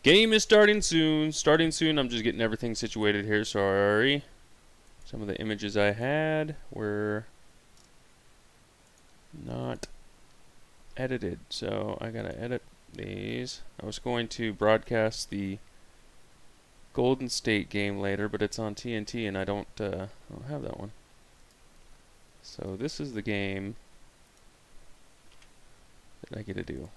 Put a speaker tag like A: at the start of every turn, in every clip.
A: Game is starting soon. Starting soon. I'm just getting everything situated here. Sorry. Some of the images I had were not edited, so I gotta edit these. I was going to broadcast the Golden State game later, but it's on TNT, and I don't have that one. So this is the game that I get to do.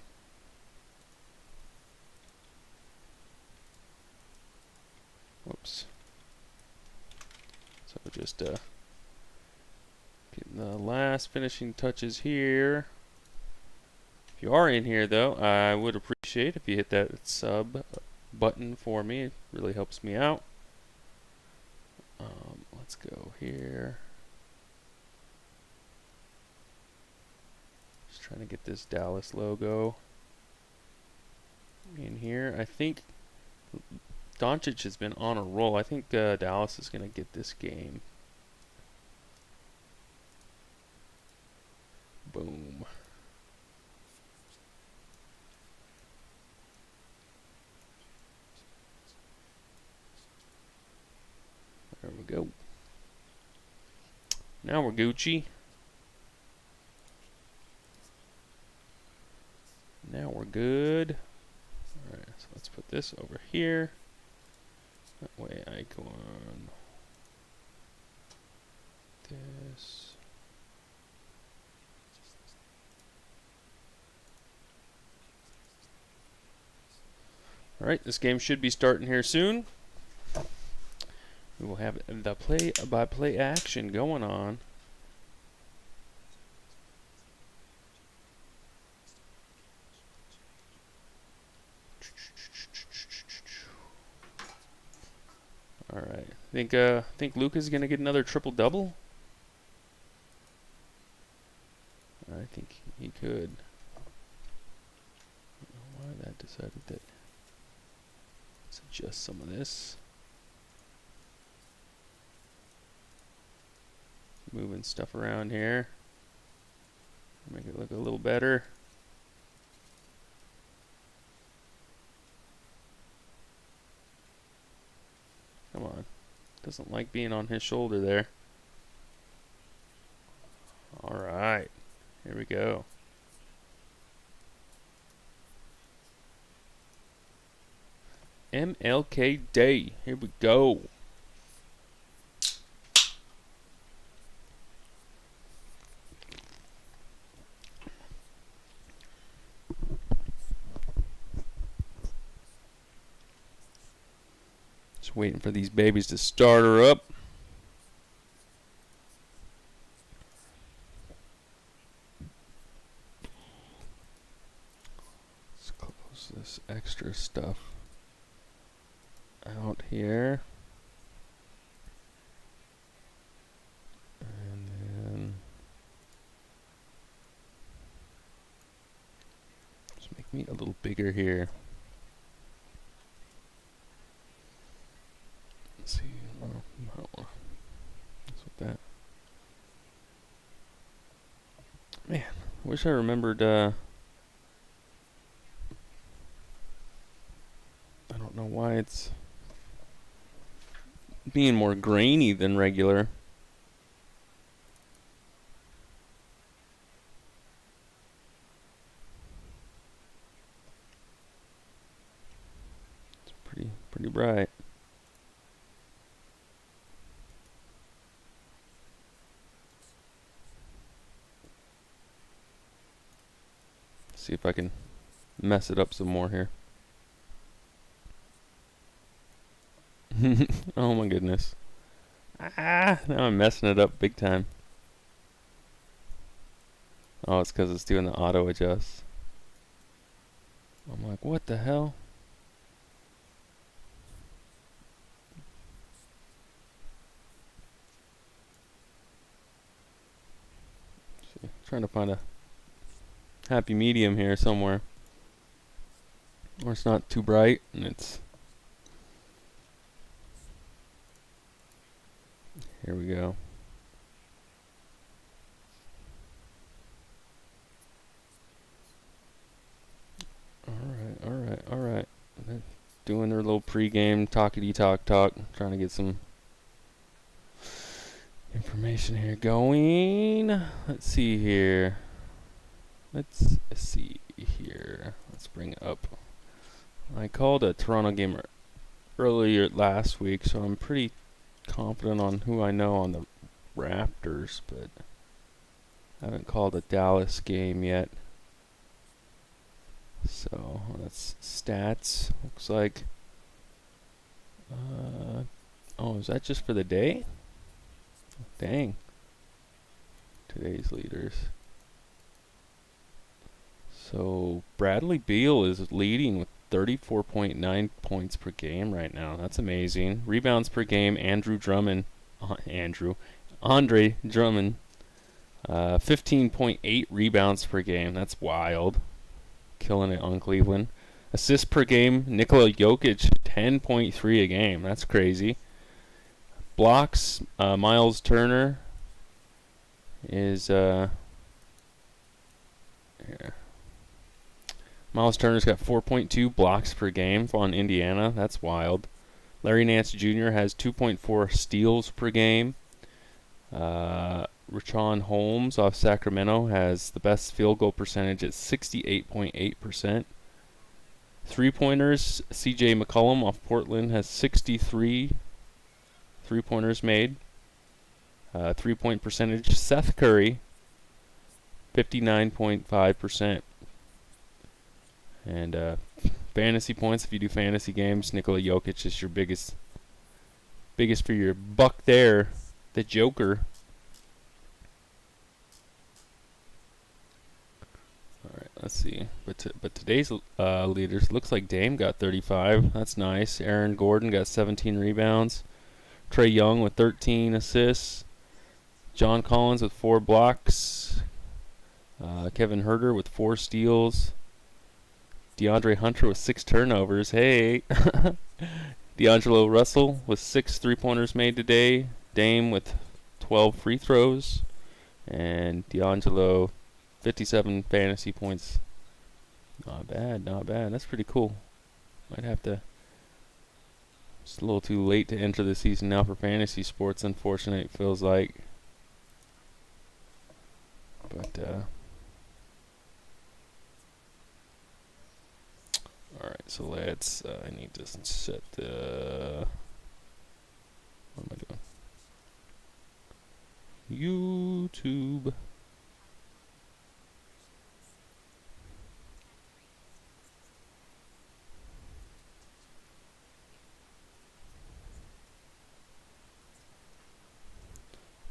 A: Whoops. So just getting the last finishing touches here. If you are in here, though, I would appreciate if you hit that sub button for me. It really helps me out. Let's go here. Just trying to get this Dallas logo in here. I think Doncic has been on a roll. I think Dallas is going to get this game. Boom. There we go. Now we're Gucci. Now we're good. Alright, so let's put this over here. That way I go on this. Alright, this game should be starting here soon. We will have the play-by-play action going on. All right, think Luka's gonna get another triple double. I think he could. I don't know why that decided that. Let's adjust some of this. Moving stuff around here. Make it look a little better. Come on. Doesn't like being on his shoulder there. Alright. Here we go. MLK Day. Here we go. Just waiting for these babies to start her up. Let's close this extra stuff out here. And then just make me a little bigger here. Let's see. What's with that? Man, wish I remembered. I don't know why it's being more grainy than regular. It's pretty bright. See if I can mess it up some more here. Oh my goodness. Now I'm messing it up big time. Oh, it's because it's doing the auto adjust. I'm like, what the hell? See, trying to find a happy medium here somewhere. Or it's not too bright and it's. Here we go. Alright. doing their little pregame talkity talk, trying to get some information here going. Let's see here. Let's bring up. I called a Toronto game earlier last week, so I'm pretty confident on who I know on the Raptors, but I haven't called a Dallas game yet. So that's stats. Looks like. Oh, is that just for the day? Dang. Today's leaders. So Bradley Beal is leading with 34.9 points per game right now. That's amazing. Rebounds per game, Andre Drummond, 15.8 rebounds per game. That's wild. Killing it on Cleveland. Assists per game, Nikola Jokic, 10.3 a game. That's crazy. Blocks, Miles Turner is here. Miles Turner's got 4.2 blocks per game on Indiana. That's wild. Larry Nance Jr. has 2.4 steals per game. Richaun Holmes off Sacramento has the best field goal percentage at 68.8%. Three-pointers, C.J. McCollum off Portland has 63 three-pointers made. Three-point percentage, Seth Curry, 59.5%. And fantasy points, if you do fantasy games, Nikola Jokic is your biggest for your buck there, the Joker. All right, let's see. But today's leaders looks like Dame got 35. That's nice. Aaron Gordon got 17 rebounds. Trae Young with 13 assists. John Collins with 4 blocks. Kevin Huerter with 4 steals. DeAndre Hunter with 6 turnovers. Hey. D'Angelo Russell with 6 three-pointers made today. Dame with 12 free throws. And D'Angelo, 57 fantasy points. Not bad, not bad. That's pretty cool. Might have to... It's a little too late to enter the season now for fantasy sports, unfortunately, it feels like. But, alright, so let's, I need to set the, what am I doing? YouTube.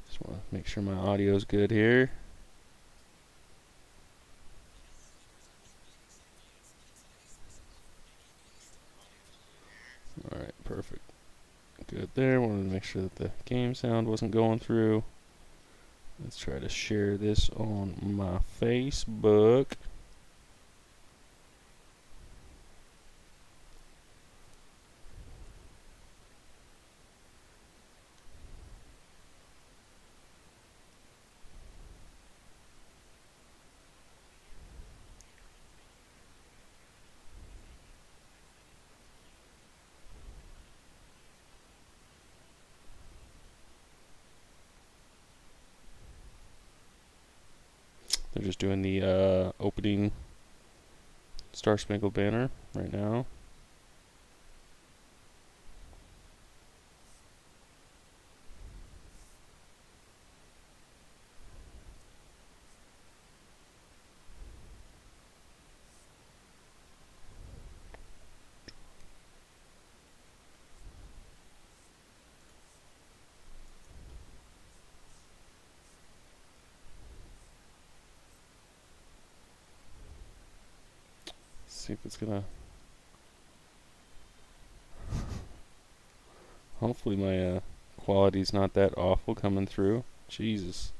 A: Just want to make sure my audio is good here. Alright, perfect. Good there. Wanted to make sure that the game sound wasn't going through. Let's try to share this on my Facebook. They're just doing the opening Star Spangled Banner right now. See if it's gonna. Hopefully my quality's not that awful coming through. Jesus.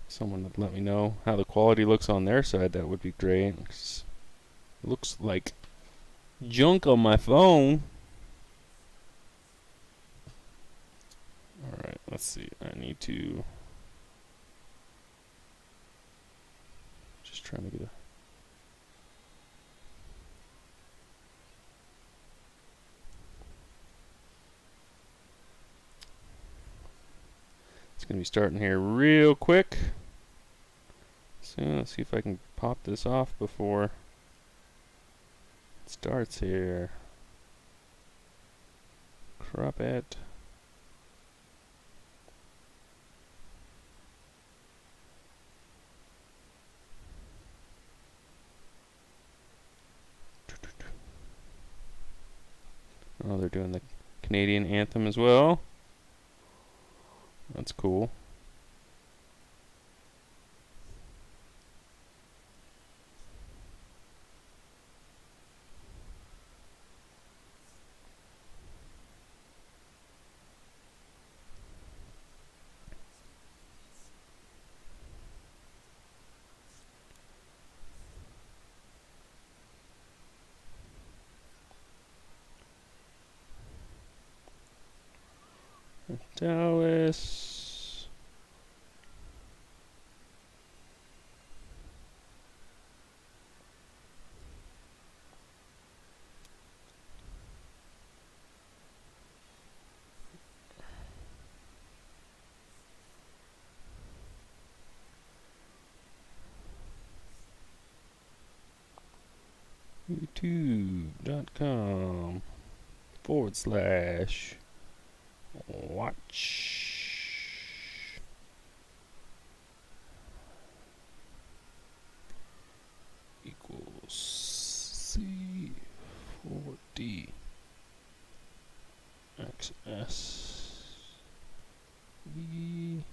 A: Someone would let me know how the quality looks on their side. That would be great. It looks like junk on my phone. Alright, let's see. I need to just trying to get a it's gonna be starting here real quick. So let's see if I can pop this off before it starts here. Crop it. Oh, they're doing the Canadian anthem as well. That's cool. Dallas. YouTube.com/watch equals C4D XS V.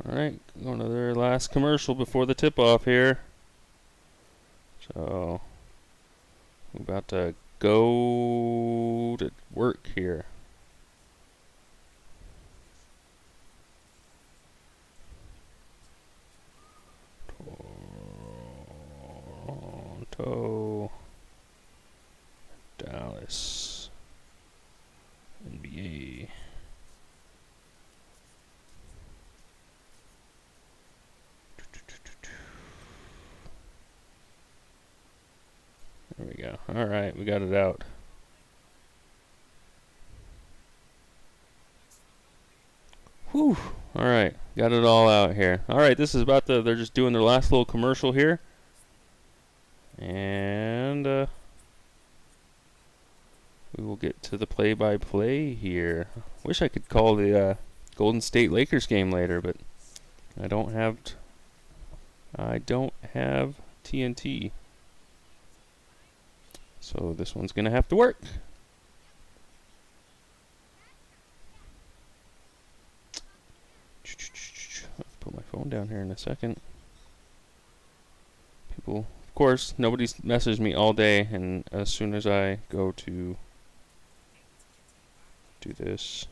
A: Alright, going to their last commercial before the tip-off here. So, we're about to go to work here. Toronto, Dallas, NBA. There we go. Alright, we got it out. Whew. Alright, got it all out here. Alright, this is about the, they're just doing their last little commercial here. And we will get to the play-by-play here. Wish I could call the Golden State Lakers game later, but I don't have TNT. So this one's gonna have to work. I'll put my phone down here in a second. People, of course, nobody's messaged me all day, and as soon as I go to do this,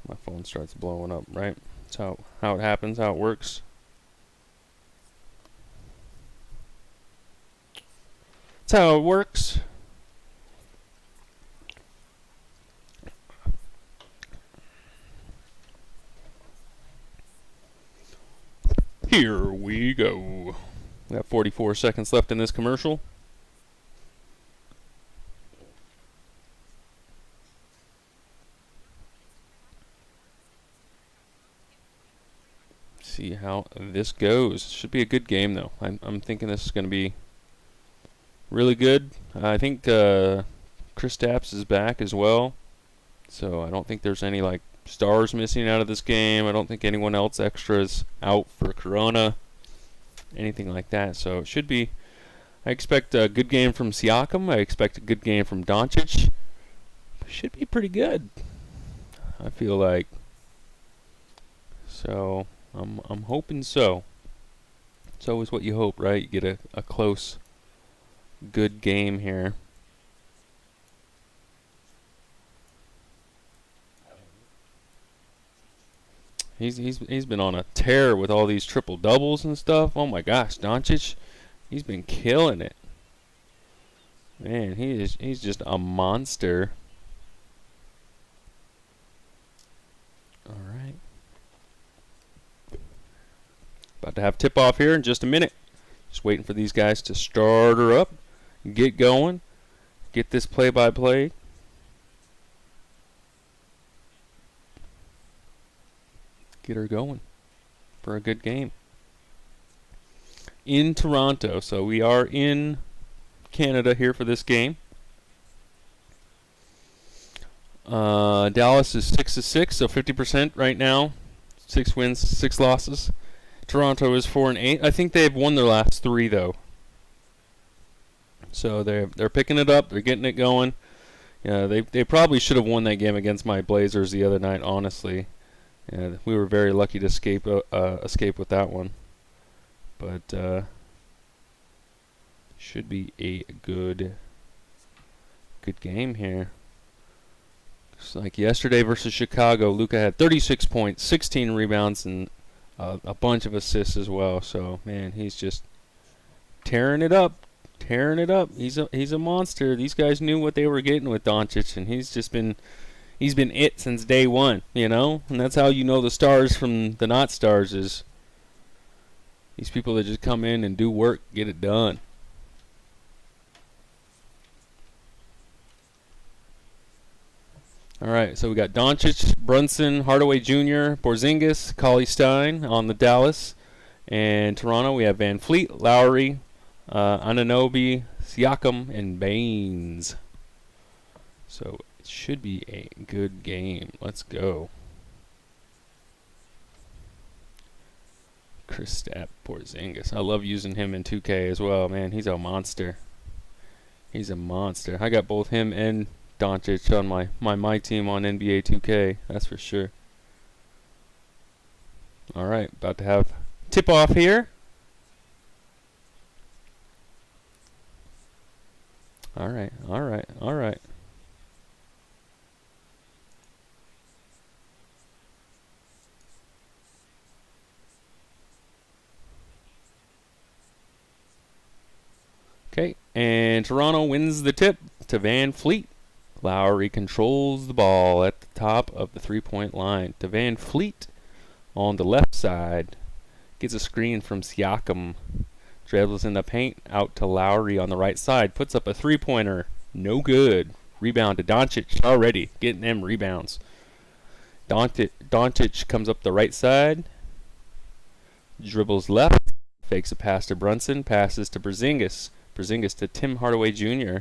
A: my phone starts blowing up, right? That's how it happens, how it works. That's how it works. Here we go. We got 44 seconds left in this commercial. See how this goes. Should be a good game, though. I'm thinking this is going to be really good. I think Kristaps is back as well, so I don't think there's any like stars missing out of this game. I don't think anyone else extra is out for Corona, anything like that. So it should be. I expect a good game from Siakam. I expect a good game from Doncic. Should be pretty good, I feel like. So I'm hoping so. It's always what you hope, right? You get a close, good game here. He's been on a tear with all these triple doubles and stuff. Oh my gosh, Doncic, he's been killing it. Man, he's just a monster. All right. About to have tip off here in just a minute. Just waiting for these guys to start her up, get going, get this play-by-play. Get her going for a good game. In Toronto, so we are in Canada here for this game. Dallas is 6-6, so 50% right now. 6 wins, 6 losses. Toronto is 4-8. I think they've won their last 3 though. So they're picking it up. They're getting it going. Yeah, they probably should have won that game against my Blazers the other night. Honestly, yeah, we were very lucky to escape with that one. But should be a good game here. Just like yesterday versus Chicago, Luka had 36 points, 16 rebounds, and a bunch of assists as well. So man, he's just tearing it up. He's a monster. These guys knew what they were getting with Doncic, and he's been it since day one, you know. And that's how you know the stars from the not stars is these people that just come in and do work, get it done. All right, so we got Doncic, Brunson, Hardaway Jr., Porzingis, Cauley-Stein on the Dallas. And Toronto, we have Van Fleet, Lowry, Anunoby, Siakam, and Baines. So it should be a good game. Let's go. Kristaps Porzingis. I love using him in 2K as well, man. He's a monster. I got both him and Doncic on my team on NBA 2K. That's for sure. All right, about to have tip off here. All right. Okay, and Toronto wins the tip to Van Fleet. Lowry controls the ball at the top of the three-point line to Van Fleet on the left side. Gets a screen from Siakam. Dribbles in the paint out to Lowry on the right side. Puts up a three-pointer. No good. Rebound to Doncic already. Getting them rebounds. Doncic comes up the right side. Dribbles left. Fakes a pass to Brunson. Passes to Porzingis. Porzingis to Tim Hardaway Jr.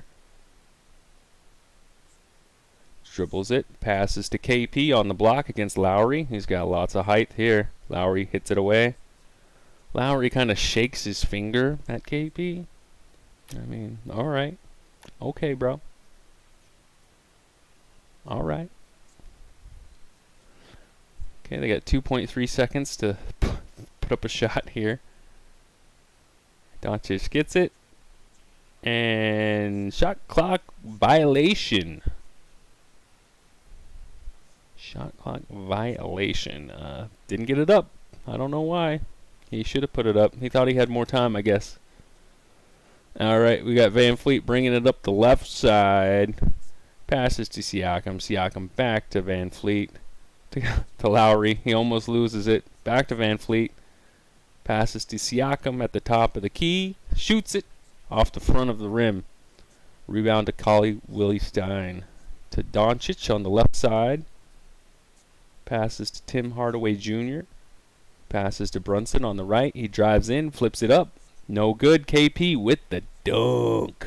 A: Dribbles it. Passes to KP on the block against Lowry. He's got lots of height here. Lowry hits it away. Lowry kind of shakes his finger at KP. I mean, all right. Okay, bro. All right. Okay, they got 2.3 seconds to put up a shot here. Doncic gets it. And shot clock violation. Shot clock violation. Didn't get it up. I don't know why. He should have put it up. He thought he had more time, I guess. All right, we got Van Fleet bringing it up the left side. Passes to Siakam. Siakam back to Van Fleet. To Lowry. He almost loses it. Back to Van Fleet. Passes to Siakam at the top of the key. Shoots it off the front of the rim. Rebound to Cauley-Stein. To Doncic on the left side. Passes to Tim Hardaway Jr. Passes to Brunson on the right. He drives in, flips it up. No good. KP with the dunk.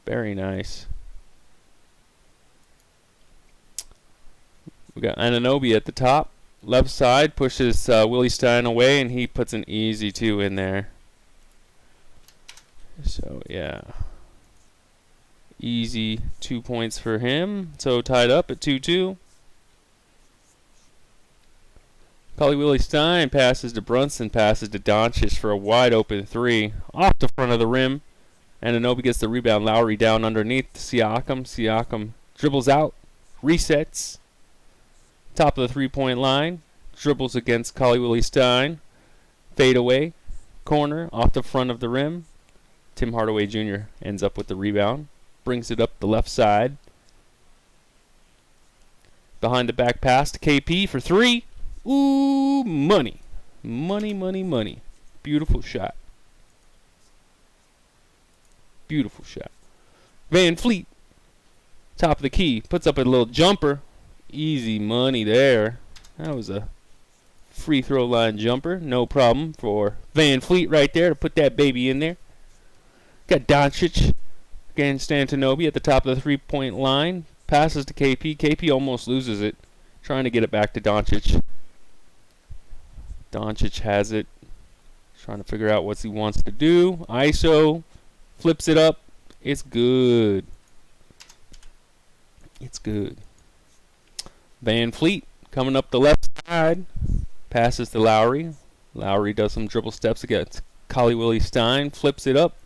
A: Very nice. We got Anunoby at the top. Left side pushes Willie Stein away, and he puts an easy 2 in there. So, yeah. Easy 2 points for him. So, tied up at 2-2. Willie Stein passes to Brunson, passes to Doncic for a wide open 3 off the front of the rim. Anunoby gets the rebound. Lowry down underneath Siakam. Siakam dribbles out, resets. Top of the three-point line. Dribbles against Willie Stein. Fade away. Corner off the front of the rim. Tim Hardaway Jr. ends up with the rebound. Brings it up the left side. Behind the back pass to KP for 3. Ooh, money. Money, money, money. Beautiful shot. Beautiful shot. Van Fleet, top of the key, puts up a little jumper. Easy money there. That was a free throw line jumper. No problem for Van Fleet right there to put that baby in there. Got Doncic against Antanobi at the top of the three-point line. Passes to KP. KP almost loses it. Trying to get it back to Doncic. Doncic has it. Trying to figure out what he wants to do. ISO. Flips it up. It's good. It's good. Van Fleet coming up the left side. Passes to Lowry. Lowry does some dribble steps against Collie Willie Stein. Flips it up.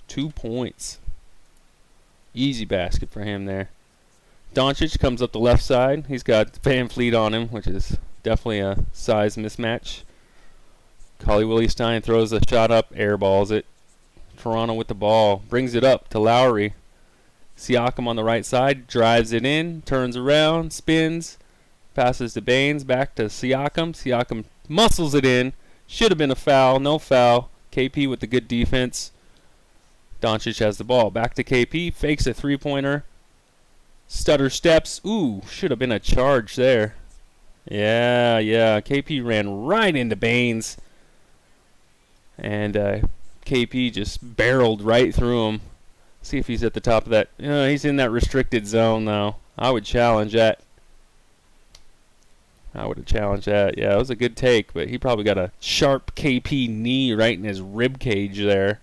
A: 2 points. Easy basket for him there. Doncic comes up the left side. He's got Van Fleet on him, which is definitely a size mismatch. Collie Willie Stein throws a shot up, airballs it. Toronto with the ball. Brings it up to Lowry. Siakam on the right side. Drives it in. Turns around. Spins. Passes to Baines. Back to Siakam. Siakam muscles it in. Should have been a foul. No foul. KP with the good defense. Doncic has the ball. Back to KP. Fakes a three-pointer. Stutter steps. Ooh, should have been a charge there. Yeah. KP ran right into Baines. And KP just barreled right through him. See if he's at the top of that. He's in that restricted zone now. I would challenge that. I would have challenged that. Yeah, it was a good take, but he probably got a sharp KP knee right in his rib cage there.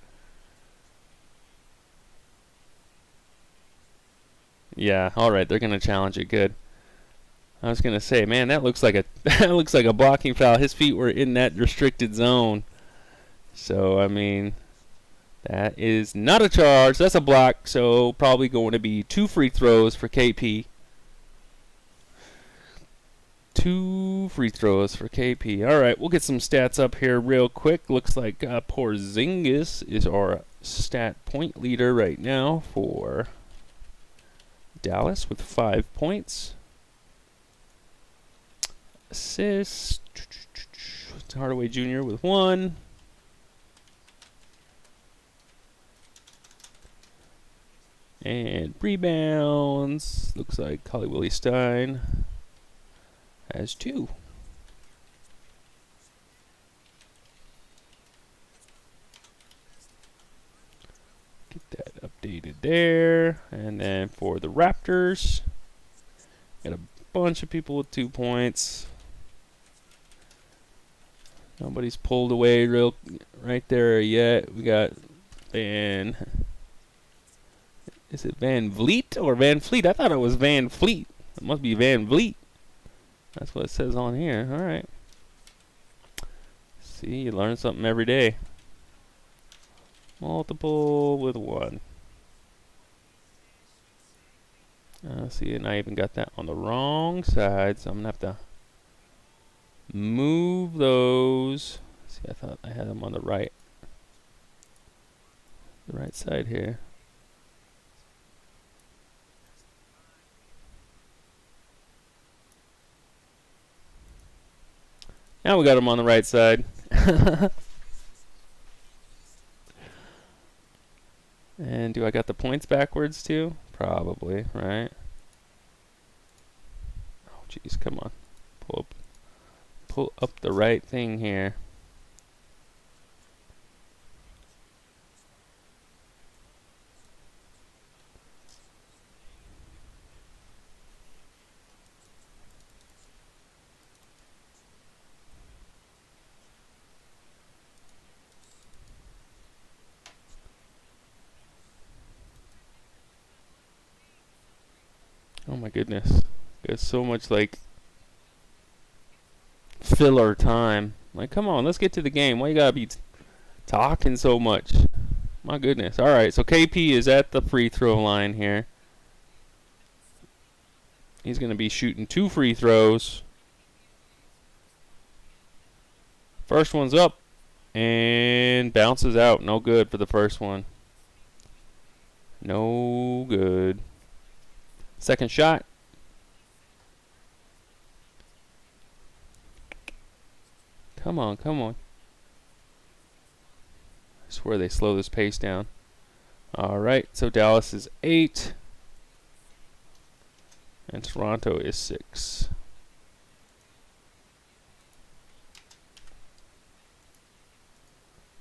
A: Yeah, all right, they're gonna challenge it. Good. I was gonna say, man, that looks like a blocking foul. His feet were in that restricted zone. So I mean, that is not a charge. That's a block. So probably going to be 2 free throws for KP. 2 free throws for KP. All right, we'll get some stats up here real quick. Looks like Porzingis is our stat point leader right now for Dallas with 5 points. Assists. Hardaway Jr. with 1. And rebounds. Looks like Collie Willie Stein has 2. Get that updated there. And then for the Raptors, got a bunch of people with 2 points. Nobody's pulled away right there yet. We got Van. Is it Van Vliet or Van Fleet? I thought it was Van Fleet. It must be Van Vliet. That's what it says on here. All right. See, you learn something every day. Multiple with 1. See, and I even got that on the wrong side, so I'm going to have to move those. See, I thought I had them on the right side here. Now we got them on the right side. And do I got the points backwards too? Probably, right? Oh, jeez, come on. Pull up the right thing here. Oh my goodness. There's so much like filler time. Like, come on, let's get to the game. Why you gotta be talking so much? My goodness. Alright, so KP is at the free throw line here. He's gonna be shooting 2 free throws. First one's up. and bounces out. No good for the first one. No good. Second shot. Come on, come on. I swear they slow this pace down. All right, so Dallas is 8. And Toronto is 6.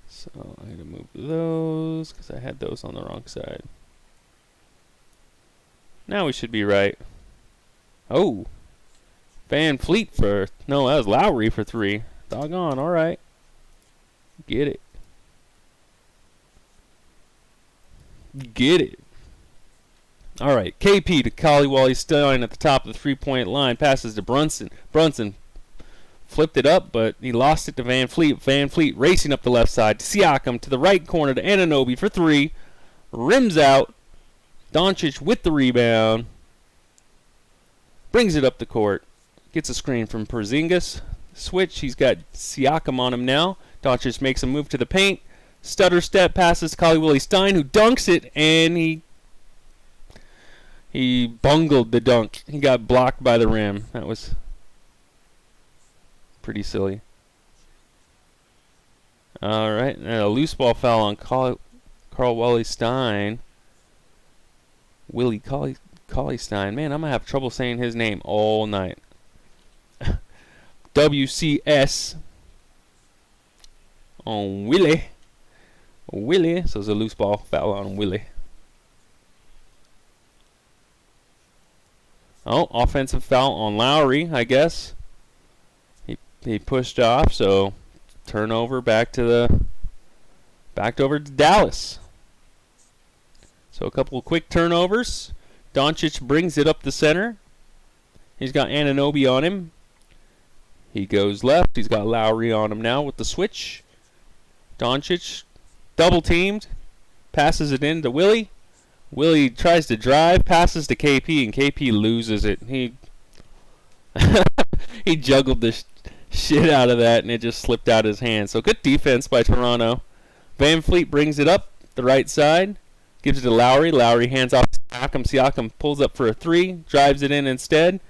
A: So I'm going to move those because I had those on the wrong side. Now we should be right. Oh. Van Fleet for... No, that was Lowry for 3. Doggone, all right. Get it. Get it. All right, KP to Wally Stein at the top of the three-point line. Passes to Brunson. Brunson flipped it up, but he lost it to Van Fleet. Van Fleet racing up the left side to Siakam to the right corner to Anunoby for 3. Rims out. Doncic with the rebound. Brings it up the court. Gets a screen from Porzingis. Switch. He's got Siakam on him now. Doncic makes a move to the paint. Stutter step passes to Willie Stein, who dunks it, and he bungled the dunk. He got blocked by the rim. That was pretty silly. All right, and a loose ball foul on Carl Willie Stein. Willie Cauley Stein. Man, I'm going to have trouble saying his name all night. WCS on Willie. So it's a loose ball foul on Willie. Oh, offensive foul on Lowry, I guess. He pushed off, so turnover back over to Dallas. So a couple of quick turnovers. Doncic brings it up the center. He's got Anunoby on him. He goes left. He's got Lowry on him now with the switch. Doncic double teamed. Passes it in to Willie. Willie tries to drive. Passes to KP, and KP loses it. He juggled the shit out of that, and it just slipped out his hand. So good defense by Toronto. Van Fleet brings it up the right side. Gives it to Lowry. Lowry hands off to Siakam. Siakam pulls up for a 3. Drives it in instead.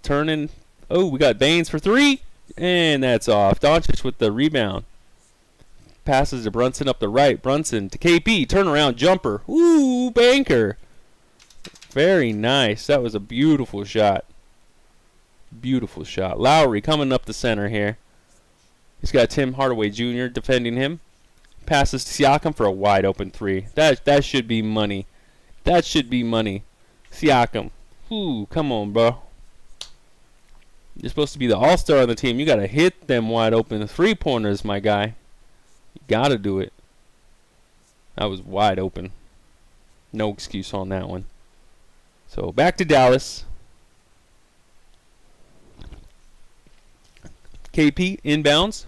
A: Turning. Oh, we got Baines for 3. And that's off. Doncic with the rebound. Passes to Brunson up the right. Brunson to KP. Turnaround jumper. Ooh, banker. Very nice. That was a beautiful shot. Beautiful shot. Lowry coming up the center here. He's got Tim Hardaway Jr. defending him. Passes to Siakam for a wide open 3. That should be money. That should be money. Siakam. Ooh, come on, bro. You're supposed to be the all-star on the team. You got to hit them wide open 3-pointers, my guy. You got to do it. That was wide open. No excuse on that one. So back to Dallas. KP inbounds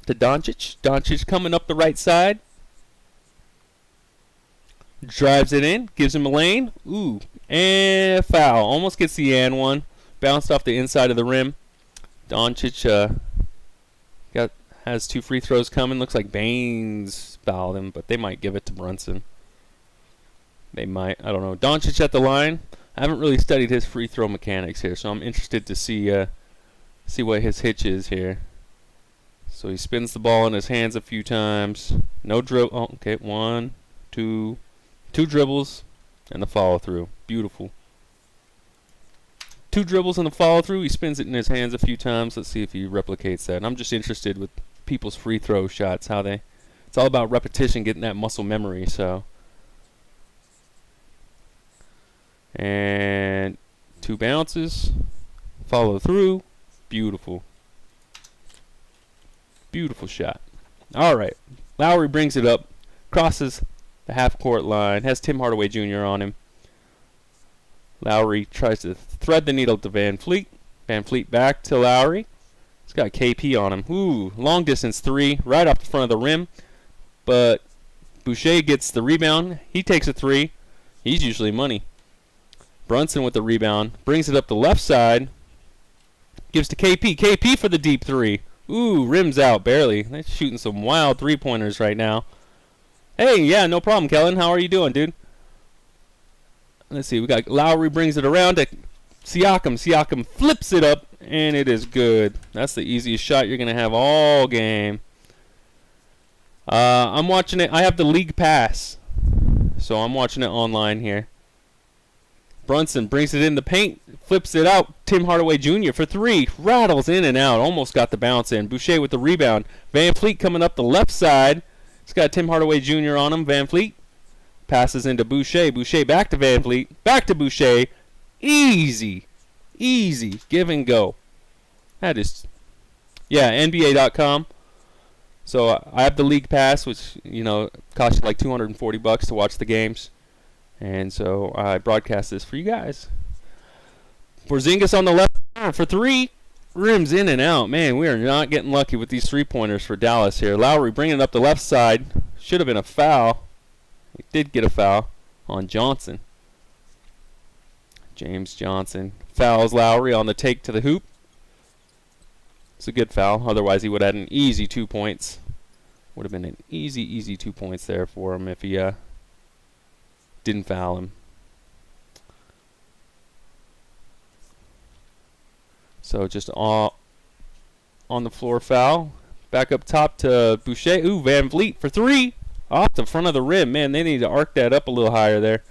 A: to Doncic. Doncic coming up the right side. Drives it in. Gives him a lane. Ooh. And foul. Almost gets the and one. Bounced off the inside of the rim. Doncic has 2 free throws coming. Looks like Baines fouled him, but they might give it to Brunson. They might. I don't know. Doncic at the line. I haven't really studied his free throw mechanics here, so I'm interested to see what his hitch is here. So he spins the ball in his hands a few times. No dribble. Oh, okay. 1, 2. 2 dribbles and the follow through. Beautiful. 2 dribbles and the follow through. He spins it in his hands a few times. Let's see if he replicates that. And I'm just interested with people's free throw shots, it's all about repetition, getting that muscle memory. So, and 2 bounces, follow through. Beautiful. Beautiful shot. All right. Lowry brings it up, crosses the half-court line, has Tim Hardaway Jr. on him. Lowry tries to thread the needle to Van Fleet. Van Fleet back to Lowry. He's got KP on him. Ooh, long distance 3, right off the front of the rim. But Boucher gets the rebound. He takes a 3. He's usually money. Brunson with the rebound. Brings it up the left side. Gives to KP. KP for the deep 3. Ooh, rims out, barely. They're shooting some wild three-pointers right now. Hey, yeah, no problem, Kellen. How are you doing, dude? Let's see. We got Lowry brings it around to Siakam. Siakam flips it up, and it is good. That's the easiest shot you're going to have all game. I'm watching it. I have the league pass, so I'm watching it online here. Brunson brings it in the paint, flips it out. Tim Hardaway Jr. for three. Rattles in and out. Almost got the bounce in. Boucher with the rebound. Van Fleet coming up the left side. It's got Tim Hardaway Jr. on him. Van Fleet passes into Boucher. Boucher back to Van Fleet. Back to Boucher. Easy. Easy. Give and go. That is, yeah, NBA.com. So I have the league pass, which, you know, costs you like $240 to watch the games. And so I broadcast this for you guys. Porzingis on the left for three. Rims in and out. Man, we are not getting lucky with these three-pointers for Dallas here. Lowry bringing it up the left side. Should have been a foul. He did get a foul on Johnson. James Johnson fouls Lowry on the take to the hoop. It's a good foul. Otherwise, he would have had an easy 2 points. Would have been an easy 2 points there for him if he didn't foul him. So just all on the floor foul. Back up top to Boucher. Ooh, Van Vliet for three. Off the front of the rim. Man, they need to arc that up a little higher there.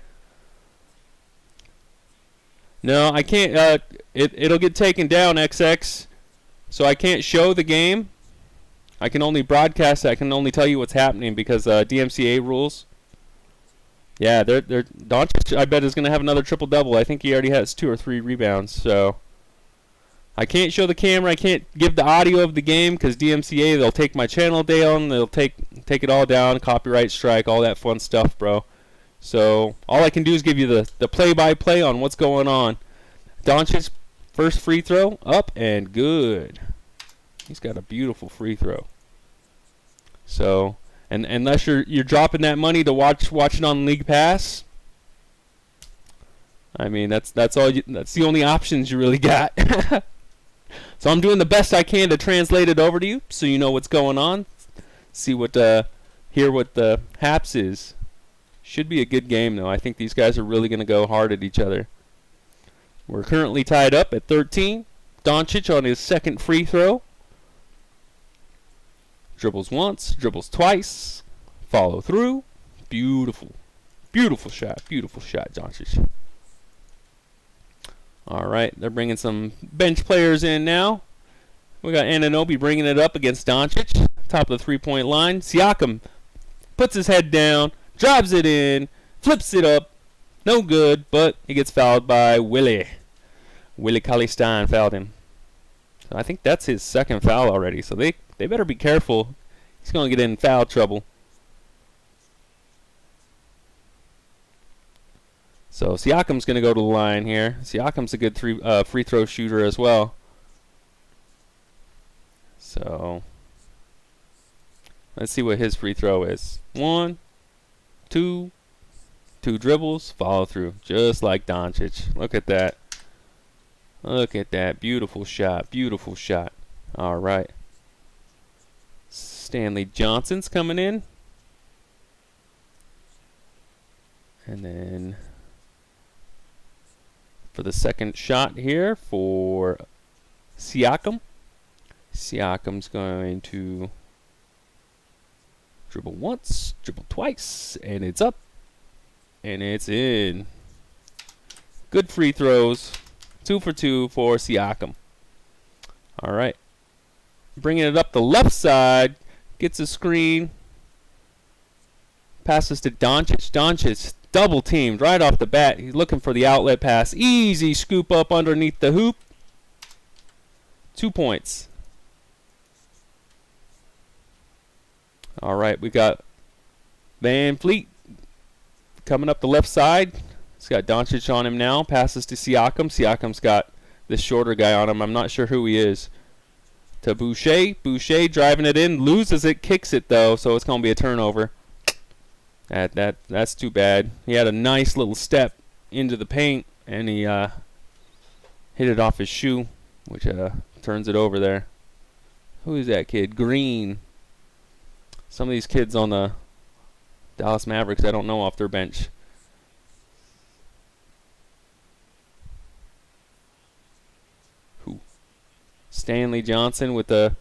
A: No, I can't. It'll get taken down, XX. So I can't show the game. I can only broadcast it. I can only tell you what's happening because DMCA rules. Yeah, they're Doncic, I bet, is going to have another triple-double. I think he already has 2 or 3 rebounds. So I can't show the camera. I can't give the audio of the game because DMCA, they'll take my channel down. They'll take it all down, copyright strike, all that fun stuff, bro. So all I can do is give you the play-by-play on what's going on. Doncic, first free throw, up and good. He's got a beautiful free throw. So, and unless you're dropping that money to watch it on League Pass, I mean that's the only options you really got. So I'm doing the best I can to translate it over to you, so you know what's going on. See what hear what the haps is. Should be a good game though. I think these guys are really going to go hard at each other. We're currently tied up at 13. Doncic on his second free throw. Dribbles once, dribbles twice, follow through. Beautiful. Beautiful shot, Doncic. All right, they're bringing some bench players in now. We got Anunoby bringing it up against Doncic. Top of the three-point line. Siakam puts his head down, drives it in, flips it up. No good, but he gets fouled by Willie. Willie Cauley-Stein fouled him. So I think that's his second foul already. So they better be careful. He's going to get in foul trouble. So Siakam's going to go to the line here. Siakam's a good free throw shooter as well. So let's see what his free throw is. 1, 2, 2 dribbles, follow through, just like Doncic. Look at that. Look at that. Beautiful shot. Beautiful shot. All right. Stanley Johnson's coming in. And then for the second shot here for Siakam. Siakam's going to dribble once, dribble twice, and it's up. And it's in. Good free throws. 2 for 2 for Siakam. All right. Bringing it up the left side. Gets a screen. Passes to Doncic. Doncic double teamed right off the bat. He's looking for the outlet pass. Easy scoop up underneath the hoop. 2 points. All right. We got Van Fleet coming up the left side. He's got Doncic on him now. Passes to Siakam. Siakam's got this shorter guy on him. I'm not sure who he is. To Boucher. Boucher driving it in. Loses it. Kicks it, though. So it's going to be a turnover. That's too bad. He had a nice little step into the paint. And he hit it off his shoe. Which turns it over there. Who is that kid? Green. Some of these kids on the Dallas Mavericks, I don't know off their bench. Who? Stanley Johnson with the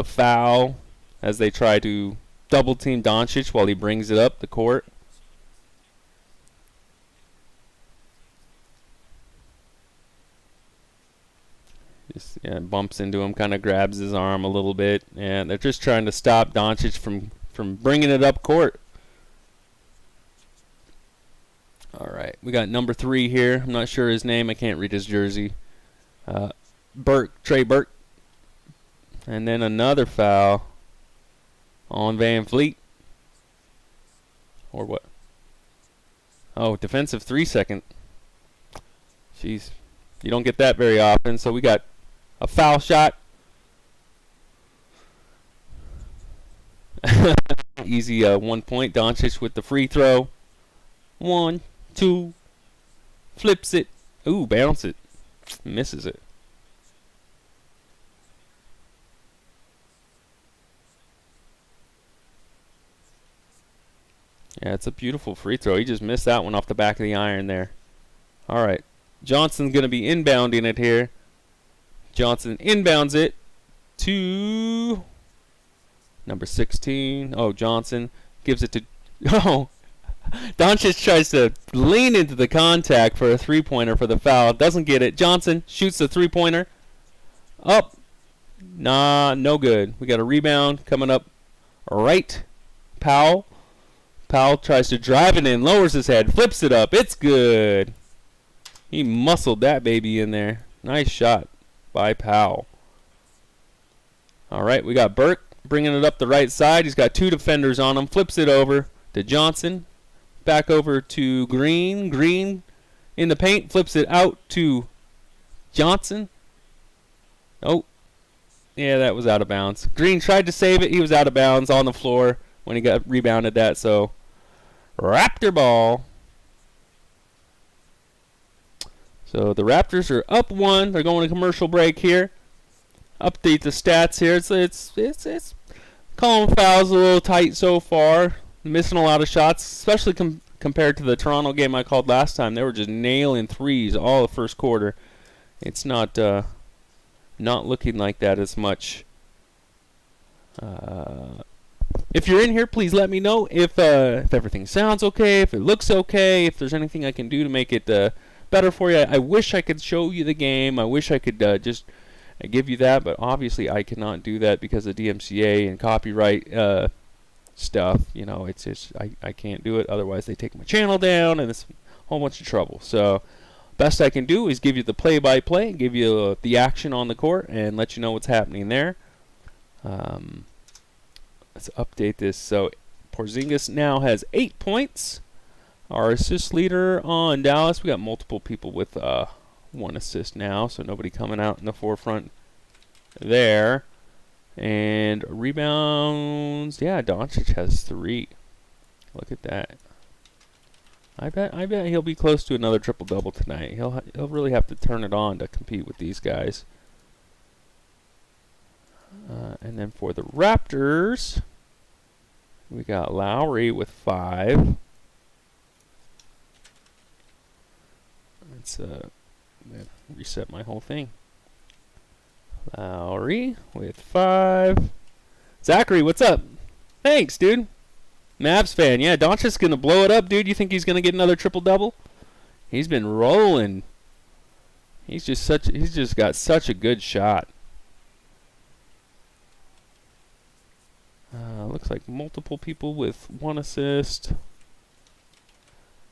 A: foul as they try to double team Doncic while he brings it up the court. Just bumps into him, kind of grabs his arm a little bit, and they're just trying to stop Doncic from bringing it up court. All right, we got number 3 here. I'm not sure his name. I can't read his jersey. Trey Burke. And then another foul on Van Fleet. Or what? Oh, defensive 3-second. Jeez. You don't get that very often. So we got a foul shot. Easy 1 point. Doncic with the free throw. 1, 2. Flips it. Ooh, bounce it. Misses it. Yeah, it's a beautiful free throw. He just missed that one off the back of the iron there. All right. Johnson's going to be inbounding it here. Johnson inbounds it to number 16. Oh, Johnson gives it to... Oh, Doncic tries to lean into the contact for a three-pointer for the foul. Doesn't get it. Johnson shoots the three-pointer. Up. Nah, no good. We got a rebound coming up right. Powell tries to drive it in, lowers his head, flips it up. It's good. He muscled that baby in there. Nice shot by Powell. All right, we got Burke bringing it up the right side. He's got 2 defenders on him. Flips it over to Johnson. Back over to Green. Green in the paint. Flips it out to Johnson. Oh, yeah, that was out of bounds. Green tried to save it. He was out of bounds on the floor when he got rebounded that. So, Raptor ball. So the Raptors are up 1. They're going to commercial break here. Update the stats here. It's calling fouls a little tight so far. Missing a lot of shots, especially compared to the Toronto game I called last time. They were just nailing threes all the first quarter. It's not looking like that as much. If you're in here, please let me know if everything sounds okay, if it looks okay, if there's anything I can do to make it better for you. I wish I could show you the game. I wish I could just give you that, but obviously I cannot do that because of DMCA and copyright stuff. You know, it's just I can't do it. Otherwise, they take my channel down, and it's a whole bunch of trouble. So, best I can do is give you the play-by-play, give you the action on the court, and let you know what's happening there. Let's update this. So, Porzingis now has 8 points. Our assist leader on Dallas, we got multiple people with 1 assist now, so nobody coming out in the forefront there. And rebounds, yeah, Doncic has 3. Look at that. I bet he'll be close to another triple-double tonight. He'll really have to turn it on to compete with these guys. And then for the Raptors, we got Lowry with 5. Let's reset my whole thing. Lowry with 5. Zachary, what's up? Thanks, dude. Mavs fan. Yeah, Doncic's going to blow it up, dude. You think he's going to get another triple-double? He's been rolling. He's just got such a good shot. Looks like multiple people with 1 assist.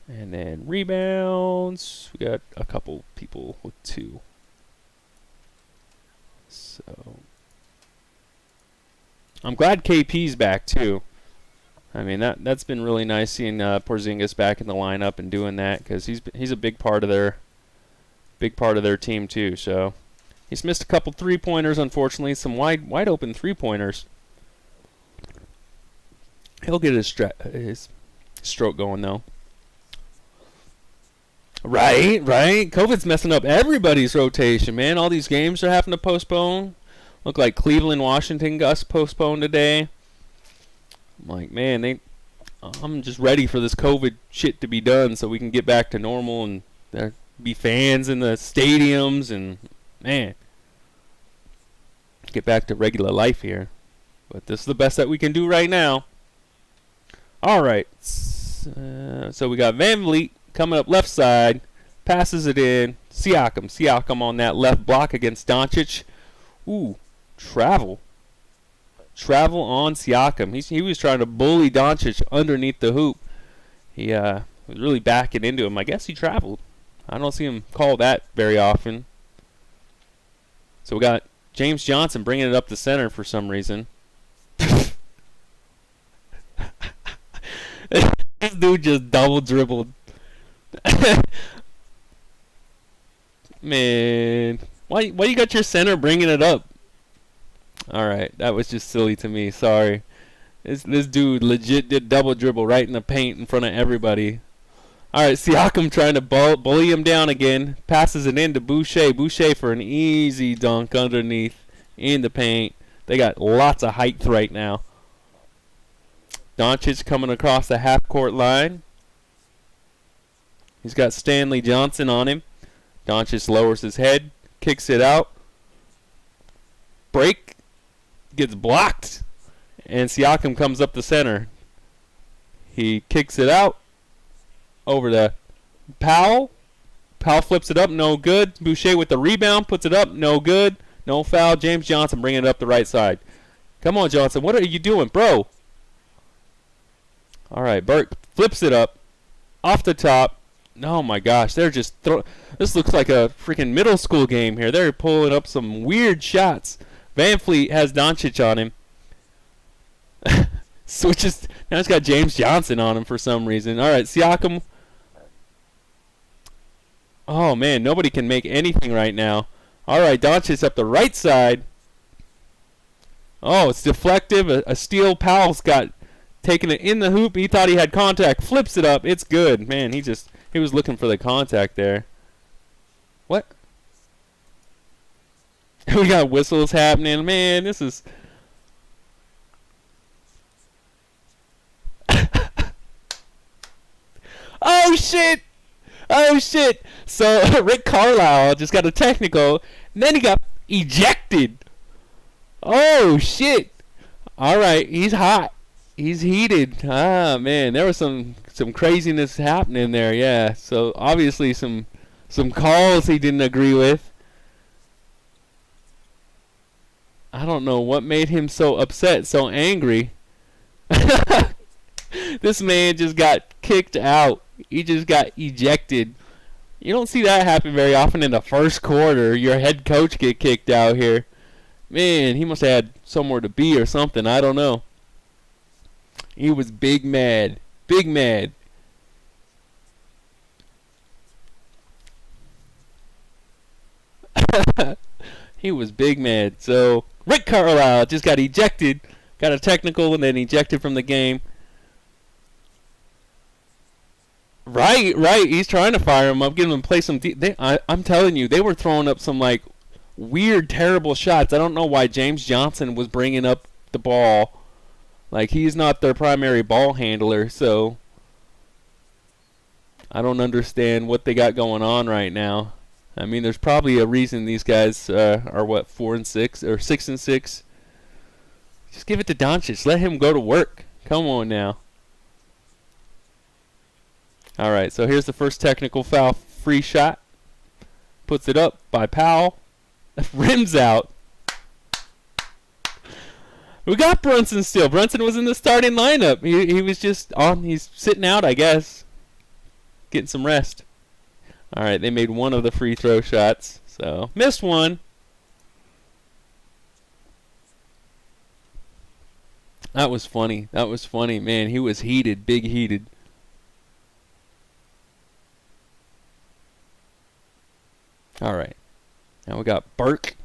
A: And then rebounds, we got a couple people with 2. So I'm glad KP's back too. I mean that's been really nice seeing Porzingis back in the lineup and doing that because he's a big part of their team too. So he's missed a couple 3-pointers, unfortunately, some wide open 3-pointers. He'll get his stroke going though. Right. COVID's messing up everybody's rotation, man. All these games are having to postpone. Look like Cleveland, Washington got postponed today. I'm like, man, I'm just ready for this COVID shit to be done so we can get back to normal and there be fans in the stadiums and, man, get back to regular life here. But this is the best that we can do right now. All right. So we got Van Vliet coming up left side. Passes it in. Siakam on that left block against Doncic. Ooh, travel on Siakam. He was trying to bully Doncic underneath the hoop. He was really backing into him. I guess he traveled. I don't see him call that very often. So we got James Johnson bringing it up the center for some reason. This dude just double dribbled. Man, why you got your center bringing it up? All right, that was just silly to me. Sorry. This dude legit did double dribble right in the paint in front of everybody. All right, Siakam trying to bully him down again. Passes it in to Boucher. Boucher for an easy dunk underneath in the paint. They got lots of height right now. Doncic coming across the half-court line. He's got Stanley Johnson on him. Doncic lowers his head, kicks it out. Break. Gets blocked. And Siakam comes up the center. He kicks it out. Over to Powell. Powell flips it up, no good. Boucher with the rebound, puts it up, no good. No foul. James Johnson bringing it up the right side. Come on, Johnson. What are you doing, bro? All right, Burke flips it up. Off the top. Oh, my gosh. They're just this looks like a freaking middle school game here. They're pulling up some weird shots. Van Vliet has Doncic on him. Switches. Now he's got James Johnson on him for some reason. All right, Siakam. Oh, man, nobody can make anything right now. All right, Doncic up the right side. Oh, it's deflective. A steal. Powell's got taking it in the hoop. He thought he had contact. Flips it up. It's good. Man, he was looking for the contact there. What? We got whistles happening. Man, this is... Oh, shit! Oh, shit! So, Rick Carlisle just got a technical, and then he got ejected. Oh, shit! Alright, he's hot. He's heated. Ah, man, there was some craziness happening there, yeah. So, obviously, some calls he didn't agree with. I don't know what made him so upset, so angry. This man just got kicked out. He just got ejected. You don't see that happen very often in the first quarter. Your head coach get kicked out here. Man, he must have had somewhere to be or something. I don't know. He was big mad. Big mad. He was big mad. So, Rick Carlisle just got ejected. Got a technical and then ejected from the game. Right. He's trying to fire him up, getting him to play some... I'm telling you, they were throwing up some, like, weird, terrible shots. I don't know why James Johnson was bringing up the ball. Like, he's not their primary ball handler, so... I don't understand what they got going on right now. I mean, there's probably a reason these guys are, 4-6, or 6-6. Just give it to Doncic. Let him go to work. Come on now. All right, so here's the first technical foul free shot. Puts it up by Powell. Rims out. We got Brunson still. Brunson was in the starting lineup. He was just on. He's sitting out, I guess. Getting some rest. All right, they made one of the free throw shots. So, missed one. That was funny. Man, he was heated. Big heated. All right. Now we got Burke.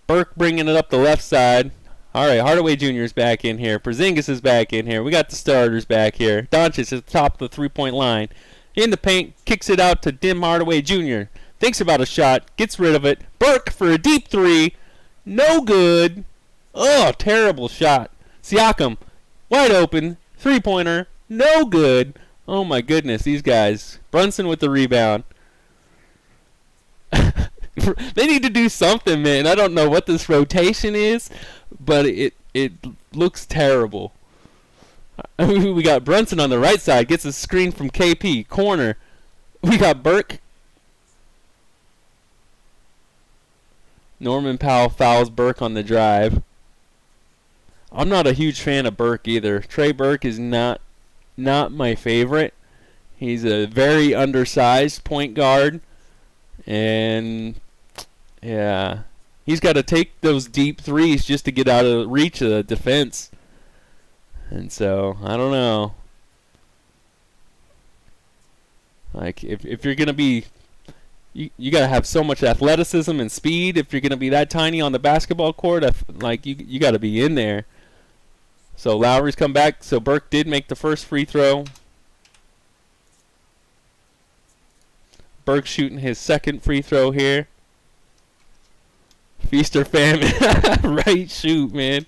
A: Burke bringing it up the left side. All right, Hardaway Jr. is back in here. Porzingis is back in here. We got the starters back here. Doncic is at the top of the three-point line. In the paint, kicks it out to Tim Hardaway Jr. Thinks about a shot, gets rid of it. Burke for a deep three. No good. Oh, terrible shot. Siakam, wide open, three-pointer, no good. Oh my goodness, these guys. Brunson with the rebound. They need to do something, man. I don't know what this rotation is, but it looks terrible. We got Brunson on the right side, gets a screen from KP, corner. We got Burke. Norman Powell fouls Burke on the drive. I'm not a huge fan of Burke either. Trey Burke is not my favorite. He's a very undersized point guard, and yeah, he's got to take those deep threes just to get out of reach of the defense. And so I don't know. Like if you're gonna be, you gotta have so much athleticism and speed. If you're gonna be that tiny on the basketball court, like you gotta be in there. So Lowry's come back. So Burke did make the first free throw. Burke shooting his second free throw here. Feast or famine. Right shoot, man.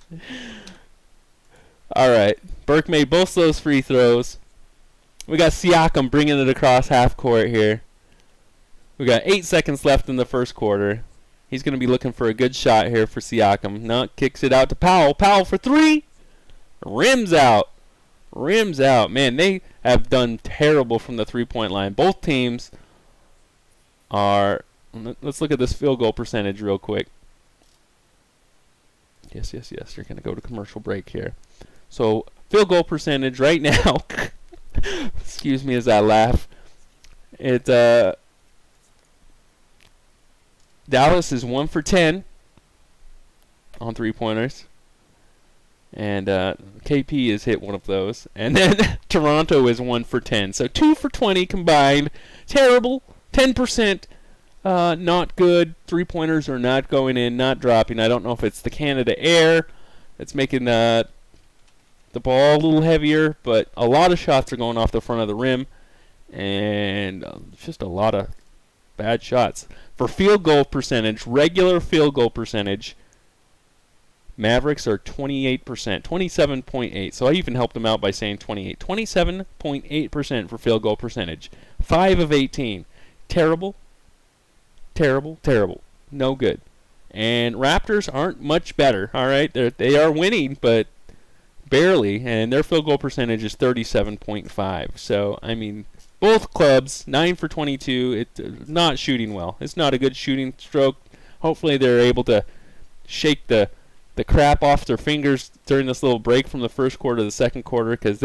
A: All right. Burke made both those free throws. We got Siakam bringing it across half court here. We got 8 seconds left in the first quarter. He's going to be looking for a good shot here for Siakam. No, kicks it out to Powell. Powell for three. Rims out. Rims out. Man, they have done terrible from the three-point line. Both teams are... Let's look at this field goal percentage real quick. Yes. You're going to go to commercial break here. So, field goal percentage right now. Excuse me as I laugh. Dallas is 1 for 10 on three-pointers. And KP has hit one of those. And then Toronto is 1 for 10. So 2 for 20 combined. Terrible. 10%. Not good. Three-pointers are not going in, not dropping. I don't know if it's the Canada Air that's making the ball a little heavier, but a lot of shots are going off the front of the rim. And just a lot of bad shots. For field goal percentage, regular field goal percentage, Mavericks are 28%, 27.8. So I even helped them out by saying 28. 27.8% for field goal percentage. 5 of 18. Terrible. Terrible. Terrible. No good. And Raptors aren't much better, all right? They are winning, but barely. And their field goal percentage is 37.5. So, I mean, both clubs, 9 for 22. It's not shooting well. It's not a good shooting stroke. Hopefully they're able to shake the crap off their fingers during this little break from the first quarter to the second quarter, because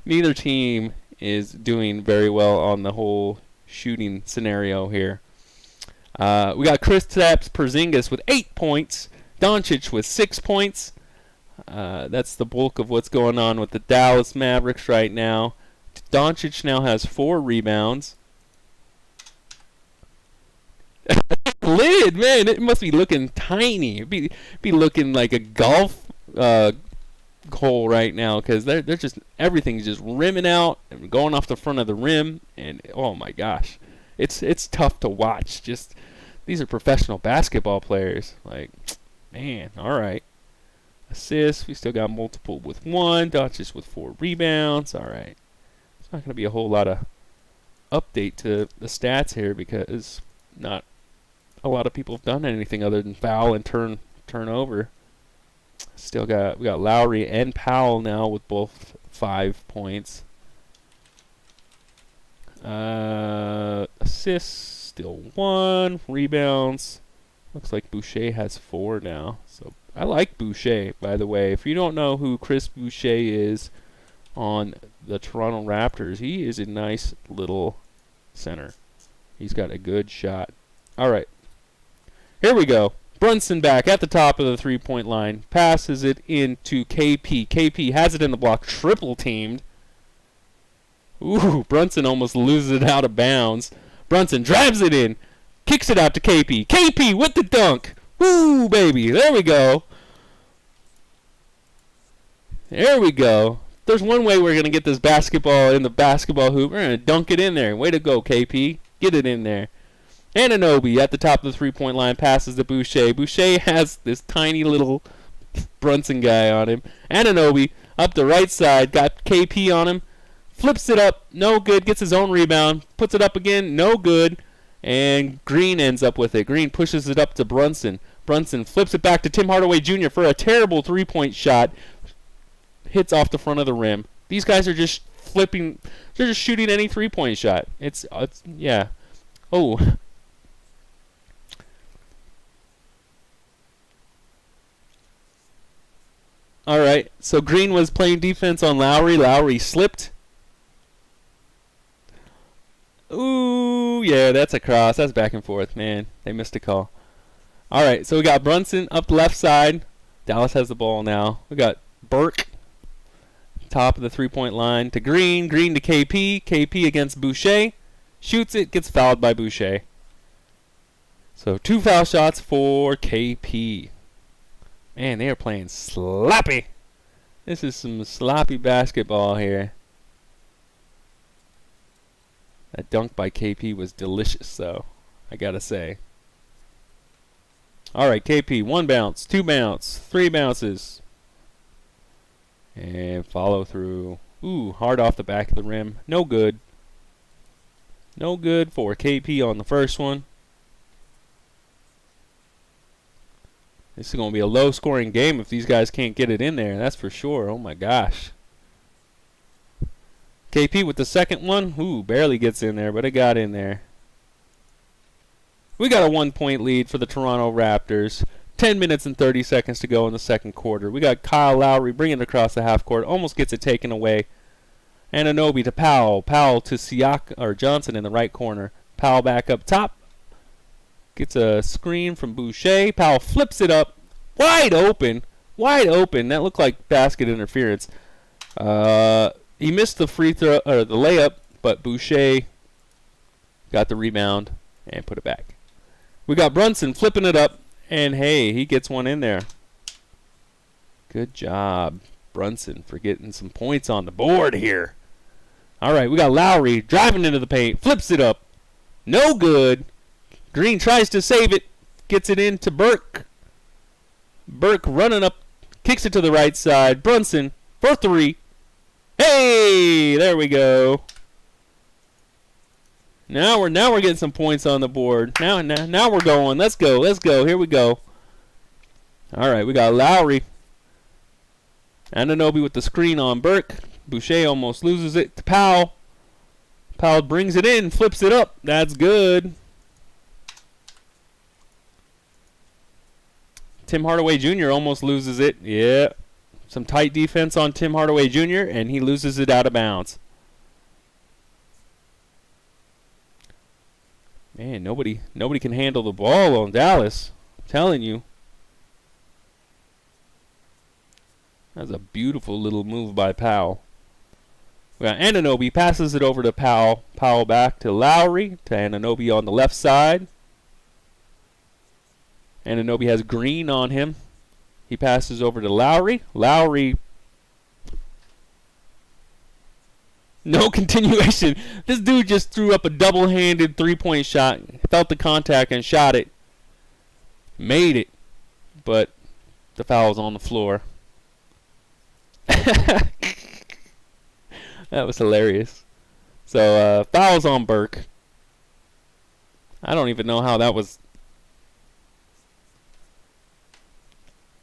A: neither team is doing very well on the whole shooting scenario here. We got Kristaps Porzingis with 8 points, Doncic with 6 points. That's the bulk of what's going on with the Dallas Mavericks right now. Doncic now has 4 rebounds. Lid, man, it must be looking tiny. It'd be looking like a golf hole right now, because they're just, everything's just rimming out and going off the front of the rim, and oh my gosh, it's tough to watch. Just, these are professional basketball players. Like, man, all right. Assists, we still got multiple with 1. Doncic with 4 rebounds. All right. It's not going to be a whole lot of update to the stats here, because not a lot of people have done anything other than foul and turn over. We got Lowry and Powell now with both 5 points. Assists still 1. Rebounds, looks like Boucher has 4 now. So I like Boucher, by the way. If you don't know who Chris Boucher is on the Toronto Raptors, he is a nice little center. He's got a good shot. All right. Here we go. Brunson back at the top of the three-point line. Passes it into KP. KP has it in the block. Triple teamed. Ooh, Brunson almost loses it out of bounds. Brunson drives it in. Kicks it out to KP. KP with the dunk. Woo, baby. There we go. There we go. There's one way we're going to get this basketball in the basketball hoop. We're going to dunk it in there. Way to go, KP. Get it in there. Anunoby at the top of the three-point line passes to Boucher. Boucher has this tiny little Brunson guy on him. Anunoby up the right side, got KP on him. Flips it up, no good, gets his own rebound. Puts it up again, no good. And Green ends up with it. Green pushes it up to Brunson. Brunson flips it back to Tim Hardaway Jr. for a terrible three-point shot. Hits off the front of the rim. These guys are just flipping. They're just shooting any three-point shot. It's yeah. Oh. All right. So Green was playing defense on Lowry. Lowry slipped. Ooh, yeah, that's a cross. That's back and forth, man. They missed a call. All right, so we got Brunson up the left side. Dallas has the ball now. We got Burke, top of the three-point line, to Green. Green to KP. KP against Boucher. Shoots it, gets fouled by Boucher. So 2 foul shots for KP. Man, they are playing sloppy. This is some sloppy basketball here. That dunk by KP was delicious, though, I gotta say. All right, KP, 1 bounce, 2 bounce, 3 bounces. And follow through. Ooh, hard off the back of the rim. No good. No good for KP on the first one. This is going to be a low-scoring game if these guys can't get it in there. That's for sure. Oh, my gosh. KP with the second one. Ooh, barely gets in there, but it got in there. We got a 1-point lead for the Toronto Raptors. 10 minutes and 30 seconds to go in the second quarter. We got Kyle Lowry bringing it across the half court. Almost gets it taken away. Anunoby to Powell. Powell to Siak or Johnson in the right corner. Powell back up top. Gets a screen from Boucher. Powell flips it up. Wide open. Wide open. That looked like basket interference. He missed the free throw or the layup, but Boucher got the rebound and put it back. We got Brunson flipping it up, and hey, he gets one in there. Good job, Brunson, for getting some points on the board here. All right, we got Lowry driving into the paint, flips it up. No good. Green tries to save it, gets it into Burke. Burke running up, kicks it to the right side. Brunson for 3. Hey, there we go. Now we're getting some points on the board. Now we're going. Let's go. Let's go. Here we go. All right, we got Lowry. Anunoby with the screen on Burke. Boucher almost loses it to Powell. Powell brings it in, flips it up. That's good. Tim Hardaway Jr. almost loses it. Yeah. Some tight defense on Tim Hardaway Jr., and he loses it out of bounds. Man, nobody can handle the ball on Dallas. I'm telling you. That's a beautiful little move by Powell. We got Anunoby, passes it over to Powell. Powell back to Lowry, to Anunoby on the left side. Anunoby has Green on him. He passes over to Lowry. Lowry. No continuation. This dude just threw up a double-handed three-point shot. Felt the contact and shot it. Made it. But the foul's on the floor. That was hilarious. So, foul's on Burke. I don't even know how that was.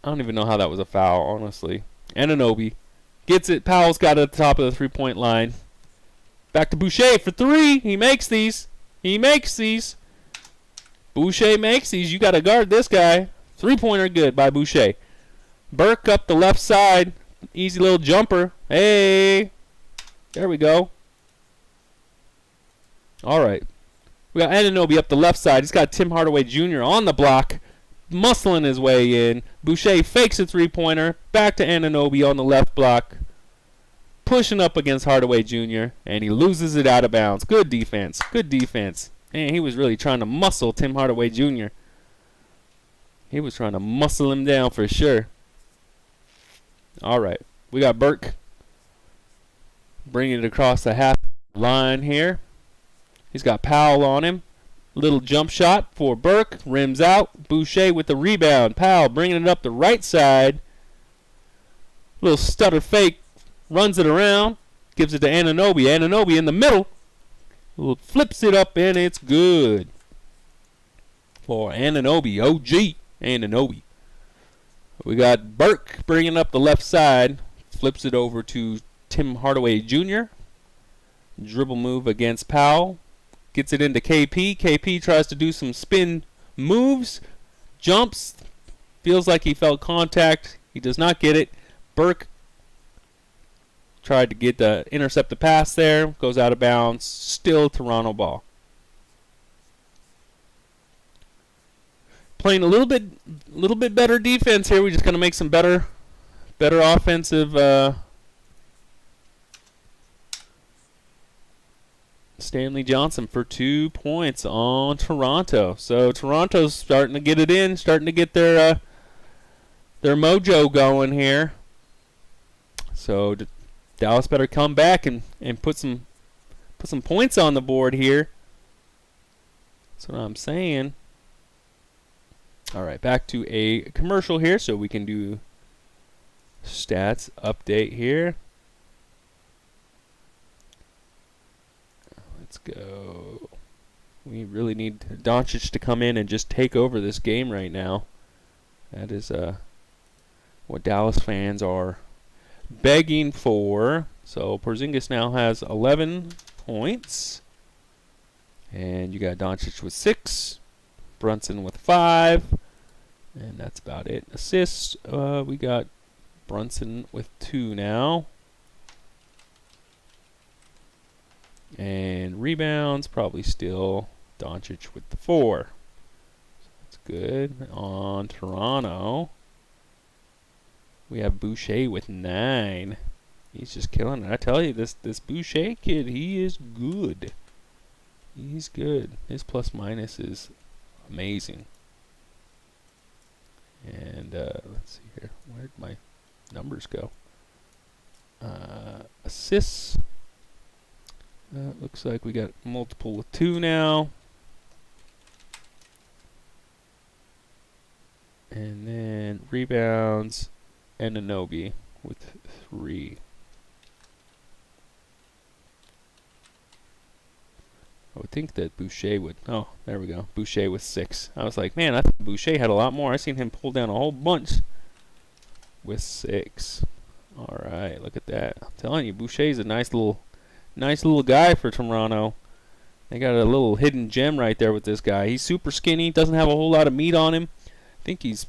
A: I don't even know how that was a foul, honestly. Anunoby gets it. Powell's got it at the top of the three-point line. Back to Boucher for 3. He makes these. He makes these. Boucher makes these. You got to guard this guy. Three-pointer good by Boucher. Burke up the left side. Easy little jumper. Hey. There we go. All right. We got Anunoby up the left side. He's got Tim Hardaway Jr. on the block. Muscling his way in. Boucher fakes a three-pointer. Back to Anunoby on the left block. Pushing up against Hardaway Jr. And he loses it out of bounds. Good defense. Good defense. Man, he was really trying to muscle Tim Hardaway Jr. He was trying to muscle him down for sure. All right. We got Burke bringing it across the half line here. He's got Powell on him. Little jump shot for Burke. Rims out. Boucher with the rebound. Powell bringing it up the right side. Little stutter fake. Runs it around. Gives it to Anunoby. Anunoby in the middle. Flips it up and it's good. For Anunoby. OG Anunoby. We got Burke bringing up the left side. Flips it over to Tim Hardaway Jr. Dribble move against Powell. Gets it into KP. KP tries to do some spin moves. Jumps. Feels like he felt contact. He does not get it. Burke tried to intercept the pass there. Goes out of bounds. Still Toronto ball. Playing a little bit better defense here. We're just going to make some better offensive. Stanley Johnson for 2 points on Toronto. So Toronto's starting to get it in, starting to get their mojo going here. So Dallas better come back and put some points on the board here. That's what I'm saying. All right, back to a commercial here so we can do stats update here. Let's go. We really need Doncic to come in and just take over this game right now. That is what Dallas fans are begging for. So Porzingis now has 11 points. And you got Doncic with 6. Brunson with 5. And that's about it. Assists, we got Brunson with 2 now. And rebounds, probably still Doncic with the 4. So that's good. On Toronto, we have Boucher with 9. He's just killing it. I tell you, this Boucher kid, he is good. He's good. His plus minus is amazing. And let's see here. Where'd my numbers go? Assists. Looks like we got multiple with 2 now. And then rebounds, Anunoby with 3. I would think that Boucher would... Oh, there we go. Boucher with 6. I was like, man, I thought Boucher had a lot more. I seen him pull down a whole bunch with 6. All right, look at that. I'm telling you, Boucher's a nice little guy for Toronto. They got a little hidden gem right there with this guy. He's super skinny. Doesn't have a whole lot of meat on him. I think he's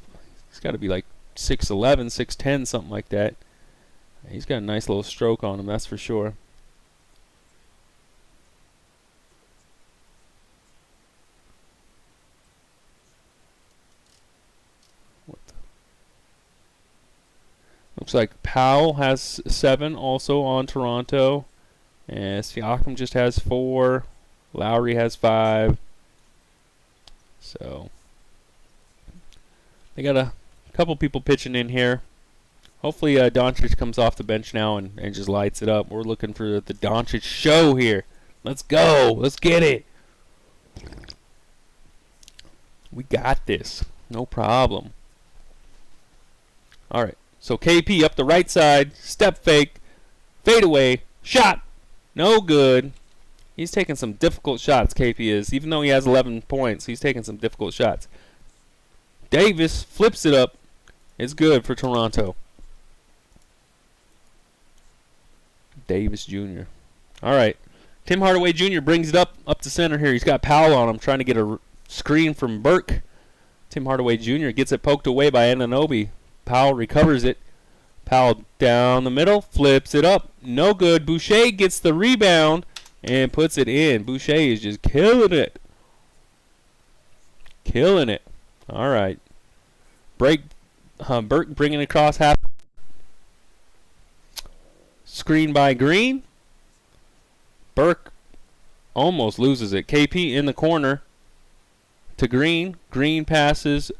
A: got to be like 6'11", 6'10", something like that. He's got a nice little stroke on him, that's for sure. Looks like Powell has 7 also on Toronto. And Siakam just has 4. Lowry has 5. So they got a couple people pitching in here. Hopefully Doncic comes off the bench now and just lights it up. We're looking for the Doncic show here. Let's go. Let's get it. We got this. No problem. All right. So KP up the right side. Step fake. Fade away. Shot. No good. He's taking some difficult shots, KP is. Even though he has 11 points, he's taking some difficult shots. Davis flips it up. It's good for Toronto. Davis Jr. All right. Tim Hardaway Jr. brings it up to center here. He's got Powell on him, trying to get a screen from Burke. Tim Hardaway Jr. gets it poked away by Anunoby. Powell recovers it. Powell down the middle, flips it up. No good. Boucher gets the rebound and puts it in. Boucher is just killing it. Killing it. All right. Burke bringing it across half. Screen by Green. Burke almost loses it. KP in the corner to Green. Green passes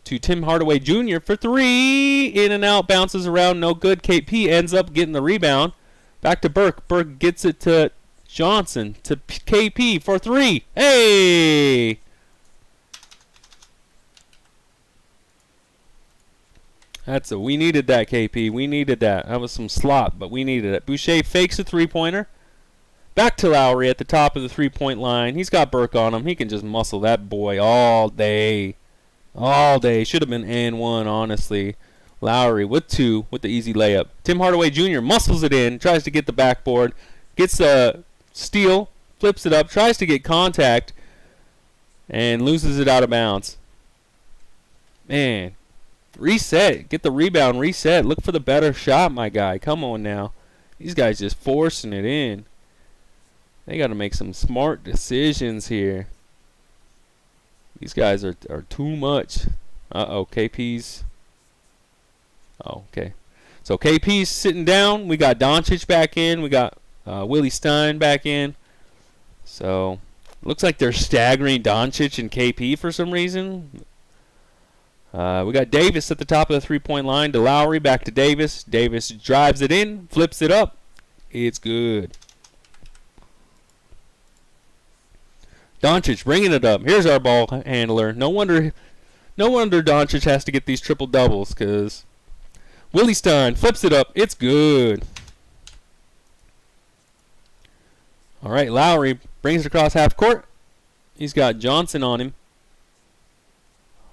A: to Tim Hardaway Jr. for 3. In and out, bounces around, no good. KP ends up getting the rebound. Back to Burke. Burke gets it to Johnson to KP for 3. Hey! We needed that, KP. We needed that. That was some slop, but we needed it. Boucher fakes a three-pointer. Back to Lowry at the top of the three-point line. He's got Burke on him. He can just muscle that boy all day. All day. Should have been and one, honestly. Lowry with 2 with the easy layup. Tim Hardaway Jr. muscles it in. Tries to get the backboard. Gets a steal. Flips it up. Tries to get contact. And loses it out of bounds. Man. Reset. Get the rebound. Reset. Look for the better shot, my guy. Come on now. These guys just forcing it in. They got to make some smart decisions here. These guys are too much. Uh-oh. KP's. Oh, okay. So KP's sitting down. We got Doncic back in. We got Willie Stein back in. So looks like they're staggering Doncic and KP for some reason. We got Davis at the top of the three-point line to Lowry, back to Davis. Davis drives it in, flips it up. It's good. Doncic bringing it up. Here's our ball handler. No wonder Doncic has to get these triple doubles, because Willie Stein flips it up. It's good. All right, Lowry brings it across half court. He's got Johnson on him.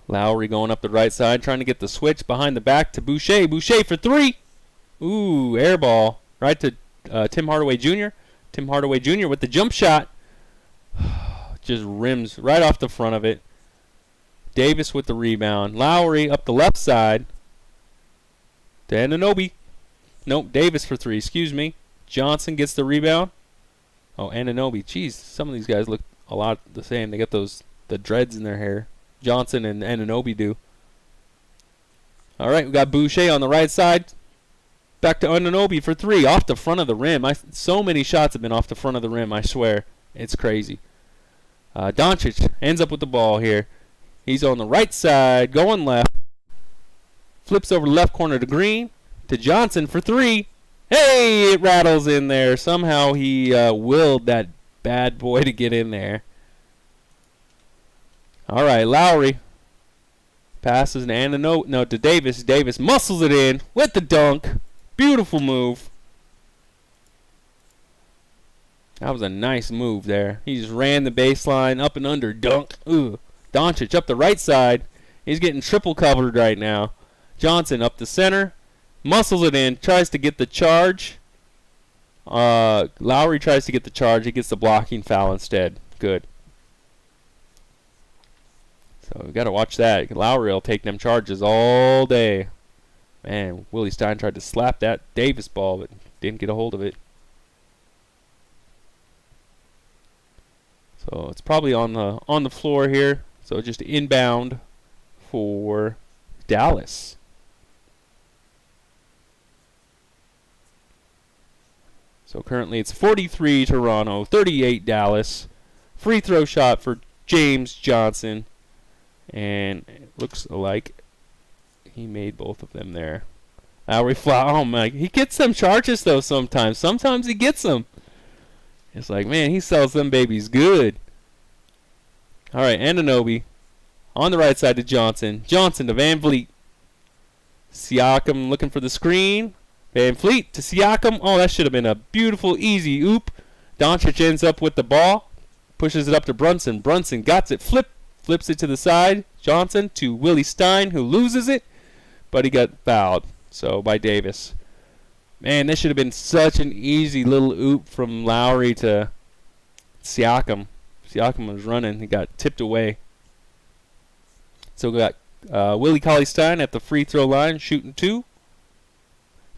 A: Lowry going up the right side, trying to get the switch behind the back to Boucher. Boucher for 3. Ooh, air ball. Right to Tim Hardaway Jr. Tim Hardaway Jr. with the jump shot. Just rims right off the front of it. Davis with the rebound. Lowry up the left side. To Anunoby. Nope, Davis for 3, excuse me. Johnson gets the rebound. Oh, Anunoby. Jeez, some of these guys look a lot the same. They got the dreads in their hair. Johnson and Anunoby do. All right, we got Boucher on the right side. Back to Anunoby for 3, off the front of the rim. So many shots have been off the front of the rim, I swear. It's crazy. Doncic ends up with the ball here. He's on the right side, going left. Flips over the left corner to Green. To Johnson for 3. Hey, it rattles in there. Somehow he willed that bad boy to get in there. All right, Lowry passes to Davis. Davis muscles it in with the dunk. Beautiful move. That was a nice move there. He just ran the baseline, up and under, dunk. Ooh. Doncic up the right side. He's getting triple covered right now. Johnson up the center. Muscles it in. Tries to get the charge. Lowry tries to get the charge. He gets the blocking foul instead. Good. So we got to watch that. Lowry will take them charges all day. Man, Willie Stein tried to slap that Davis ball, but didn't get a hold of it. So it's probably on the floor here. So just inbound for Dallas. So currently it's 43 Toronto, 38 Dallas. Free throw shot for James Johnson. And it looks like he made both of them there. Lowry oh my, he gets some charges though sometimes. Sometimes he gets them. It's like, man, he sells them babies good. All right, Anunoby on the right side to Johnson. Johnson to Van Vliet. Siakam looking for the screen. Van Vliet to Siakam. Oh, that should have been a beautiful, easy oop. Doncic ends up with the ball. Pushes it up to Brunson. Brunson got it. Flips it to the side. Johnson to Willie Stein, who loses it. But he got fouled. So by Davis. Man, this should have been such an easy little oop from Lowry to Siakam. Siakam was running. He got tipped away. So we got Willie Cauley-Stein at the free throw line, shooting 2.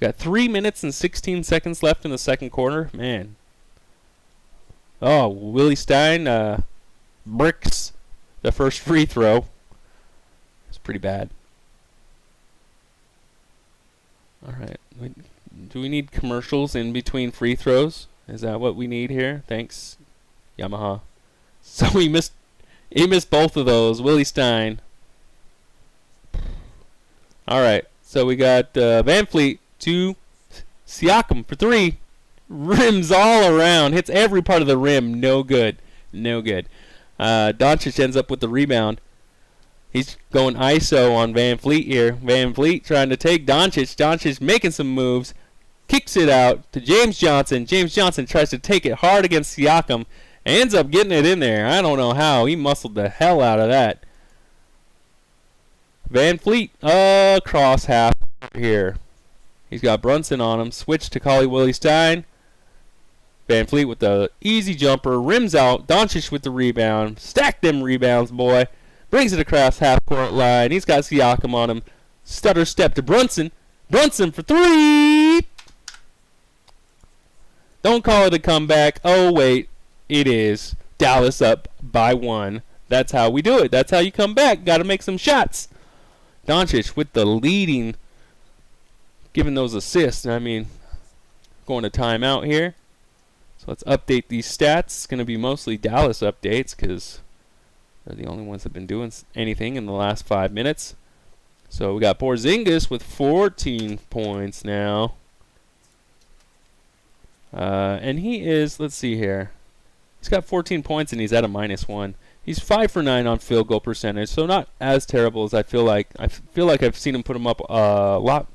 A: Got 3 minutes and 16 seconds left in the second quarter. Man. Oh, Willie Stein bricks the first free throw. It's pretty bad. All right. Do we need commercials in between free throws? Is that what we need here? Thanks, Yamaha. So he missed both of those. Willie Stein. All right. So we got Van Vliet to Siakam for 3.
B: Rims all around. Hits every part of the rim. No good. No good. Doncic ends up with the rebound. He's going ISO on Van Fleet here. Van Fleet trying to take Doncic. Doncic making some moves. Kicks it out to James Johnson. James Johnson tries to take it hard against Siakam. Ends up getting it in there. I don't know how. He muscled the hell out of that. Van Fleet across half here. He's got Brunson on him. Switch to Collie Willie Stein. Van Fleet with the easy jumper. Rims out. Doncic with the rebound. Stack them rebounds, boy. Brings it across half-court line. He's got Siakam on him. Stutter step to Brunson. Brunson for three. Don't call it a comeback. Oh, wait. It is. Dallas up by 1. That's how we do it. That's how you come back. Got to make some shots. Doncic with the leading, giving those assists. I mean, going to timeout here. So let's update these stats. It's going to be mostly Dallas updates because they're the only ones that have been doing anything in the last 5 minutes. So we got Porzingis with 14 points now. And he is, let's see here. He's got 14 points and he's at a -1. He's 5 for 9 on field goal percentage, so not as terrible as I feel like. I feel like I've seen him put him up a lot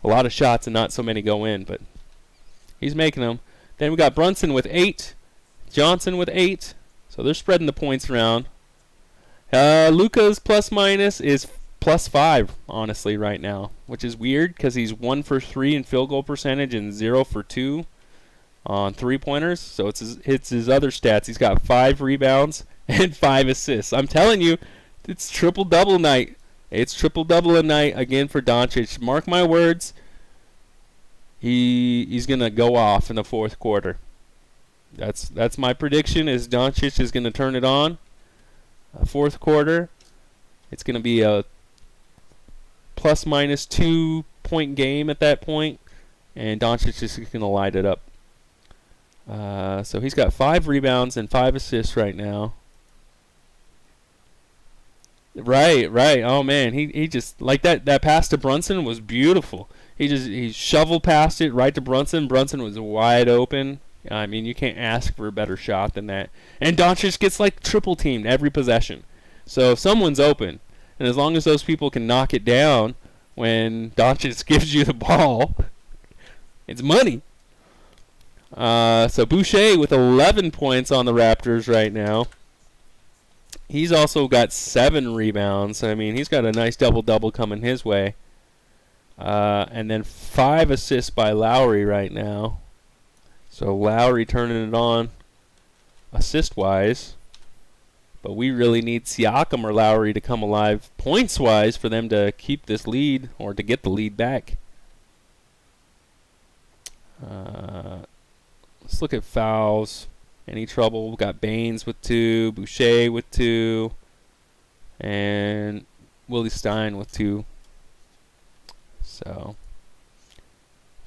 B: of shots and not so many go in, but he's making them. Then we got Brunson with 8, Johnson with 8, so they're spreading the points around. Luka's plus minus is +5, honestly, right now, which is weird because he's 1 for 3 in field goal percentage and 0 for 2 on 3-pointers. So it's his other stats. He's got 5 rebounds and 5 assists. I'm telling you, it's triple-double night. It's triple-double a night again for Doncic. Mark my words, he's going to go off in the fourth quarter. That's my prediction, is Doncic is going to turn it on. Fourth quarter, it's going to be a ±2 point game at that point, and Doncic is going to light it up. So he's got 5 rebounds and 5 assists right now. Right. Oh man, he just, like that pass to Brunson was beautiful. He shoveled past it right to Brunson. Brunson was wide open. I mean, you can't ask for a better shot than that. And Doncic gets like triple teamed every possession. So if someone's open, and as long as those people can knock it down when Doncic gives you the ball, it's money. So Boucher with 11 points on the Raptors right now. He's also got 7 rebounds. I mean, he's got a nice double-double coming his way. And then 5 assists by Lowry right now. So Lowry turning it on assist-wise. But we really need Siakam or Lowry to come alive points-wise for them to keep this lead or to get the lead back. Let's look at fouls. Any trouble? We've got Baines with 2, Boucher with 2, and Willie Stein with 2. So,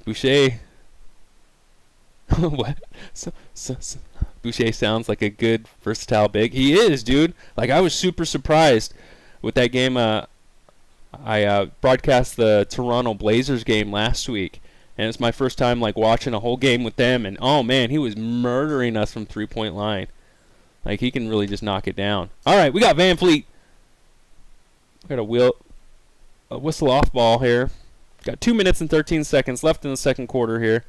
B: Boucher. What? So, Boucher sounds like a good, versatile big. He is, dude. Like, I was super surprised with that game. I broadcast the Toronto Blazers game last week. And it's my first time like watching a whole game with them, and oh man, he was murdering us from 3-point line. Like, he can really just knock it down. All right, we got Van Fleet. Got a whistle off ball here. Got 2 minutes and 13 seconds left in the second quarter here.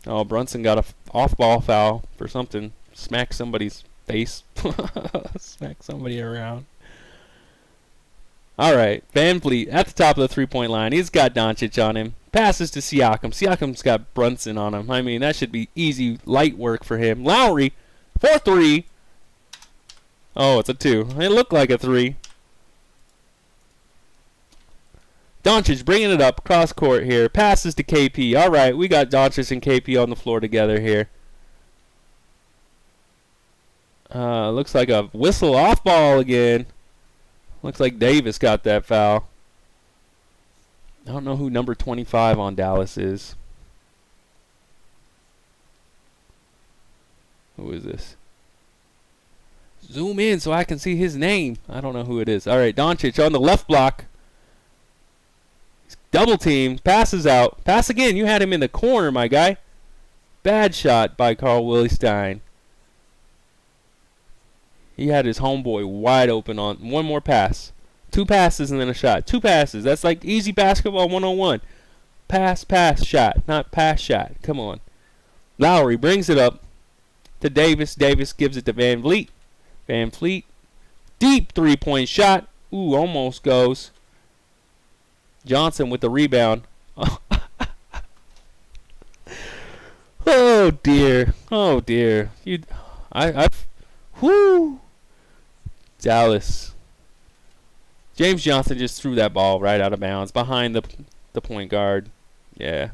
B: Oh, Brunson got a off ball foul for something. Smacked somebody's face. Smacked somebody around. All right, Van Fleet at the top of the 3-point line. He's got Doncic on him. Passes to Siakam. Siakam's got Brunson on him. I mean, that should be easy, light work for him. Lowry, 4-3. Oh, it's a 2. It looked like a 3. Doncic bringing it up cross court here. Passes to KP. All right, we got Doncic and KP on the floor together here. Looks like a whistle off ball again. Looks like Davis got that foul. I don't know who number 25 on Dallas is. Who is this? Zoom in so I can see his name. I don't know who it is. All right, Doncic on the left block. He's Double team, passes out. Pass again. You had him in the corner, my guy. Bad shot by Carl Willie Stein. He had his homeboy wide open on one more pass. 2 passes and then a shot. 2 passes. That's like easy basketball 101. Pass, shot. Not pass, shot. Come on. Lowry brings it up to Davis. Davis gives it to Van Vliet. Van Vliet. Deep 3-point shot. Ooh, almost goes. Johnson with the rebound. Oh dear. Oh dear. Whoo. Dallas. James Johnson just threw that ball right out of bounds behind the point guard. Yeah.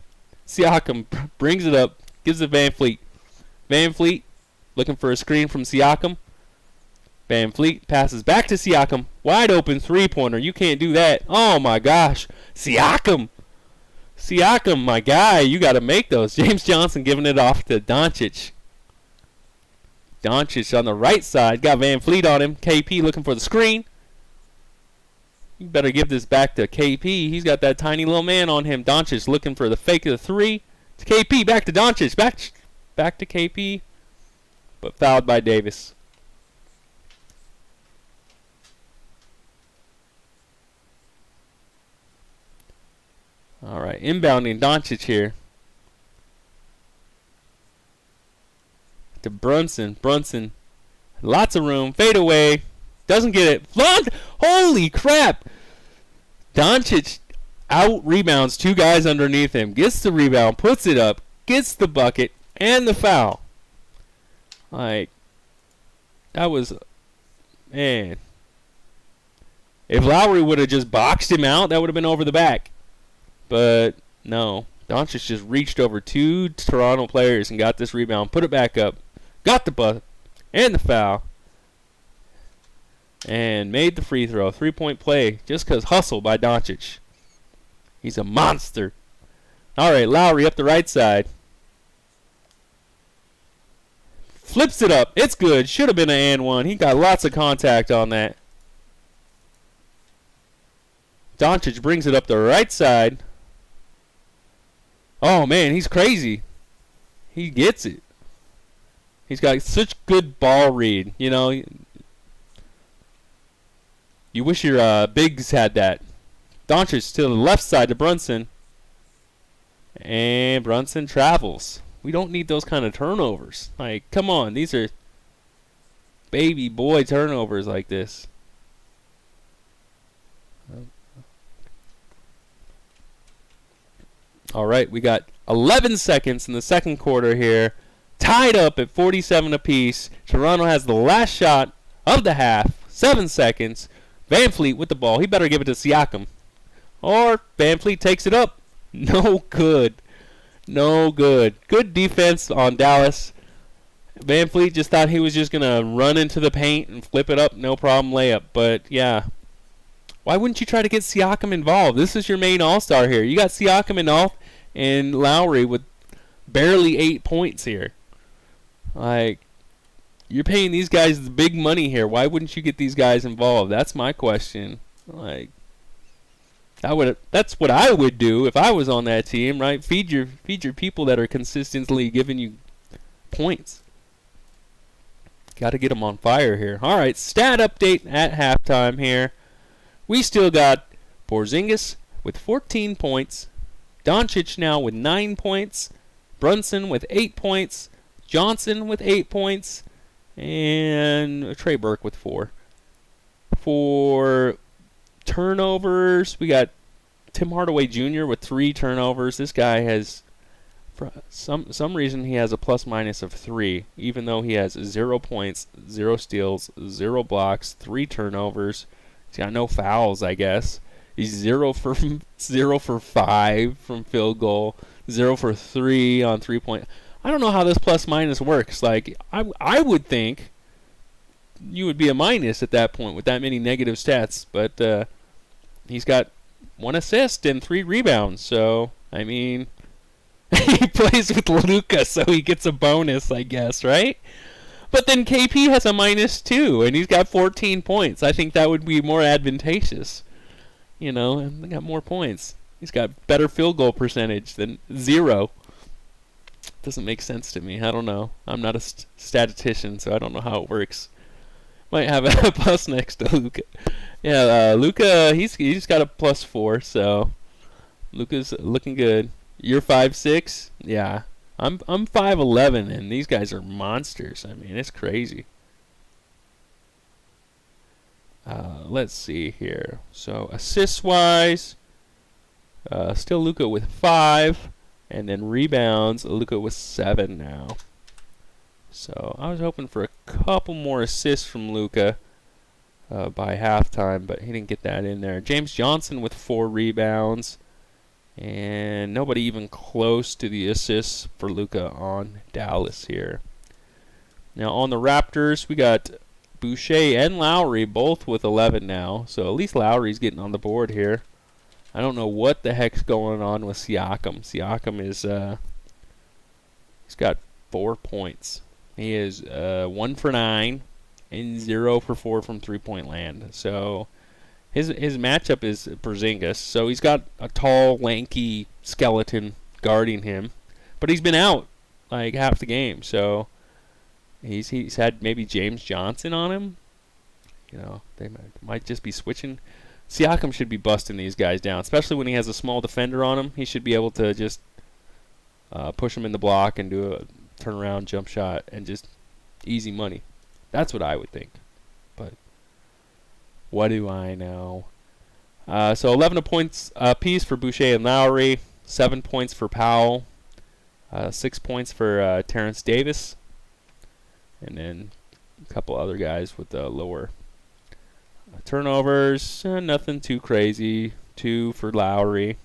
B: Siakam brings it up, gives it Van Vliet. Van Vliet looking for a screen from Siakam. Van Vliet passes back to Siakam. Wide open 3-pointer. You can't do that. Oh my gosh. Siakam. Siakam, my guy. You got to make those. James Johnson giving it off to Doncic. Doncic on the right side. Got Van Vliet on him. KP looking for the screen. You better give this back to KP. He's got that tiny little man on him. Doncic looking for the fake of the 3. It's KP. Back to Doncic. Back to KP. But fouled by Davis. All right. Inbounding Doncic here. To Brunson. Brunson. Lots of room. Fade away. Doesn't get it. Flood! Holy crap! Doncic out rebounds 2 guys underneath him. Gets the rebound. Puts it up. Gets the bucket. And the foul. Like, that was, man. If Lowry would have just boxed him out, that would have been over the back. But, no. Doncic just reached over 2 Toronto players and got this rebound. Put it back up. Got the bucket. And the foul. And made the free throw. 3-point play. Just because hustle by Doncic. He's a monster. All right, Lowry up the right side. Flips it up. It's good. Should have been an and one. He got lots of contact on that. Doncic brings it up the right side. Oh, man, he's crazy. He gets it. He's got such good ball read. You know, you wish your bigs had that. Doncic to the left side to Brunson. And Brunson travels. We don't need those kind of turnovers. Like, come on. These are baby boy turnovers like this. All right, we got 11 seconds in the second quarter here. Tied up at 47 apiece. Toronto has the last shot of the half. 7 seconds. Van Vliet with the ball. He better give it to Siakam. Or Van Vliet takes it up. No good. No good. Good defense on Dallas. Van Vliet just thought he was just going to run into the paint and flip it up. No problem layup. But, yeah. Why wouldn't you try to get Siakam involved? This is your main all-star here. You got Siakam and Lowry with barely 8 points here. Like, you're paying these guys the big money here. Why wouldn't you get these guys involved? That's my question. Like, that's what I would do if I was on that team, right? Feed your people that are consistently giving you points. Got to get them on fire here. All right, stat update at halftime here. We still got Porzingis with 14 points, Doncic now with 9 points, Brunson with 8 points, Johnson with 8 points, and Trey Burke with 4. For turnovers, we got Tim Hardaway Jr. with 3 turnovers. This guy has, for some reason, he has a plus-minus of 3, even though he has 0 points, 0 steals, 0 blocks, 3 turnovers. He's got no fouls, I guess. He's 0 for 5 from field goal, 0 for 3 on 3-point. I don't know how this plus-minus works. Like, I would think you would be a minus at that point with that many negative stats. But he's got 1 assist and 3 rebounds. So, I mean, he plays with Luka, so he gets a bonus, I guess, right? But then KP has a -2, and he's got 14 points. I think that would be more advantageous. You know, and they got more points. He's got better field goal percentage than 0. Doesn't make sense to me. I don't know. I'm not a statistician, so I don't know how it works. Might have a plus next to Luka. Yeah, Luka, he's got a +4, so Luka's looking good. You're 5'6"? Yeah. I'm 5'11", and these guys are monsters. I mean, it's crazy. Let's see here. So assists-wise, still Luka with 5, and then rebounds, Luka with 7 now. So I was hoping for a couple more assists from Luka by halftime, but he didn't get that in there. James Johnson with 4 rebounds, and nobody even close to the assists for Luka on Dallas here. Now on the Raptors, we got Boucher and Lowry both with 11 now, so at least Lowry's getting on the board here. I don't know what the heck's going on with Siakam. Siakam is he's got 4 points. He is 1 for 9 and 0 for 4 from 3-point land. So his matchup is Porzingis. So he's got a tall, lanky skeleton guarding him, but he's been out like half the game. So he's had maybe James Johnson on him. You know, they might just be switching. Siakam should be busting these guys down, especially when he has a small defender on him. He should be able to just push him in the block and do a turnaround jump shot and just easy money. That's what I would think. But what do I know? So 11 points apiece for Boucher and Lowry, 7 points for Powell, 6 points for Terrence Davis, and then a couple other guys with the lower turnovers. Nothing too crazy. 2 for Lowry.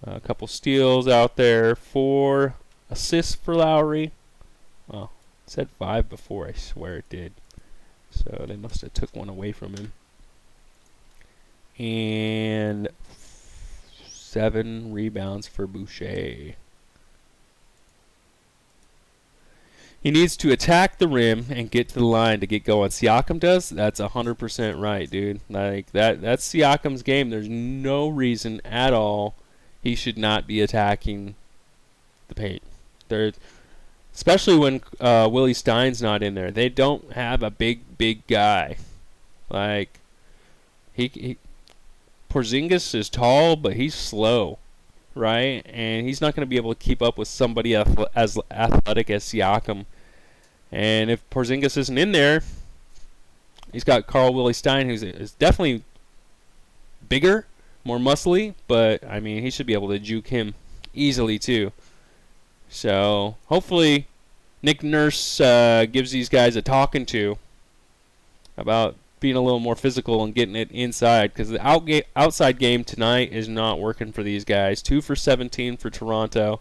B: A couple steals out there. 4 assists for Lowry. Well, it said 5 before. I swear it did. So they must have took one away from him. And 7 rebounds for Boucher. He needs to attack the rim and get to the line to get going. Siakam does. That's 100% right, dude. Like that's Siakam's game. There's no reason at all he should not be attacking the paint. Especially when Willie Stein's not in there. They don't have a big guy. Like he Porzingis is tall, but he's slow, right? And he's not going to be able to keep up with somebody as athletic as Siakam. And if Porzingis isn't in there, he's got Carl Willie Stein, who's definitely bigger, more muscly, but I mean, he should be able to juke him easily too. So hopefully Nick Nurse gives these guys a talking to about being a little more physical and getting it inside, because the outside game tonight is not working for these guys. 2 for 17 for Toronto,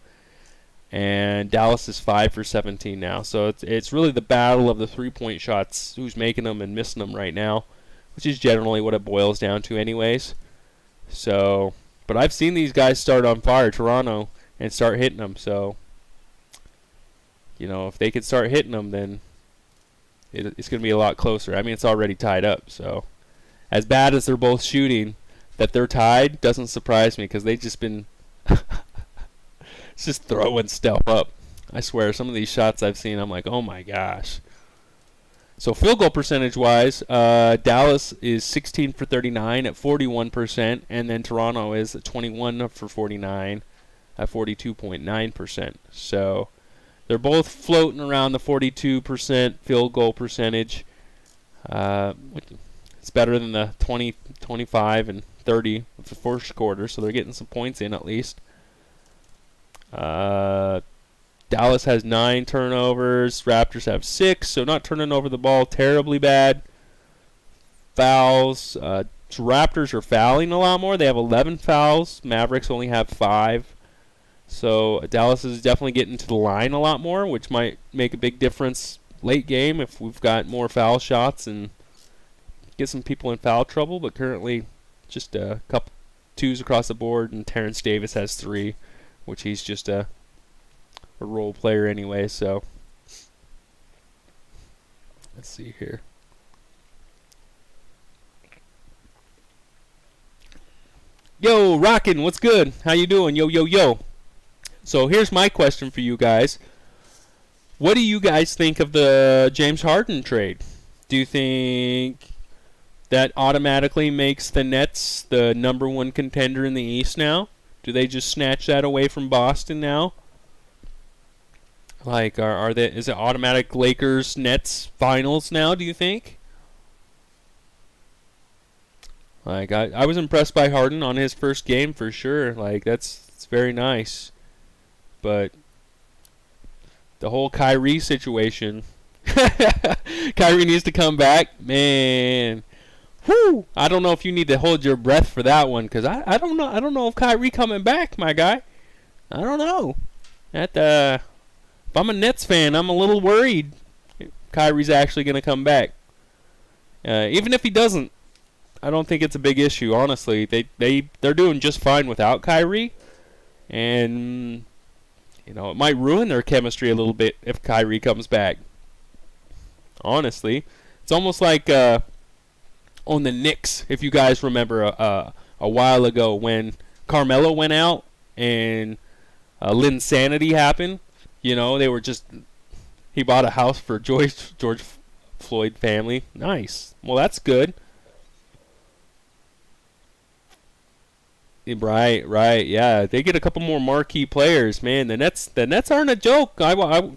B: and Dallas is 5 for 17 now. So it's really the battle of the 3-point shots, who's making them and missing them right now, which is generally what it boils down to anyways. So, but I've seen these guys start on fire, Toronto, and start hitting them. So, you know, if they can start hitting them, then it's going to be a lot closer. I mean, it's already tied up. So, as bad as they're both shooting, that they're tied doesn't surprise me, because they've just been just throwing stuff up. I swear, some of these shots I've seen, I'm like, oh my gosh. So field goal percentage-wise, Dallas is 16 for 39 at 41%, and then Toronto is 21 for 49 at 42.9%. So they're both floating around the 42% field goal percentage. It's better than the 20, 25, and 30 of the first quarter, so they're getting some points in at least. Dallas has 9 turnovers. Raptors have 6, so not turning over the ball terribly bad. Fouls. Raptors are fouling a lot more. They have 11 fouls. Mavericks only have 5. So Dallas is definitely getting to the line a lot more, which might make a big difference late game if we've got more foul shots and get some people in foul trouble. But currently just a couple 2s across the board, and Terrence Davis has 3, which he's just a role player anyway. So let's see here. Yo, rockin', what's good? How you doing? Yo, yo, yo. So here's my question for you guys. What do you guys think of the James Harden trade? Do you think that automatically makes the Nets the number one contender in the East now? Do they just snatch that away from Boston now? Like, is it automatic Lakers Nets finals now? Do you think? Like, I was impressed by Harden on his first game for sure. Like, it's very nice, but the whole Kyrie situation. Kyrie needs to come back, man. Whoo! I don't know if you need to hold your breath for that one, cause I don't know. I don't know if Kyrie coming back, my guy. I don't know. If I'm a Nets fan, I'm a little worried. Kyrie's actually gonna come back. Even if he doesn't, I don't think it's a big issue. Honestly, they're doing just fine without Kyrie, and it might ruin their chemistry a little bit if Kyrie comes back. Honestly, it's almost like on the Knicks, if you guys remember a while ago when Carmelo went out and Linsanity happened. They were just he bought a house for George Floyd family. Nice. Well, that's good. Right. Yeah, they get a couple more marquee players. Man, the Nets aren't a joke. I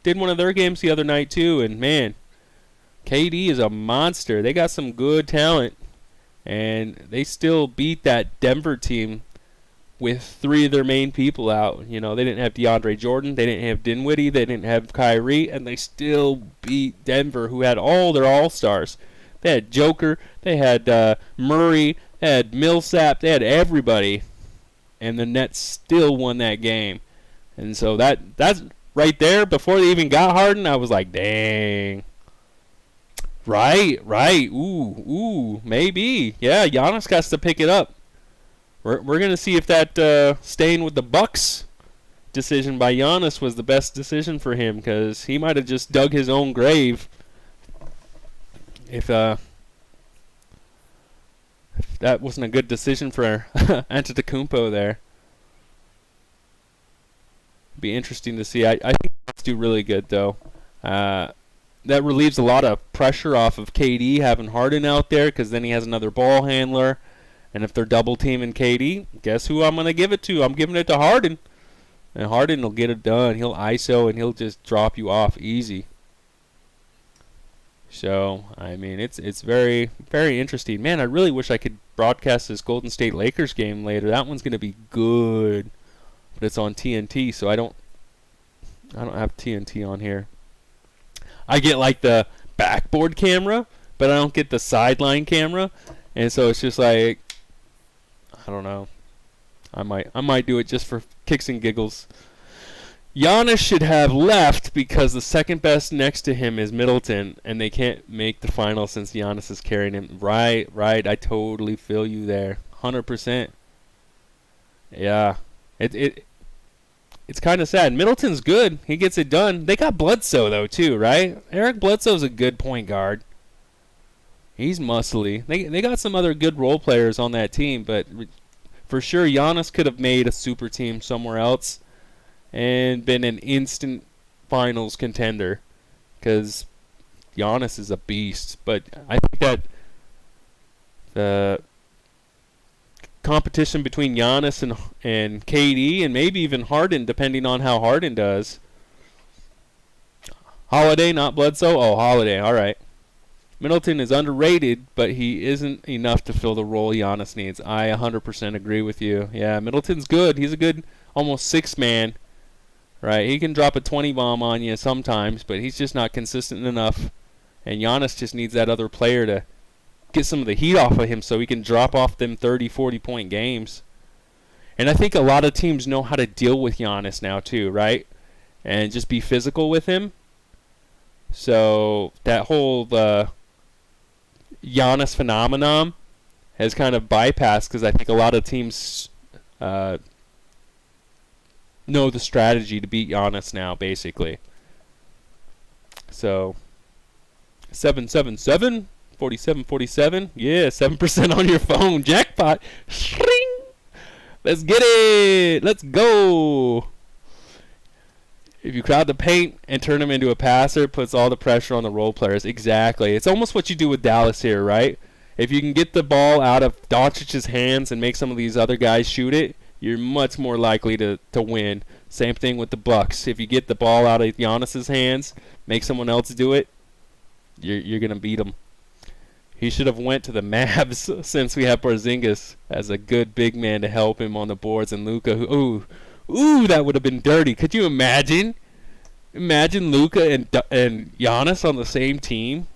B: did one of their games the other night too, and man, KD is a monster. They got some good talent, and they still beat that Denver team with three of their main people out. They didn't have DeAndre Jordan, they didn't have Dinwiddie, they didn't have Kyrie, and they still beat Denver, who had all their all-stars. They had Joker, they had Murray, they had Millsap, they had everybody, and the Nets still won that game. And so that's right there. Before they even got Harden, I was like, dang. Right. Ooh, maybe. Yeah, Giannis got to pick it up. We're gonna see if that staying with the Bucks decision by Giannis was the best decision for him, because he might have just dug his own grave if that wasn't a good decision for Antetokounmpo there. Be interesting to see. I think let's do really good though. That relieves a lot of pressure off of KD having Harden out there, because then he has another ball handler. And if they're double teaming KD, guess who I'm going to give it to? I'm giving it to Harden. And Harden will get it done. He'll ISO and he'll just drop you off easy. So, I mean, it's very, very interesting. Man, I really wish I could broadcast this Golden State Lakers game later. That one's going to be good. But it's on TNT, so I don't have TNT on here. I get like the backboard camera, but I don't get the sideline camera. And so it's just like, I don't know. I might do it just for kicks and giggles. Giannis should have left because the second best next to him is Middleton, and they can't make the finals since Giannis is carrying him. Right. I totally feel you there. 100%. Yeah. It's kind of sad. Middleton's good. He gets it done. They got Bledsoe though too, right? Eric Bledsoe's a good point guard. He's muscly. They got some other good role players on that team, but for sure Giannis could have made a super team somewhere else and been an instant finals contender, because Giannis is a beast. But I think that the competition between Giannis and KD, and maybe even Harden, depending on how Harden does. Holiday, not Bledsoe? Oh, Holiday, all right. Middleton is underrated, but he isn't enough to fill the role Giannis needs. I 100% agree with you. Yeah, Middleton's good. He's a good almost six-man. Right, he can drop a 20 bomb on you sometimes, but he's just not consistent enough. And Giannis just needs that other player to get some of the heat off of him so he can drop off them 30, 40-point games. And I think a lot of teams know how to deal with Giannis now too, right? And just be physical with him. So that whole Giannis phenomenon has kind of bypassed, because I think a lot of teams know the strategy to beat Giannis now, basically. So 777 4747, yeah, 7% on your phone, jackpot. Shring. Let's get it. Let's go. If you crowd the paint and turn him into a passer, it puts all the pressure on the role players. Exactly. It's almost what you do with Dallas here, right? If you can get the ball out of Doncic's hands and make some of these other guys shoot it, you're much more likely to win. Same thing with the Bucks. If you get the ball out of Giannis's hands, make someone else do it, you're going to beat them. He should have went to the Mavs since we have Porzingis as a good big man to help him on the boards, and Luka, who, ooh, that would have been dirty. Could you imagine? Imagine Luka and Giannis on the same team.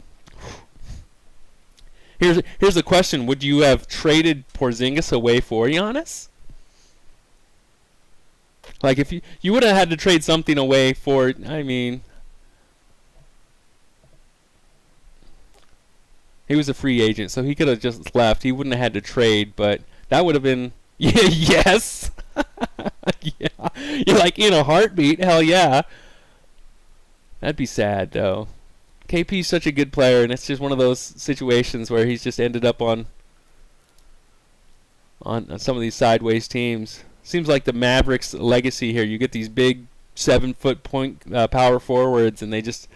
B: Here's a question: would you have traded Porzingis away for Giannis? Like if you would have had to trade something away for, I mean, he was a free agent, so he could have just left. He wouldn't have had to trade, but that would have been yes. Yeah, you're like in a heartbeat. Hell yeah. That'd be sad though. KP's such a good player, and it's just one of those situations where he's just ended up on some of these sideways teams. Seems like the Mavericks' legacy here. You get these big 7-foot point power forwards, and they just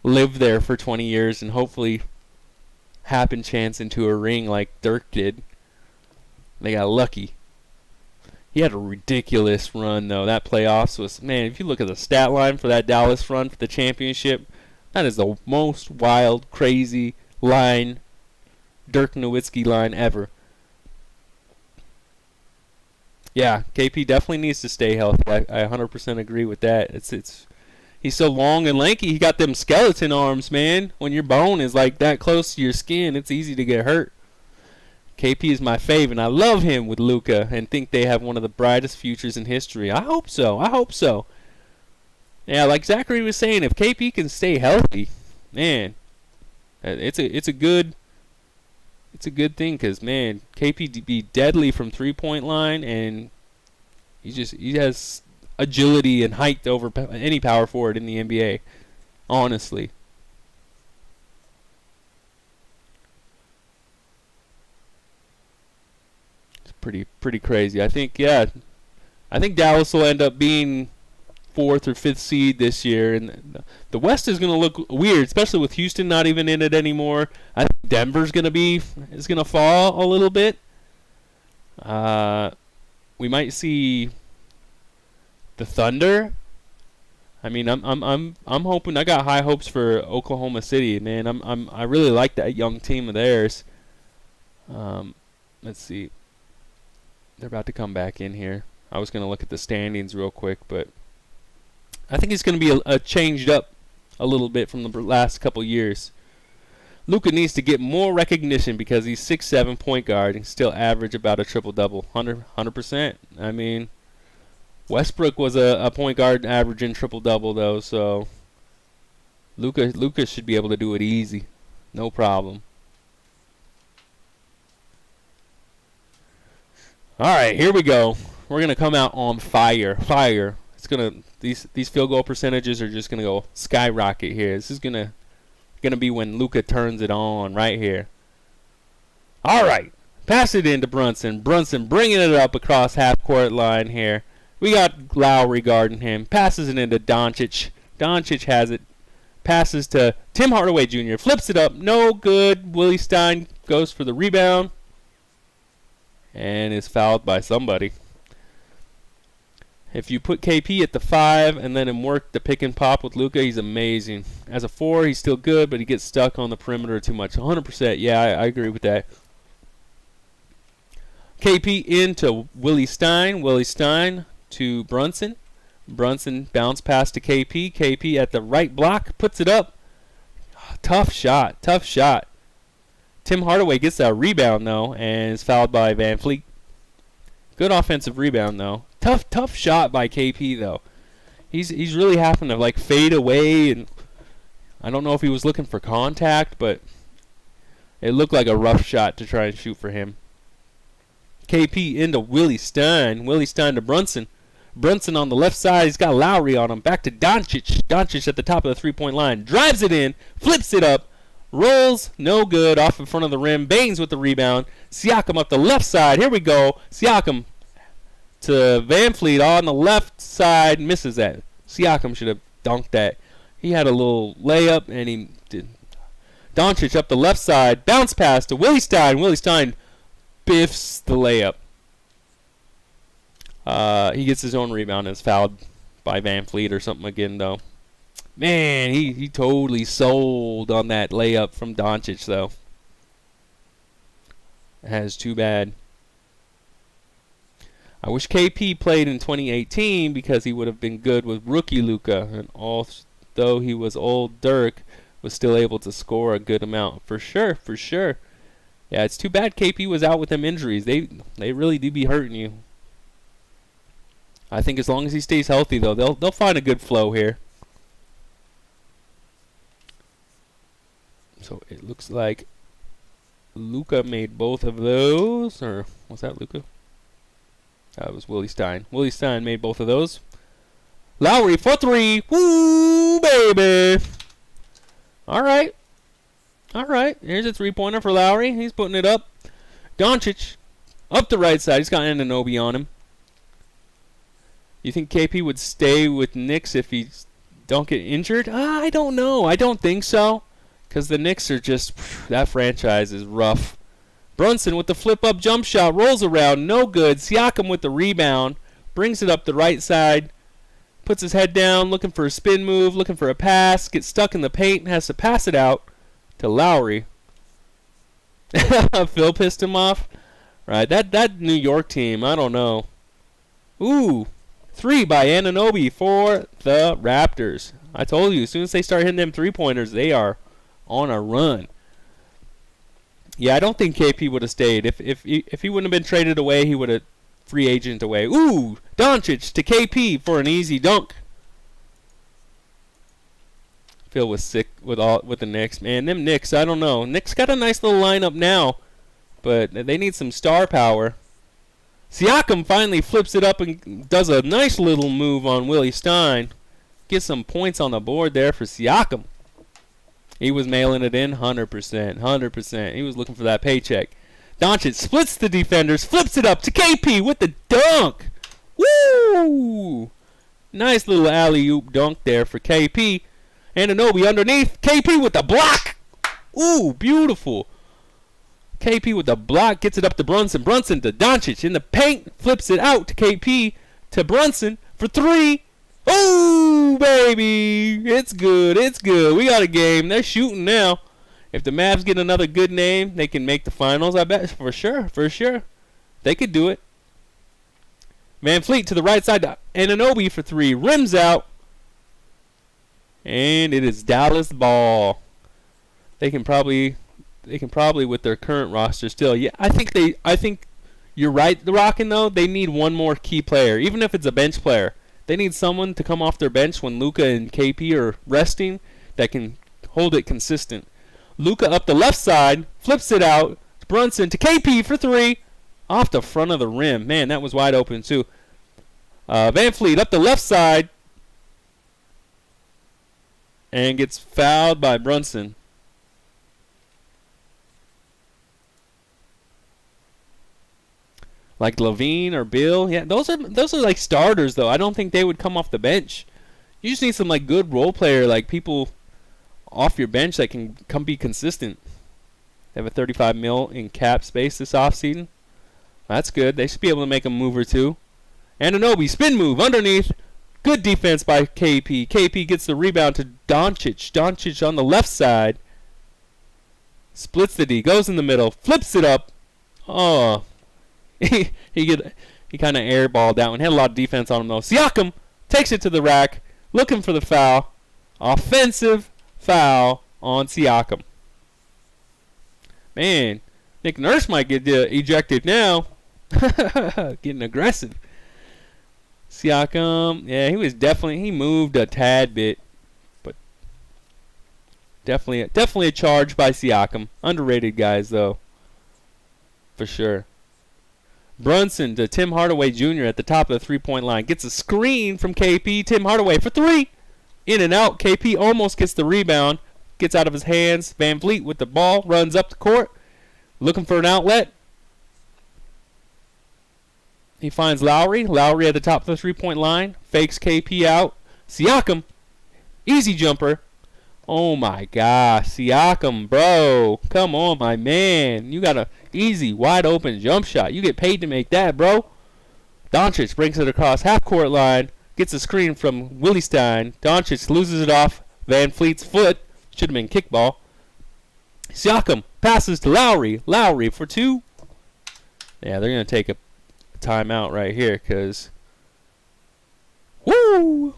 B: live there for 20 years and hopefully happen chance into a ring like Dirk did. They got lucky. He had a ridiculous run, though. That playoffs was, man, if you look at the stat line for that Dallas run for the championship, that is the most wild, crazy line, Dirk Nowitzki line ever. Yeah, KP definitely needs to stay healthy. I 100% agree with that. He's so long and lanky. He got them skeleton arms, man. When your bone is like that close to your skin, it's easy to get hurt. KP is my fave, and I love him with Luka and think they have one of the brightest futures in history. I hope so. I hope so. Yeah, like Zachary was saying, if KP can stay healthy, man, it's a good thing because, man, KP be deadly from 3-point line, and he has agility and height over any power forward in the NBA. Honestly. It's pretty crazy. I think Dallas will end up being 4th or 5th seed this year, and the West is going to look weird, especially with Houston not even in it anymore. I think Denver's going to fall a little bit. We might see the Thunder. I mean, I'm hoping. I got high hopes for Oklahoma City, man. I really like that young team of theirs. Let's see. They're about to come back in here. I was going to look at the standings real quick, but I think it's going to be a changed up a little bit from the last couple years. Luka needs to get more recognition because he's 6'7" point guard and still average about a triple-double, 100%. I mean, Westbrook was a point guard averaging triple-double, though, so Luka should be able to do it easy. No problem. All right, here we go. We're going to come out on fire. It's going to these field goal percentages are just going to go skyrocket here. This is going to be when Luka turns it on right here. All right. Pass it into Brunson. Brunson bringing it up across half-court line here. We got Lowry guarding him. Passes it into Doncic. Doncic has it. Passes to Tim Hardaway Jr. Flips it up. No good. Willie Stein goes for the rebound. And is fouled by somebody. If you put KP at the 5 and let him work the pick and pop with Luka, he's amazing. As a 4, he's still good, but he gets stuck on the perimeter too much. 100%. Yeah, I agree with that. KP into Willie Stein. Willie Stein to Brunson. Brunson bounce pass to KP. KP at the right block. Puts it up. Tough shot. Tim Hardaway gets that rebound, though, and is fouled by Van Fleet. Good offensive rebound, though. Tough shot by KP, though. He's really having to, like, fade away, and I don't know if he was looking for contact, but it looked like a rough shot to try and shoot for him. KP into Willie Stein. Willie Stein to Brunson. Brunson on the left side. He's got Lowry on him. Back to Doncic. Doncic at the top of the three-point line. Drives it in. Flips it up. Rolls. No good. Off in front of the rim. Baines with the rebound. Siakam up the left side. Here we go. Siakam to Van Fleet on the left side. Misses that. Siakam should have dunked that. He had a little layup, and he did. Doncic up the left side. Bounce pass to Willie Stein. Willie Stein biffs the layup. He gets his own rebound and is fouled by Van Fleet or something again, though. Man, he totally sold on that layup from Doncic, though. That is too bad. I wish KP played in 2018 because he would have been good with rookie Luka, and although he was old, Dirk was still able to score a good amount. For sure, for sure. Yeah, it's too bad KP was out with them injuries. They really do be hurting you. I think as long as he stays healthy, though, they'll find a good flow here. So it looks like Luka made both of those. Or was that Luka? That was Willie Stein. Willie Stein made both of those. Lowry for three. Woo, baby. All right. All right. Here's a three-pointer for Lowry. He's putting it up. Doncic up the right side. He's got Anunoby on him. You think KP would stay with Knicks if he don't get injured? I don't know. I don't think so. Because the Knicks are just, that franchise is rough. Brunson with the flip-up jump shot, rolls around, no good. Siakam with the rebound, brings it up the right side, puts his head down, looking for a spin move, looking for a pass, gets stuck in the paint, and has to pass it out to Lowry. Phil pissed him off. Right, that New York team, I don't know. Ooh, three by Anunoby for the Raptors. I told you, as soon as they start hitting them three-pointers, they are on a run. Yeah, I don't think KP would have stayed. If he wouldn't have been traded away, he would have free agent away. Ooh, Doncic to KP for an easy dunk. Phil was sick with the Knicks. Man, them Knicks, I don't know. Knicks got a nice little lineup now, but they need some star power. Siakam finally flips it up and does a nice little move on Willie Stein. Gets some points on the board there for Siakam. He was mailing it in 100%, 100%. He was looking for that paycheck. Doncic splits the defenders, flips it up to KP with the dunk. Woo! Nice little alley-oop dunk there for KP. Anunoby underneath. KP with the block. Ooh, beautiful. KP with the block gets it up to Brunson. Brunson to Doncic in the paint. Flips it out to KP to Brunson for three. Oh, baby. It's good. It's good. We got a game. They're shooting now. If the Mavs get another good name, they can make the finals, I bet. For sure. For sure. They could do it. Van Fleet to the right side to Anunoby for three. Rims out. And it is Dallas ball. They can probably with their current roster still. Yeah, I think you're right, the Rockin' though. They need one more key player, even if it's a bench player. They need someone to come off their bench when Luka and KP are resting that can hold it consistent. Luka up the left side, flips it out. Brunson to KP for three. Off the front of the rim. Man, that was wide open too. Van Fleet up the left side. And gets fouled by Brunson. Like Levine or Bill. Yeah, those are like starters though. I don't think they would come off the bench. You just need some like good role player, like people off your bench that can come be consistent. They have a $35 million in cap space this offseason. That's good. They should be able to make a move or two. Anunoby, spin move underneath. Good defense by KP. KP gets the rebound to Doncic. Doncic on the left side. Splits the D. Goes in the middle. Flips it up. Oh. he kind of airballed that one. Had a lot of defense on him, though. Siakam takes it to the rack. Looking for the foul. Offensive foul on Siakam. Man, Nick Nurse might get ejected now. Getting aggressive. Siakam, yeah, he moved a tad bit, but definitely a charge by Siakam. Underrated guys though, for sure. Brunson to Tim Hardaway Jr. at the top of the three-point line gets a screen from KP. Tim Hardaway for three, in and out. KP almost gets the rebound, gets out of his hands. Van Vliet with the ball runs up the court, looking for an outlet. He finds Lowry. Lowry at the top of the three-point line. Fakes KP out. Siakam. Easy jumper. Oh my gosh. Siakam, bro. Come on, my man. You got a easy, wide open jump shot. You get paid to make that, bro. Doncic brings it across half-court line. Gets a screen from Willie Stein. Doncic loses it off Van Fleet's foot. Should have been kickball. Siakam passes to Lowry. Lowry for two. Yeah, they're going to take a timeout right here because... Woo!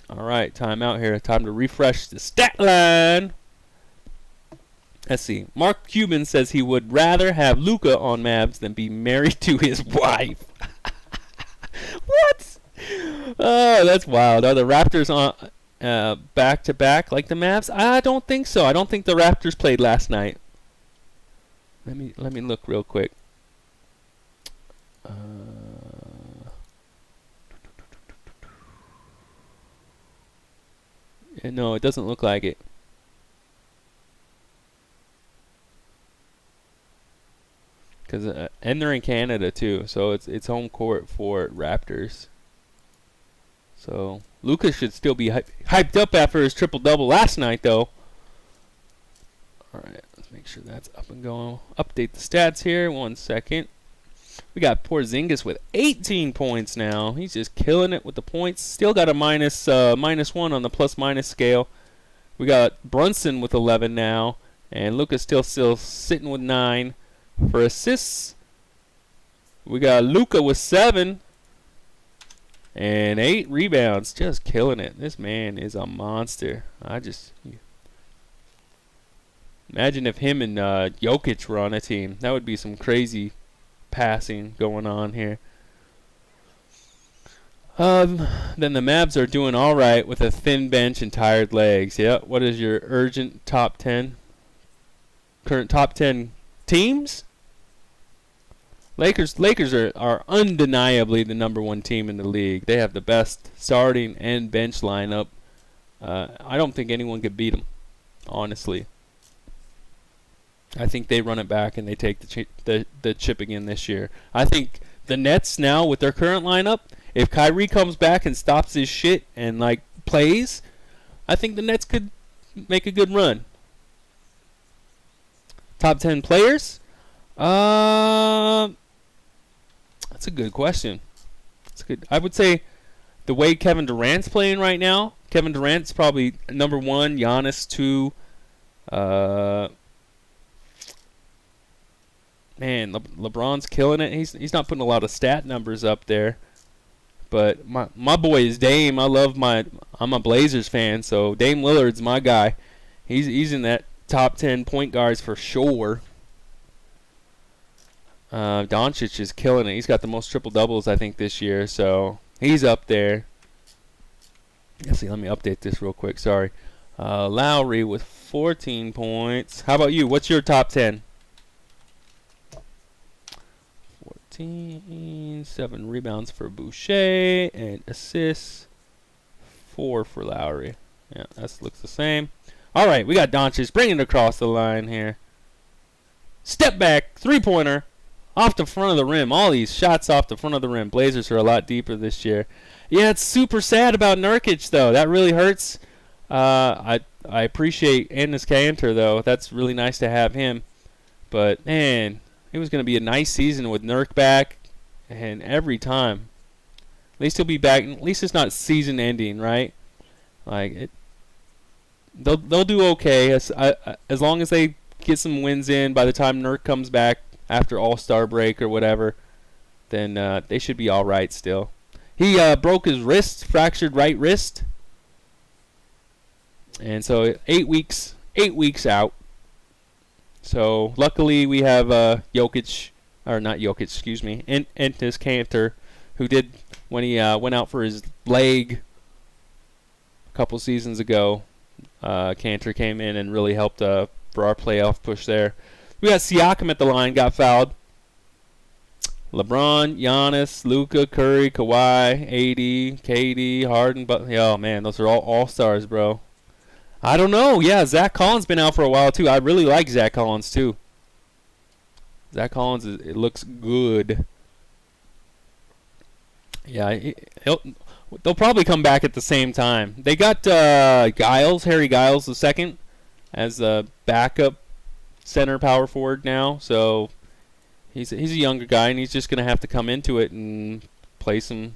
B: All right, timeout here. Time to refresh the stat line. Let's see. Mark Cuban says he would rather have Luka on Mavs than be married to his wife. What? Oh, that's wild. Are the Raptors on back-to-back like the Mavs? I don't think so. I don't think the Raptors played last night. Let me look real quick. No, it doesn't look like it. And they're in Canada too, so it's home court for Raptors. So Lucas should still be hyped up after his triple-double last night, though. All right, let's make sure that's up and going. Update the stats here. 1 second. We got Porzingis with 18 points now. He's just killing it with the points. Still got a minus one on the plus-minus scale. We got Brunson with 11 now, and Lucas still sitting with 9. For assists, we got Luka with 7 and 8 rebounds. Just killing it. This man is a monster. Imagine if him and Jokic were on a team. That would be some crazy passing going on here. Then the Mavs are doing all right with a thin bench and tired legs. Yeah. What is your urgent top 10? Current top 10 teams? Lakers are undeniably the number 1 team in the league. They have the best starting and bench lineup. I don't think anyone could beat them, honestly. I think they run it back and they take the chip again this year. I think the Nets now with their current lineup, if Kyrie comes back and stops his shit and plays, I think the Nets could make a good run. Top 10 players? That's a good question. That's good. I would say the way Kevin Durant's playing right now, Kevin Durant's probably number 1, Giannis 2. Man, LeBron's killing it. He's not putting a lot of stat numbers up there. But my boy is Dame. I'm a Blazers fan, so Dame Lillard's my guy. He's in that top 10 point guards for sure. Doncic is killing it. He's got the most triple doubles I think this year, so he's up there. Let's see. Let me update this real quick. Sorry. Lowry with 14 points. How about you? What's your top 10? 14, 7 rebounds for Boucher, and assists 4 for Lowry. Yeah, that looks the same. All right, we got Doncic bringing it across the line here. Step back, three-pointer, off the front of the rim. All these shots off the front of the rim. Blazers are a lot deeper this year. Yeah, it's super sad about Nurkic, though. That really hurts. I appreciate Enes Kanter, though. That's really nice to have him. But, man, it was going to be a nice season with Nurk back. And every time. At least he'll be back. At least it's not season ending, right? They'll do okay as long as they get some wins in by the time Nurk comes back after All-Star break or whatever. Then they should be all right still. He broke his wrist, fractured right wrist. And so 8 weeks out. So luckily we have Enes Kanter, who did when he went out for his leg a couple seasons ago. Kanter came in and really helped for our playoff push there. We got Siakam at the line, got fouled. LeBron, Giannis, Luka, Curry, Kawhi, AD, KD, Harden. But oh man, those are all all-stars, bro. I don't know. Yeah, Zach Collins been out for a while too. I really like Zach Collins too. Zach Collins, it looks good. Yeah, they'll probably come back at the same time. They got Harry Giles the second, as the backup center power forward now. So he's a younger guy, and he's just gonna have to come into it and play some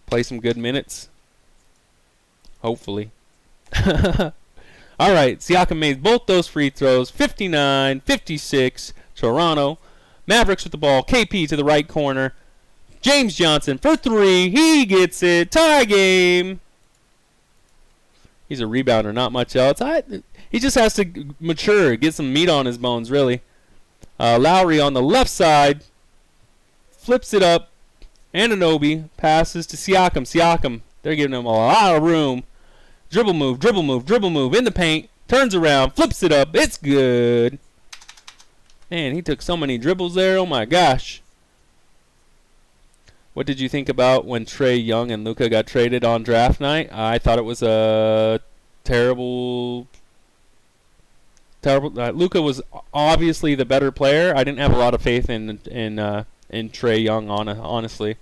B: good minutes. Hopefully. All right, Siakam made both those free throws. 59-56, Toronto. Mavericks with the ball. KP to the right corner. James Johnson for three. He gets it. Tie game. He's a rebounder, not much else. He just has to mature, get some meat on his bones, really. Lowry on the left side. Flips it up. Anunoby passes to Siakam. Siakam, they're giving him a lot of room. Dribble move in the paint. Turns around, flips it up. It's good. Man, he took so many dribbles there. Oh, my gosh. What did you think about when Trae Young and Luka got traded on draft night? I thought it was a terrible. Luka was obviously the better player. I didn't have a lot of faith in Trae Young, honestly.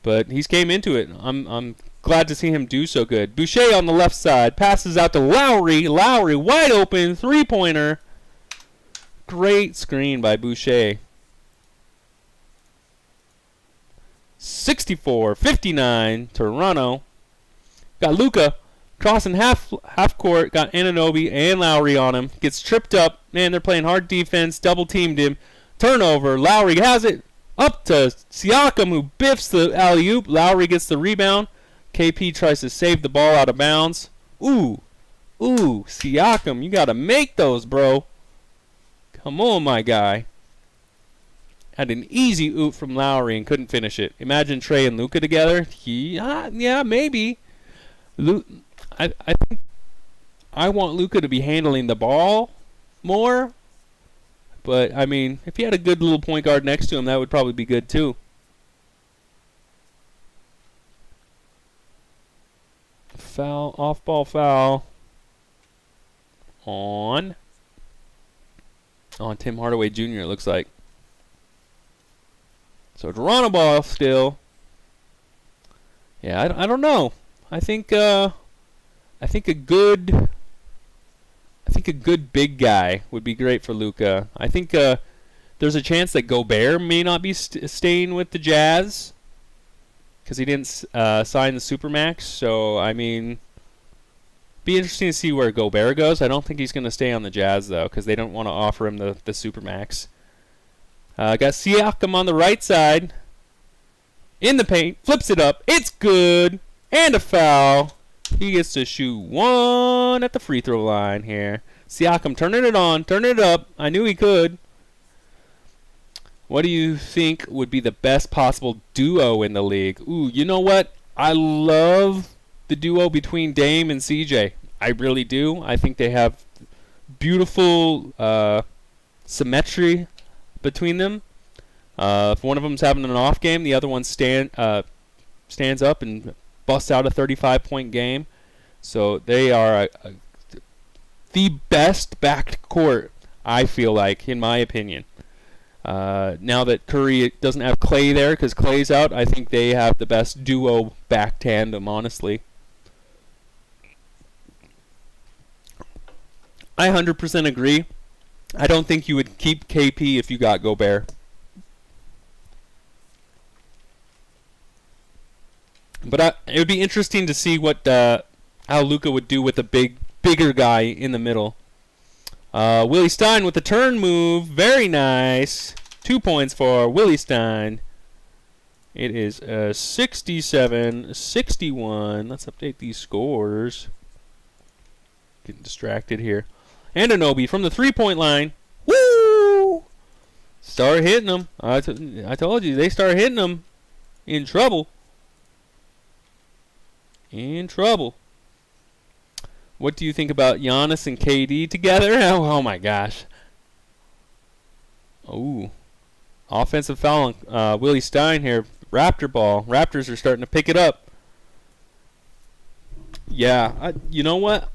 B: But he's came into it. I'm glad to see him do so good. Boucher on the left side passes out to Lowry. Lowry wide open, three-pointer. Great screen by Boucher. 64-59, Toronto. Got Luka crossing half court. Got Anunoby and Lowry on him. Gets tripped up. Man, they're playing hard defense. Double teamed him. Turnover. Lowry has it. Up to Siakam, who biffs the alley-oop. Lowry gets the rebound. KP tries to save the ball out of bounds. Ooh, Siakam, you got to make those, bro. Come on, my guy. Had an easy oop from Lowry and couldn't finish it. Imagine Trae and Luka together. Yeah, maybe. I think I want Luka to be handling the ball more. But, I mean, if he had a good little point guard next to him, that would probably be good, too. Foul, off-ball foul on Tim Hardaway Jr., it looks like. So, Toronto ball still. Yeah, I don't know. I think a good big guy would be great for Luka. I think there's a chance that Gobert may not be staying with the Jazz because he didn't sign the Supermax. So, I mean, be interesting to see where Gobert goes. I don't think he's going to stay on the Jazz, though, because they don't want to offer him the Supermax. Got Siakam on the right side. In the paint. Flips it up. It's good. And a foul. He gets to shoot one at the free throw line here. Siakam turning it on, turning it up. I knew he could. What do you think would be the best possible duo in the league? Ooh, you know what? I love the duo between Dame and CJ. I really do. I think they have beautiful symmetry between them. If one of them's having an off game, the other one stands up and busts out a 35-point game. So they are the best backcourt, I feel like, in my opinion. Now that Curry doesn't have Clay there because Clay's out, I think they have the best duo back tandem, honestly. I 100% agree. I don't think you would keep KP if you got Gobert. But it would be interesting to see what how Luka would do with a bigger guy in the middle. Willie Stein with the turn move. Very nice. 2 points for Willie Stein. It is 67-61. Let's update these scores. Getting distracted here. Anunoby from the three-point line. Woo! Start hitting them. I told you, they start hitting them. In trouble. In trouble. What do you think about Giannis and KD together? Oh my gosh. Ooh. Offensive foul on Willie Stein here. Raptor ball. Raptors are starting to pick it up. Yeah. You know what?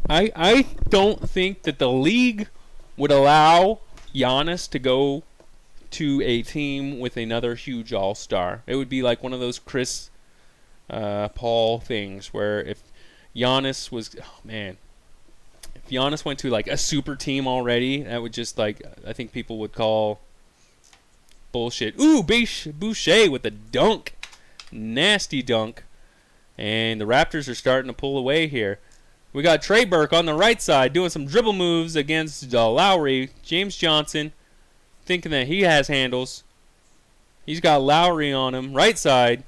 B: I don't think that the league would allow Giannis to go to a team with another huge all-star. It would be like one of those Chris Paul things where if Giannis was, oh man, if Giannis went to like a super team already, that would just like, I think people would call bullshit. Ooh, Boucher with a dunk. Nasty dunk. And the Raptors are starting to pull away here. We got Trey Burke on the right side doing some dribble moves against Lowry. James Johnson thinking that he has handles. He's got Lowry on him. Right side.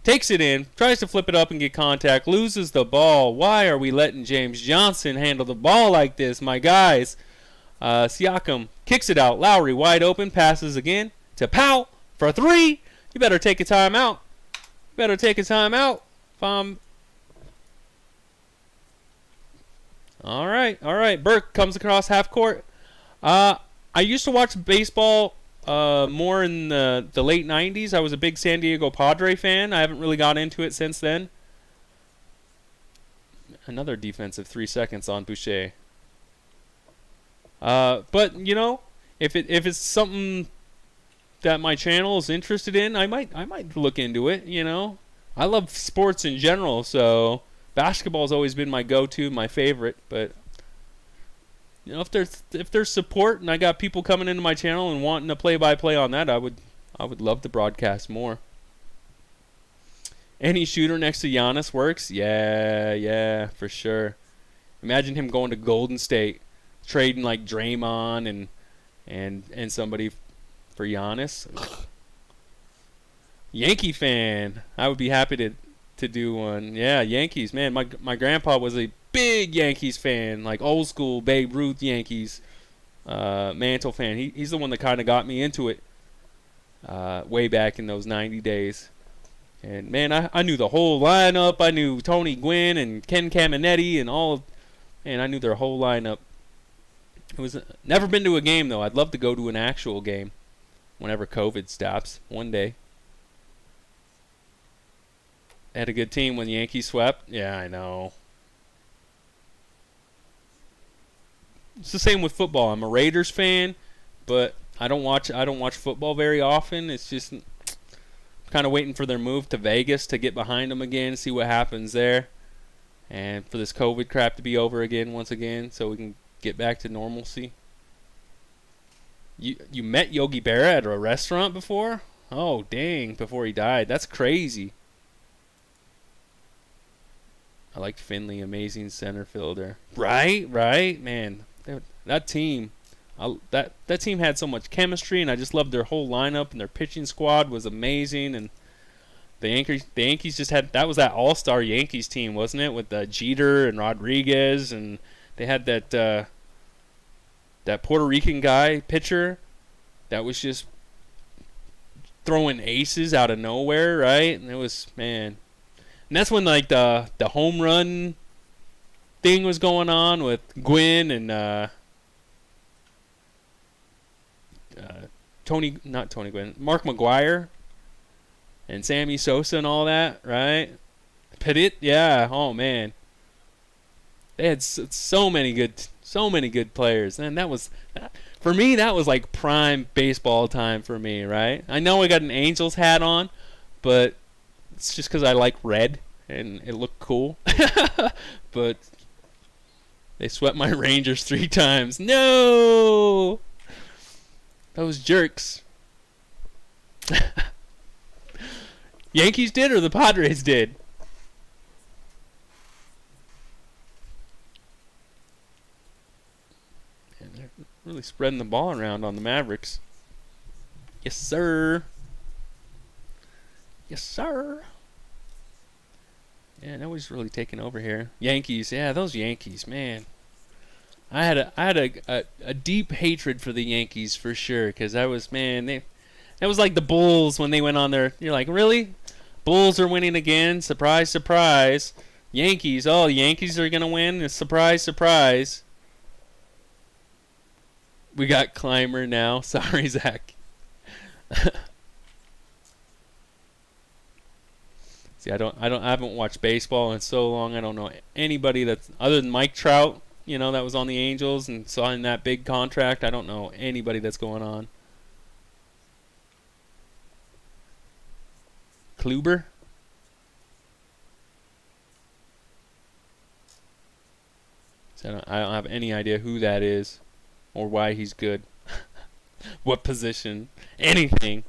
B: Takes it in. Tries to flip it up and get contact. Loses the ball. Why are we letting James Johnson handle the ball like this, my guys? Siakam kicks it out. Lowry wide open. Passes again to Powell for 3. You better take a timeout. All right. Burke comes across half court. I used to watch baseball more in the late 90s. I was a big San Diego Padre fan. I haven't really got into it since then. Another defensive 3 seconds on Boucher. But, you know, if it's something that my channel is interested in, I might look into it, you know. I love sports in general, so basketball's always been my go-to, my favorite, but you know, if there's support and I got people coming into my channel and wanting to play-by-play on that, I would love to broadcast more. Any shooter next to Giannis works? Yeah, for sure. Imagine him going to Golden State, trading like Draymond and somebody for Giannis. Yankee fan. I would be happy to do one. Yeah, Yankees, man. My grandpa was a big Yankees fan, like old school Babe Ruth Yankees. Mantle fan. He's the one that kind of got me into it way back in those 90 days. And man, I knew the whole lineup. I knew Tony Gwynn and Ken Caminetti and I knew their whole lineup. It was never been to a game though. I'd love to go to an actual game whenever COVID stops one day. Had a good team when the Yankees swept. Yeah, I know. It's the same with football. I'm a Raiders fan, but I don't watch football very often. It's just kind of waiting for their move to Vegas to get behind them again, see what happens there, and for this COVID crap to be over again once again, so we can get back to normalcy. You met Yogi Berra at a restaurant before? Oh dang! Before he died, that's crazy. I liked Finley, amazing center fielder. Right, man. That team, that team had so much chemistry, and I just loved their whole lineup, and their pitching squad was amazing. And the Yankees just had that all-star Yankees team, wasn't it? With Jeter and Rodriguez, and they had that Puerto Rican guy pitcher that was just throwing aces out of nowhere, right? And it was, man. And that's when like the home run thing was going on with Gwynn and not Tony Gwynn, Mark McGuire and Sammy Sosa and all that, right? Pettit, yeah. Oh man, they had so many good players, and that was for me. That was like prime baseball time for me, right? I know I got an Angels hat on, but it's just because I like red and it looked cool. But they swept my Rangers 3 times. No! Those jerks. Yankees did or the Padres did? And they're really spreading the ball around on the Mavericks. Yes, sir. Yes, sir. Yeah, nobody's really taking over here. Yankees, yeah, those Yankees, man. I had a deep hatred for the Yankees for sure, because that was like the Bulls when they went on there. You're like, really? Bulls are winning again? Surprise, surprise. Yankees, oh, Yankees are gonna win? Surprise, surprise. We got Climber now. Sorry, Zach. See, I haven't watched baseball in so long. I don't know anybody that's other than Mike Trout, you know, that was on the Angels and signed that big contract. I don't know anybody that's going on. Kluber. So I don't have any idea who that is or why he's good. What position? Anything.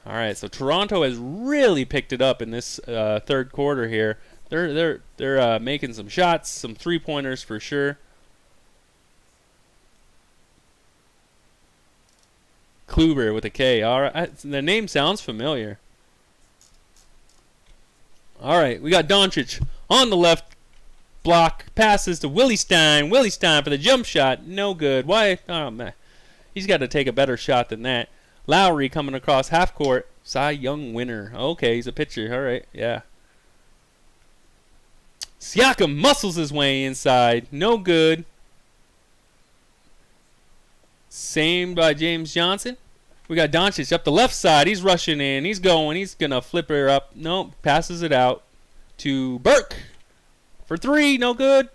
B: All right, so Toronto has really picked it up in this third quarter here. They're making some shots, some three-pointers for sure. Kluber with a K. All right, the name sounds familiar. All right, we got Doncic on the left block. Passes to Willie Stein. Willie Stein for the jump shot. No good. Why? Oh, man. He's got to take a better shot than that. Lowry coming across half court. Cy Young winner. Okay, he's a pitcher. All right, yeah. Siakam muscles his way inside. No good. Same by James Johnson. We got Doncic up the left side. He's rushing in. He's going. He's going to flip her up. Nope. Passes it out to Burke. For three. No good.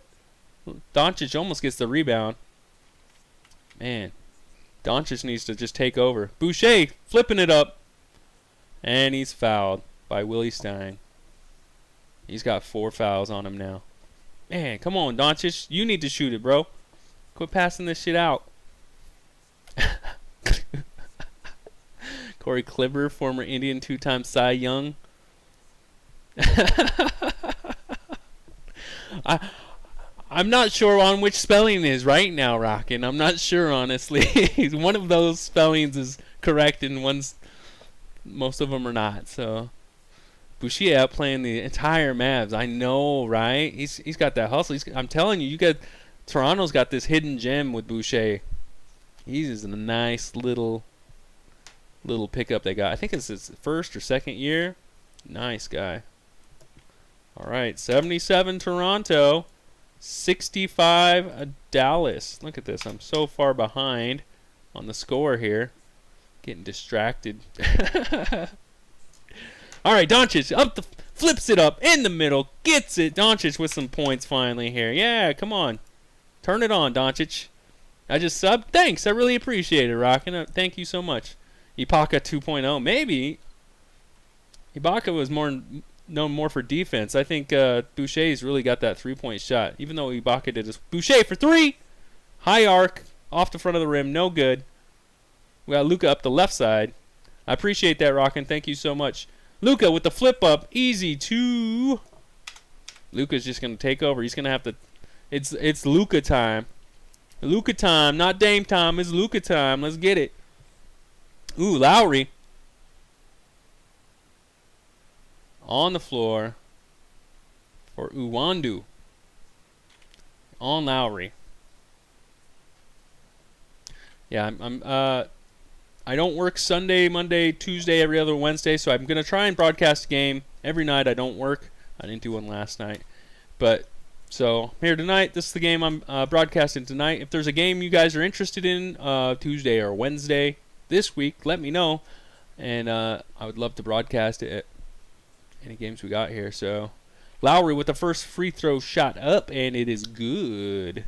B: Doncic almost gets the rebound. Man. Doncic needs to just take over. Boucher flipping it up. And he's fouled by Willie Stein. He's got 4 fouls on him now. Man, come on, Doncic. You need to shoot it, bro. Quit passing this shit out. Corey Kluber, former Indian, 2-time Cy Young. I'm not sure on which spelling is right now, Rockin'. I'm not sure, honestly. One of those spellings is correct and most of them are not. So Boucher outplaying the entire Mavs. I know, right? He's got that hustle. I'm telling you, Toronto's got this hidden gem with Boucher. He's just a nice little pickup they got. I think it's his first or second year. Nice guy. All right, 77 Toronto, 65 Dallas. Look at this. I'm so far behind on the score here. Getting distracted. All right, Doncic flips it up in the middle, gets it. Doncic with some points finally here. Yeah, come on. Turn it on, Doncic. I just subbed. Thanks. I really appreciate it, Rockin'. Thank you so much. Ibaka 2.0. Maybe. Ibaka was known more for defense. I think Boucher's really got that three-point shot. Even though Ibaka did this. Boucher for three. High arc. Off the front of the rim. No good. We got Luka up the left side. I appreciate that, Rockin'. Thank you so much. Luka with the flip up. Easy two. Luka's just going to take over. He's going to have to. It's Luka time. Luka time. Not Dame time. It's Luka time. Let's get it. Ooh, Lowry. On the floor for Uwandu. On Lowry. Yeah, I don't work Sunday, Monday, Tuesday, every other Wednesday, so I'm going to try and broadcast a game every night. I don't work. I didn't do one last night. But, so, here tonight. This is the game I'm broadcasting tonight. If there's a game you guys are interested in Tuesday or Wednesday this week, let me know. And I would love to broadcast it. Any games we got here. So, Lowry with the first free throw shot up, and it is good.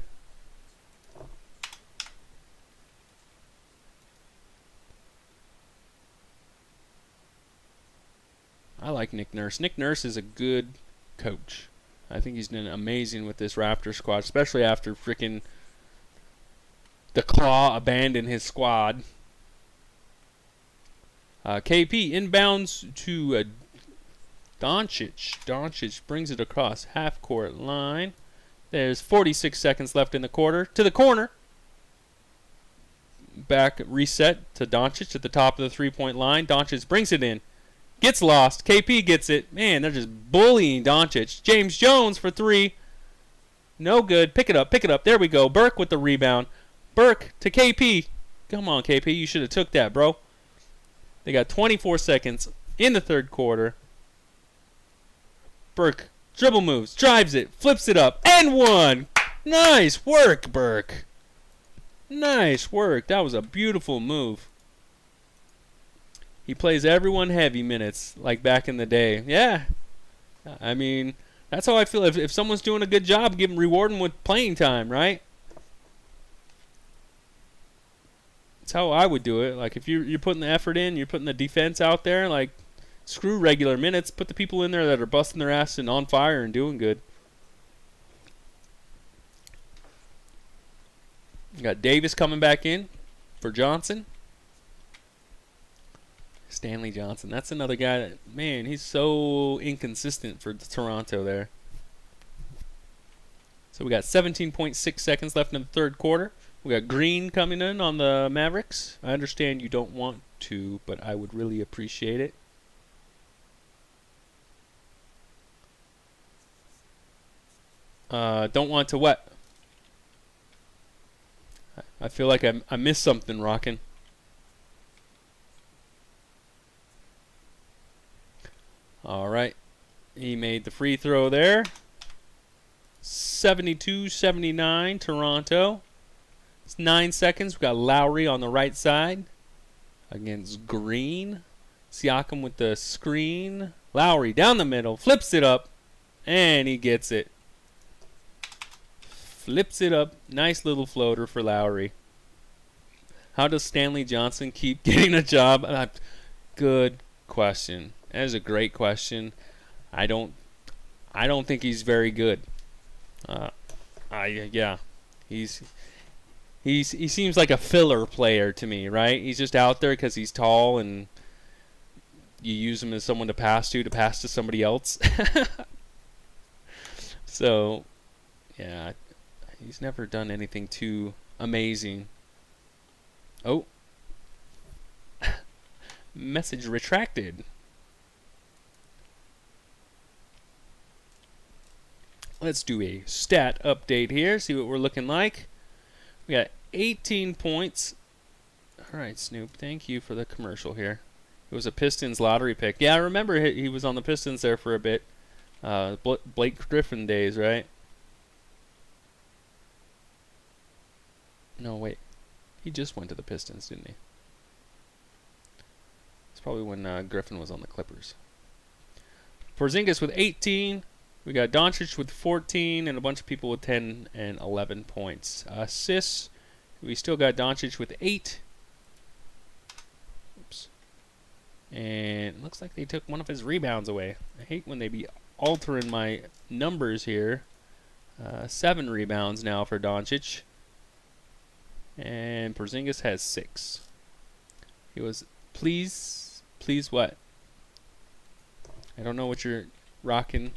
B: I like Nick Nurse. Nick Nurse is a good coach. I think he's done amazing with this Raptor squad, especially after freaking the Claw abandoned his squad. KP inbounds to Doncic. Doncic brings it across half-court line. There's 46 seconds left in the quarter. To the corner. Back reset to Doncic at the top of the three-point line. Doncic brings it in. Gets lost. KP gets it. Man, they're just bullying Doncic. James Jones for three. No good. Pick it up. Pick it up. There we go. Burke with the rebound. Burke to KP. Come on, KP. You should have took that, bro. They got 24 seconds in the third quarter. Burke dribble moves. Drives it. Flips it up. And one. Nice work, Burke. Nice work. That was a beautiful move. He plays everyone heavy minutes like back in the day. Yeah. I mean, that's how I feel. If someone's doing a good job, reward them with playing time, right? how I would do it. Like if you're putting the effort in, you're putting the defense out there. Like screw regular minutes. Put the people in there that are busting their ass and on fire and doing good. You got Davis coming back in for Johnson. Stanley Johnson. That's another guy that, man, he's so inconsistent for Toronto there. So we got 17.6 seconds left in the third quarter. We got Green coming in on the Mavericks. I understand you don't want to, but I would really appreciate it. Don't want to what? I feel like I missed something, Rockin'. All right. He made the free throw there. 72-79, Toronto. It's 9 seconds. We've got Lowry on the right side against Green. Siakam with the screen. Lowry down the middle. Flips it up. And he gets it. Flips it up. Nice little floater for Lowry. How does Stanley Johnson keep getting a job? Good question. That is a great question. I don't think he's very good. Yeah, he seems like a filler player to me, right? He's just out there because he's tall and you use him as someone to pass to somebody else. So, yeah, he's never done anything too amazing. Oh, message retracted. Let's do a stat update here, see what we're looking like. We got 18 points. All right, Snoop, thank you for the commercial here. It was a Pistons lottery pick. Yeah, I remember he was on the Pistons there for a bit. Blake Griffin days, right? No, wait. He just went to the Pistons, didn't he? It's probably when Griffin was on the Clippers. Porzingis with 18. We got Doncic with 14 and a bunch of people with 10 and 11 points. Assists, we still got Doncic with 8. Oops. And it looks like they took one of his rebounds away. I hate when they be altering my numbers here. 7 rebounds now for Doncic. And Porzingis has 6. He was, please what? I don't know what you're rocking.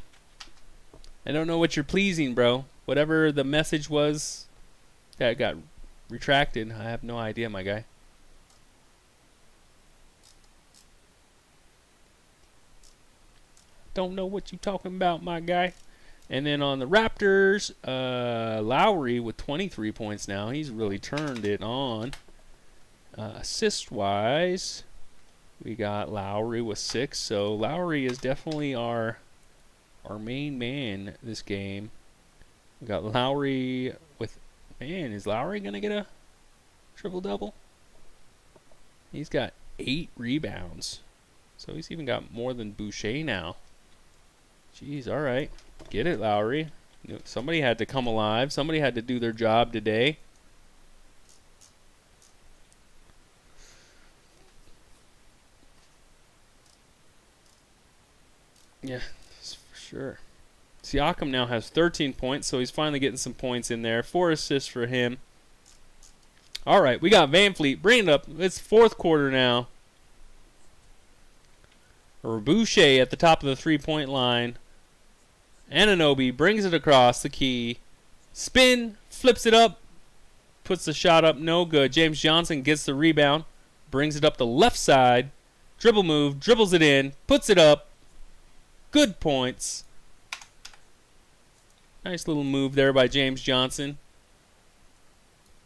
B: I don't know what you're pleasing, bro. Whatever the message was that got retracted, I have no idea, my guy. Don't know what you talking about, my guy. And then on the Raptors, Lowry with 23 points now. He's really turned it on. Assist-wise, we got Lowry with 6. So Lowry is definitely our main man this game. We got Lowry with, man, is Lowry going to get a triple-double? He's got 8 rebounds. So he's even got more than Boucher now. Jeez, all right. Get it, Lowry. Somebody had to come alive. Somebody had to do their job today. Yeah, for sure. Siakam now has 13 points, so he's finally getting some points in there. 4 assists for him. All right, we got VanVleet. Bring it up. It's fourth quarter now. Boucher at the top of the three-point line. Anunoby brings it across the key. Spin, flips it up, puts the shot up, no good. James Johnson gets the rebound, brings it up the left side. Dribble move, dribbles it in, puts it up. Good points. Nice little move there by James Johnson.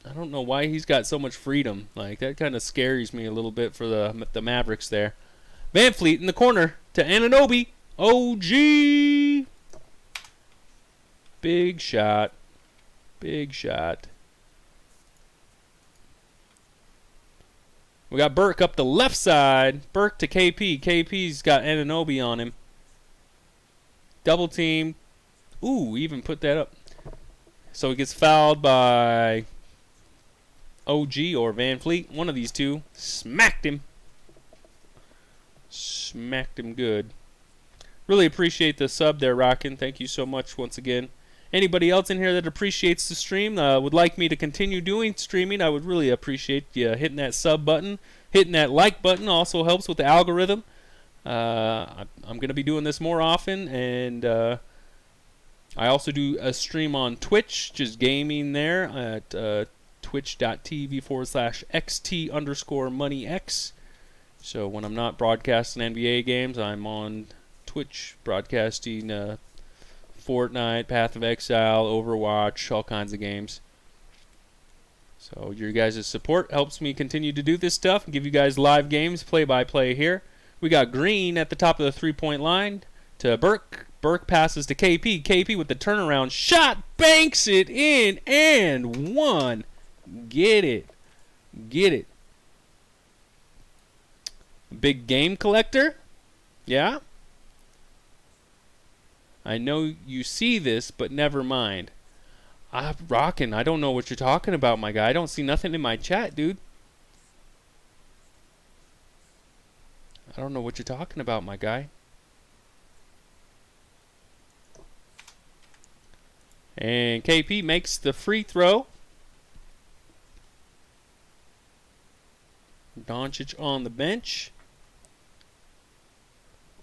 B: I don't know why he's got so much freedom. Like, that kind of scares me a little bit for the Mavericks there. VanVleet in the corner to Anunoby. OG. Big shot. Big shot. We got Burke up the left side. Burke to KP. KP's got Anunoby on him. Double team. Ooh, even put that up. So he gets fouled by OG or Van Fleet. One of these two. Smacked him. Smacked him good. Really appreciate the sub there, Rockin'. Thank you so much once again. Anybody else in here that appreciates the stream, would like me to continue doing streaming, I would really appreciate you hitting that sub button. Hitting that like button also helps with the algorithm. I'm going to be doing this more often, and I also do a stream on Twitch, just gaming there at twitch.tv/xt_moneyx. So when I'm not broadcasting NBA games, I'm on Twitch broadcasting Fortnite, Path of Exile, Overwatch, all kinds of games. So your guys' support helps me continue to do this stuff and give you guys live games, play-by-play here. We got Green at the top of the three-point line to Burke. Burke passes to KP. KP with the turnaround shot, banks it in, and one. Get it. Get it. Big game collector? Yeah? I know you see this, but never mind. I'm rocking. I don't know what you're talking about, my guy. I don't see nothing in my chat, dude. I don't know what you're talking about, my guy. And KP makes the free throw. Doncic on the bench.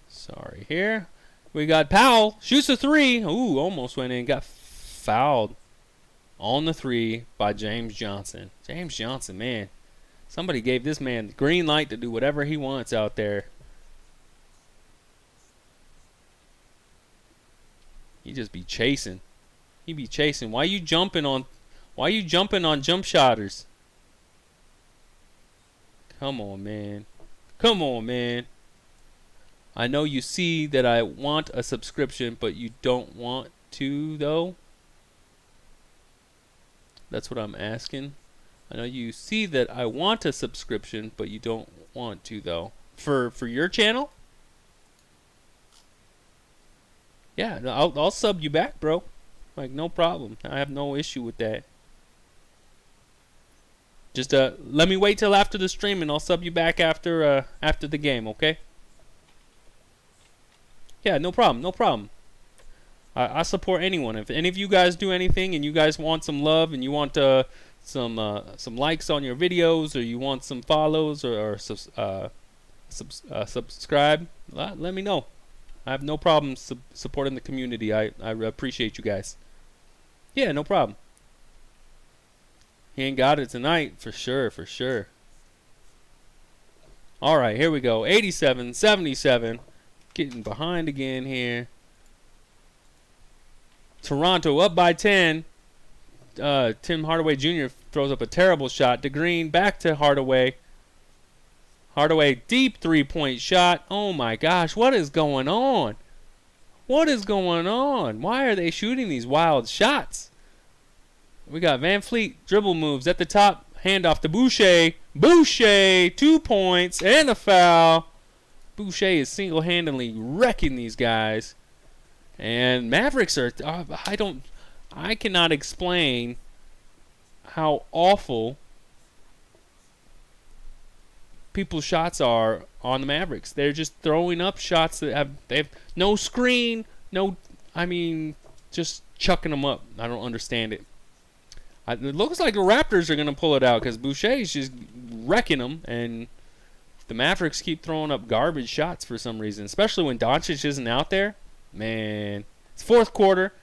B: Sorry here. We got Powell. Shoots a three. Ooh, almost went in. Got fouled on the three by James Johnson. James Johnson, man. Somebody gave this man the green light to do whatever he wants out there. He just be chasing. He be chasing. Why you jumping on jump shotters? Come on, man. Come on, man. I know you see that I want a subscription, but you don't want to, though. That's what I'm asking. I know you see that I want a subscription, but you don't want to, though. For your channel? Yeah, I'll sub you back, bro. Like, no problem. I have no issue with that. Just let me wait till after the stream, and I'll sub you back after the game, okay? Yeah, no problem, no problem. I support anyone. If any of you guys do anything and you guys want some love and you want some likes on your videos, or you want some follows or subscribe, let me know. I have no problem supporting the community. I appreciate you guys. Yeah, no problem. He ain't got it tonight, for sure, for sure. All right, here we go. 87-77. Getting behind again here. Toronto up by 10. Tim Hardaway Jr. throws up a terrible shot. DeGreen back to Hardaway. Hardaway deep three-point shot. Oh my gosh, what is going on? What is going on? Why are they shooting these wild shots? We got Van Fleet dribble moves at the top. Handoff to Boucher. Boucher, 2 points and a foul. Boucher is single-handedly wrecking these guys. And Mavericks are, I cannot explain how awful people's shots are on the Mavericks. They're just throwing up shots that they have no screen, just chucking them up. I don't understand it. It looks like the Raptors are going to pull it out because Boucher's just wrecking them, and the Mavericks keep throwing up garbage shots for some reason, especially when Doncic isn't out there. Man, it's fourth quarter.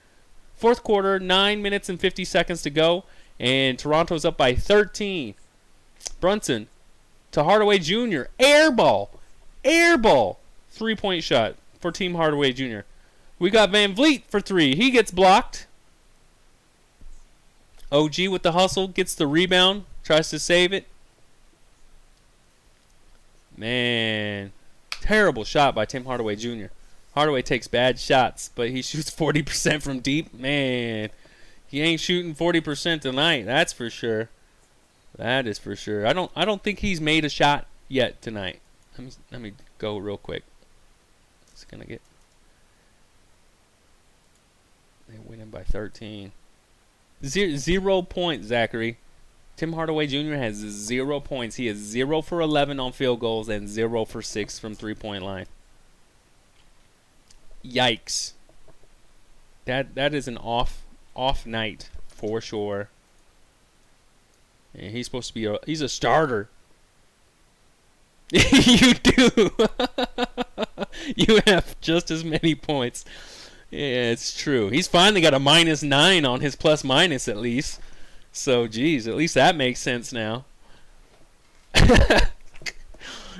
B: 9 minutes and 50 seconds to go, and Toronto's up by 13. Brunson to Hardaway Jr. Air ball. 3-point shot for Team Hardaway Jr. We got Van Vliet for 3. He gets blocked. OG with the hustle, gets the rebound, tries to save it. Man, terrible shot by Tim Hardaway Jr. Hardaway takes bad shots, but he shoots 40% from deep. Man, he ain't shooting 40% tonight. That's for sure. That is for sure. I don't think he's made a shot yet tonight. Let me go real quick. It's gonna get. They're winning by 13. 0 points, Zachary. Tim Hardaway Jr. has 0 points. He is 0 for 11 on field goals and 0 for 6 from three-point line. Yikes. That is an off night for sure. And he's supposed to be he's a starter. You do. You have just as many points. Yeah, it's true. He's finally got a -9 on his plus minus at least. So, geez, at least that makes sense now.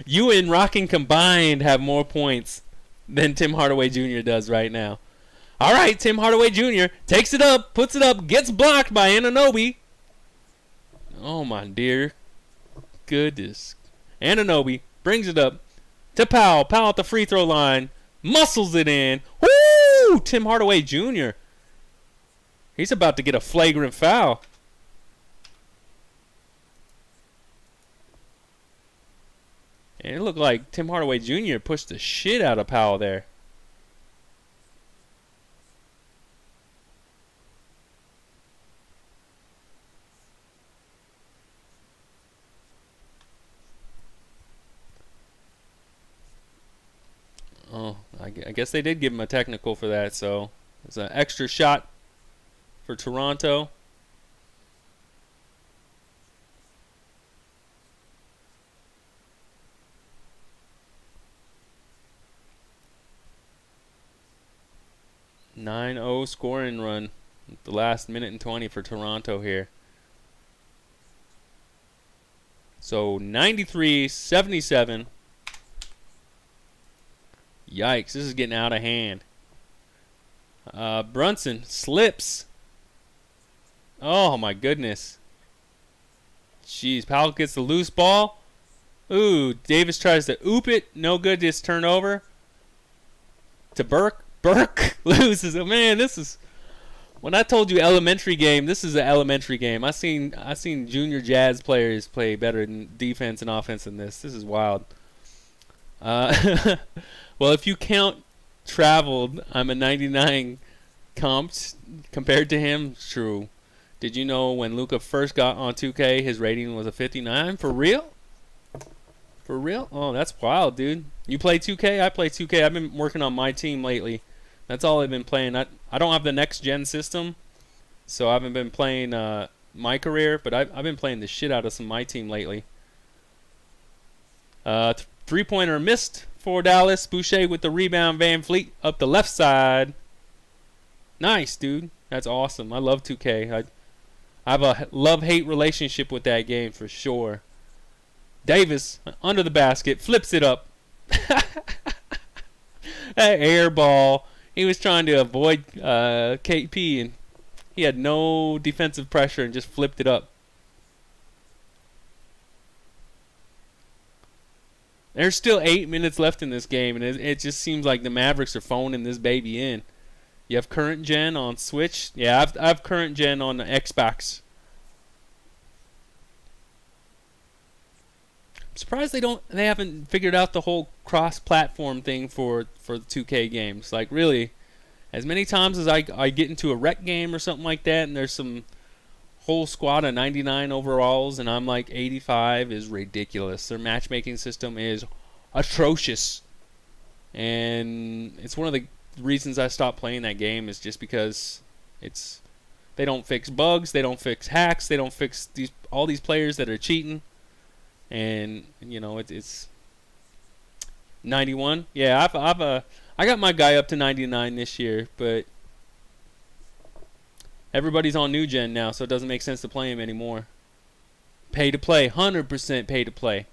B: You and Rocking combined have more points than Tim Hardaway Jr. does right now. All right, Tim Hardaway Jr. takes it up, puts it up, gets blocked by Anunoby. Oh, my dear goodness. Anunoby brings it up to Powell. Powell at the free throw line. Muscles it in. Woo! Tim Hardaway Jr. He's about to get a flagrant foul. And it looked like Tim Hardaway Jr. pushed the shit out of Powell there. Oh, I guess they did give him a technical for that, so it's an extra shot for Toronto. .90 scoring run. The last minute and 20 for Toronto here. So 93-77. Yikes, this is getting out of hand. Brunson slips. Oh my goodness. Jeez, Powell gets the loose ball. Ooh, Davis tries to oop it. No good, just turnover. To Burke. Burke loses. Oh man, this is, when I told you elementary game, this is an elementary game. I seen junior Jazz players play better in defense and offense than this. This is wild. Well, if you count traveled, I'm a 99 comped compared to him. True. Did you know when Luka first got on 2K, his rating was a 59? For real? For real? Oh, that's wild, dude. You play 2K? I play 2K. I've been working on my team lately. That's all I've been playing. I don't have the next gen system, so I haven't been playing my career, but I've been playing the shit out of some of my team lately. Three-pointer missed for Dallas. Boucher with the rebound. Van Fleet up the left side. Nice, dude. That's awesome. I love 2K. I have a love-hate relationship with that game for sure. Davis under the basket, flips it up. That air ball. He was trying to avoid KP, and he had no defensive pressure and just flipped it up. There's still 8 minutes left in this game, and it just seems like the Mavericks are phoning this baby in. You have current gen on Switch? Yeah, I have current gen on the Xbox. I'm surprised they haven't figured out the whole cross-platform thing for the 2K games. Like, really, as many times as I get into a rec game or something like that, and there's some whole squad of 99 overalls, and I'm like 85, is ridiculous. Their matchmaking system is atrocious, and it's one of the reasons I stopped playing that game is just because they don't fix bugs, they don't fix hacks, they don't fix all these players that are cheating. And you know it's 91. Yeah, I got my guy up to 99 this year, but everybody's on new gen now, so it doesn't make sense to play him anymore. Pay to play, 100% pay to play.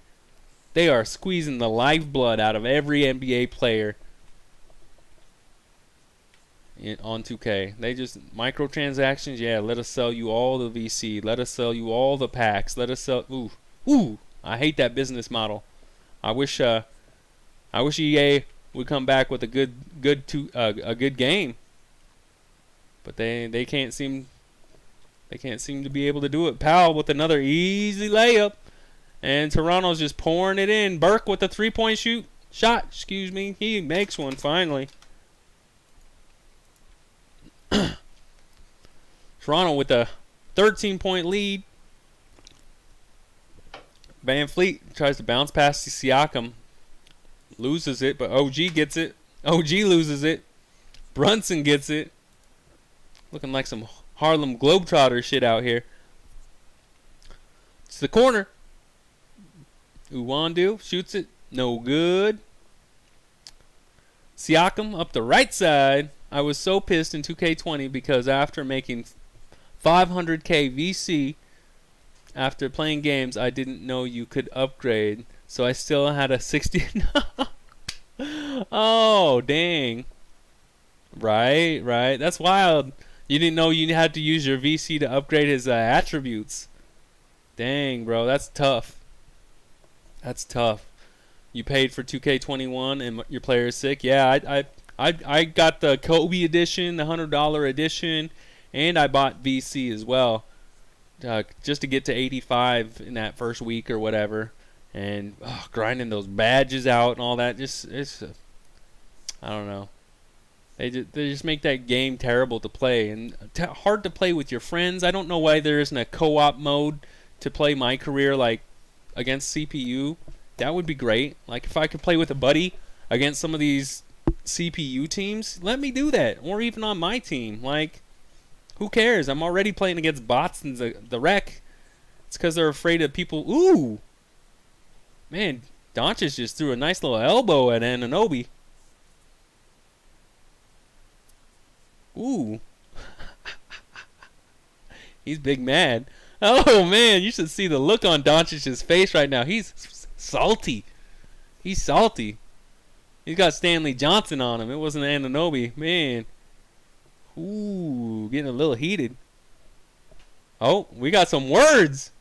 B: They are squeezing the lifeblood out of every NBA player on 2K. They just microtransactions. Yeah, let us sell you all the VC. Let us sell you all the packs. Let us sell. Ooh. I hate that business model. I wish EA would come back with a good game, but they can't seem to be able to do it. Powell with another easy layup, and Toronto's just pouring it in. Burke with a 3-point shot. Excuse me, he makes one finally. Toronto with a 13-point lead. Van Fleet tries to bounce past the Siakam. Loses it, but OG gets it. OG loses it. Brunson gets it. Looking like some Harlem Globetrotter shit out here. It's the corner. Uwandu shoots it. No good. Siakam up the right side. I was so pissed in 2K20 because after making 500k VC after playing games, I didn't know you could upgrade. So I still had a 60. Oh, dang. Right. That's wild. You didn't know you had to use your VC to upgrade his attributes. Dang, bro. That's tough. You paid for 2K21 and your player is sick. Yeah, I got the Kobe edition, the $100 edition, and I bought VC as well, just to get to 85 in that first week or whatever, and grinding those badges out and all that. I don't know. They just make that game terrible to play and hard to play with your friends. I don't know why there isn't a co-op mode to play My Career like against CPU. That would be great. Like if I could play with a buddy against some of these CPU teams, let me do that. Or even on my team. Like, who cares? I'm already playing against bots in the rec. It's because they're afraid of people. Ooh. Man, Doncic just threw a nice little elbow at Anunoby. Ooh. He's big mad. Oh, man, you should see the look on Doncic's face right now. He's salty. He's salty. He's got Stanley Johnson on him. It wasn't Anunoby. Man. Ooh, getting a little heated. Oh, we got some words.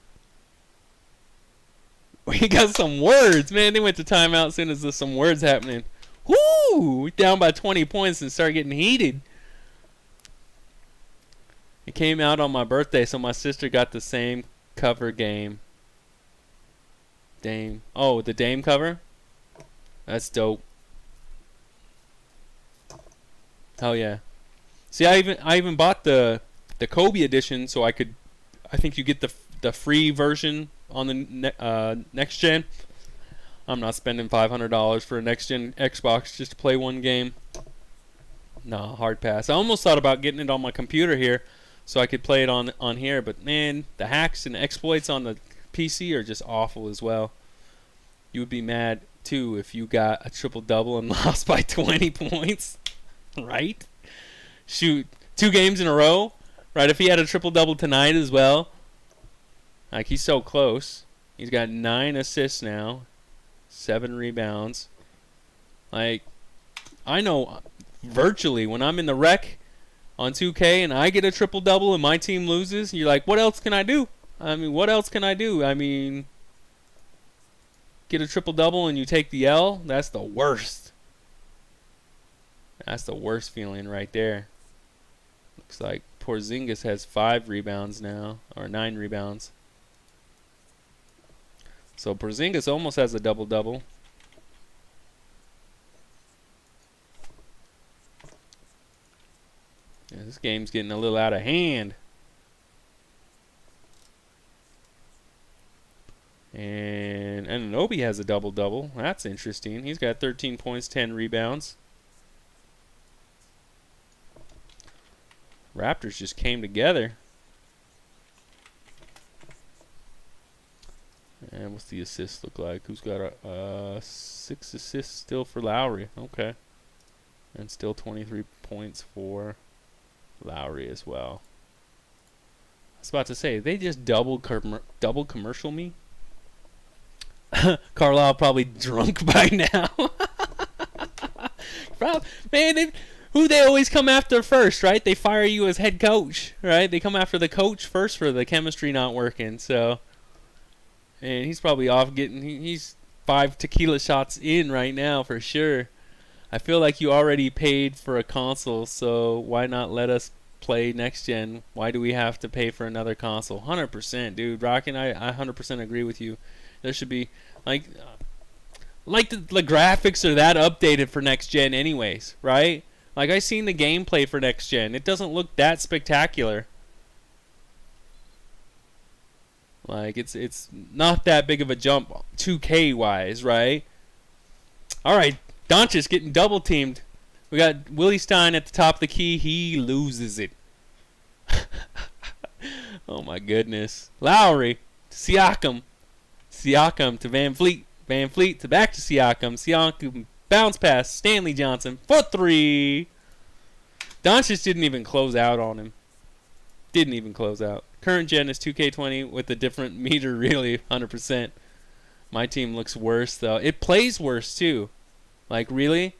B: We got some words. Man, they went to timeout as soon as there's some words happening. Woo! We down by 20 points and start getting heated. It came out on my birthday, so my sister got the same cover game. Dame. Oh, the Dame cover? That's dope. Hell yeah. See, I even bought the Kobe edition, so I think you get the free version on the next gen. I'm not spending $500 for a next gen Xbox just to play one game. Nah, hard pass. I almost thought about getting it on my computer here, so I could play it on here, but man, the hacks and exploits on the PC are just awful as well. You would be mad too if you got a triple-double and lost by 20 points, right? Shoot, 2 games in a row, right? If he had a triple-double tonight as well, like he's so close. He's got 9 assists now, 7 rebounds. Like, I know virtually when I'm in the rec on 2K and I get a triple-double and my team loses, you're like, what else can I do? What else can I do? Get a triple-double and you take the L? That's the worst. That's the worst feeling right there. Looks like Porzingis has 5 rebounds now, or 9 rebounds. So Porzingis almost has a double-double. Yeah, this game's getting a little out of hand. And Anunoby has a double-double. That's interesting. He's got 13 points, 10 rebounds. Raptors just came together. And what's the assists look like? Who's got a 6 assists still for Lowry? Okay. And still 23 points for Lowry as well. I was about to say, they just double commercial me. Carlisle probably drunk by now. Man, who they always come after first, right? They fire you as head coach, right? They come after the coach first for the chemistry not working. So, and he's probably off getting. He's 5 tequila shots in right now for sure. I feel like you already paid for a console, so why not let us play next gen? Why do we have to pay for another console? 100%, dude. Rockin', I 100% agree with you. There should be like the graphics are that updated for next gen anyways, right? Like I seen the gameplay for next gen. It doesn't look that spectacular. Like it's not that big of a jump 2K wise, right? All right, Doncic getting double teamed. We got Willie Stein at the top of the key. He loses it. Oh my goodness. Lowry to Siakam. Siakam to Van Fleet. Van Fleet to back to Siakam. Siakam bounce pass. Stanley Johnson for three. Doncic didn't even close out on him. Didn't even close out. Current gen is 2K20 with a different meter, really, 100%. My team looks worse though. It plays worse too. Like really,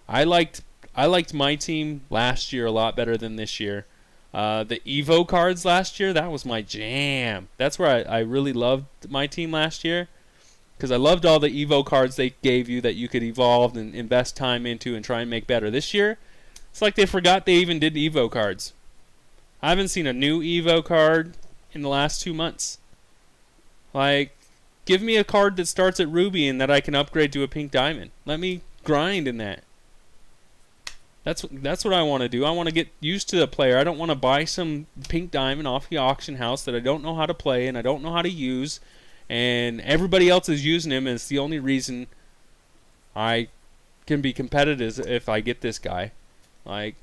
B: I liked my team last year a lot better than this year. The Evo cards last year, that was my jam. That's where I really loved my team last year, because I loved all the Evo cards they gave you that you could evolve and invest time into and try and make better. This year, it's like they forgot they even did Evo cards. I haven't seen a new Evo card in the last 2 months. Like, give me a card that starts at Ruby and that I can upgrade to a Pink Diamond. Let me grind in that. That's what I want to do. I want to get used to the player. I don't want to buy some Pink Diamond off the auction house that I don't know how to play and I don't know how to use, and everybody else is using him, and it's the only reason I can be competitive if I get this guy. Like,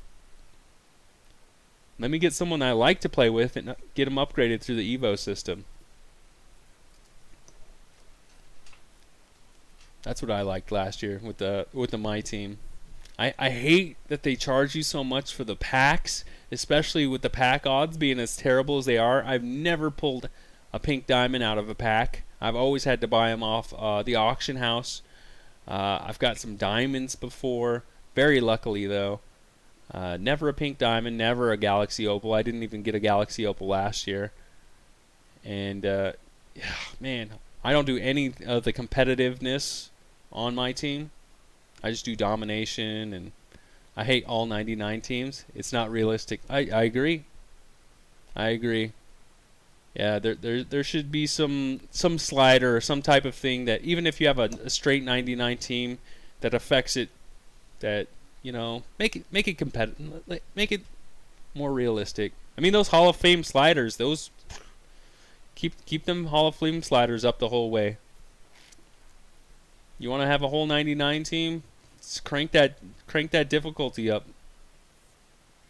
B: let me get someone I like to play with and get him upgraded through the Evo system. That's what I liked last year with the my team. I hate that they charge you so much for the packs, especially with the pack odds being as terrible as they are. I've never pulled a Pink Diamond out of a pack. I've always had to buy them off the auction house. I've got some diamonds before, very luckily though. Never a Pink Diamond, never a Galaxy Opal. I didn't even get a Galaxy Opal last year. And man, I don't do any of the competitiveness on my team. I just do domination, and I hate all 99 teams. It's not realistic. I agree. I agree. Yeah, there should be some slider or some type of thing that even if you have a straight 99 team that affects it, that make it competitive, make it more realistic. I mean, those Hall of Fame sliders, those keep them Hall of Fame sliders up the whole way. You want to have a whole 99 team? Just crank that difficulty up.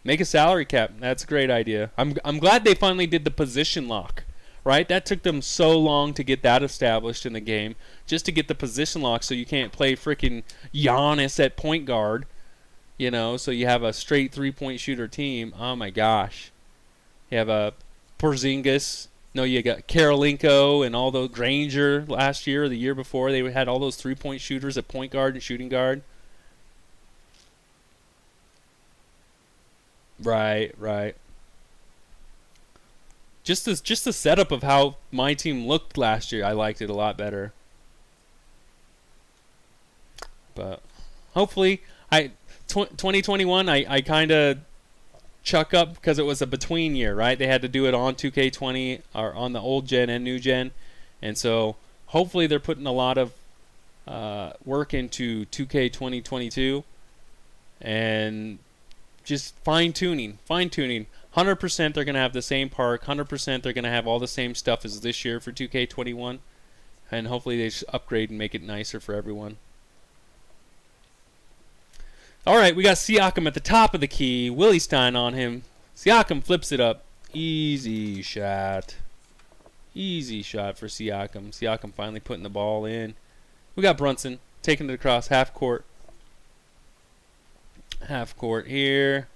B: Make a salary cap. That's a great idea. I'm glad they finally did the position lock. Right? That took them so long to get that established in the game, just to get the position lock so you can't play freaking Giannis at point guard. So you have a straight three-point shooter team. Oh my gosh. You have a Porzingis. No, you got Karolinko and all those Granger last year or the year before. They had all those three-point shooters at point guard and shooting guard. Right. Just the setup of how my team looked last year, I liked it a lot better. But hopefully, 2021, I kind of chuck up because it was a between year, right? They had to do it on 2K20 or on the old gen and new gen, and so hopefully they're putting a lot of work into 2K 2022 and just fine tuning. 100% they're going to have the same park. 100% they're going to have all the same stuff as this year for 2K21, and hopefully they just upgrade and make it nicer for everyone. All right, we got Siakam at the top of the key. Willie Stein on him. Siakam flips it up. Easy shot for Siakam. Siakam finally putting the ball in. We got Brunson taking it across half court. Half court here.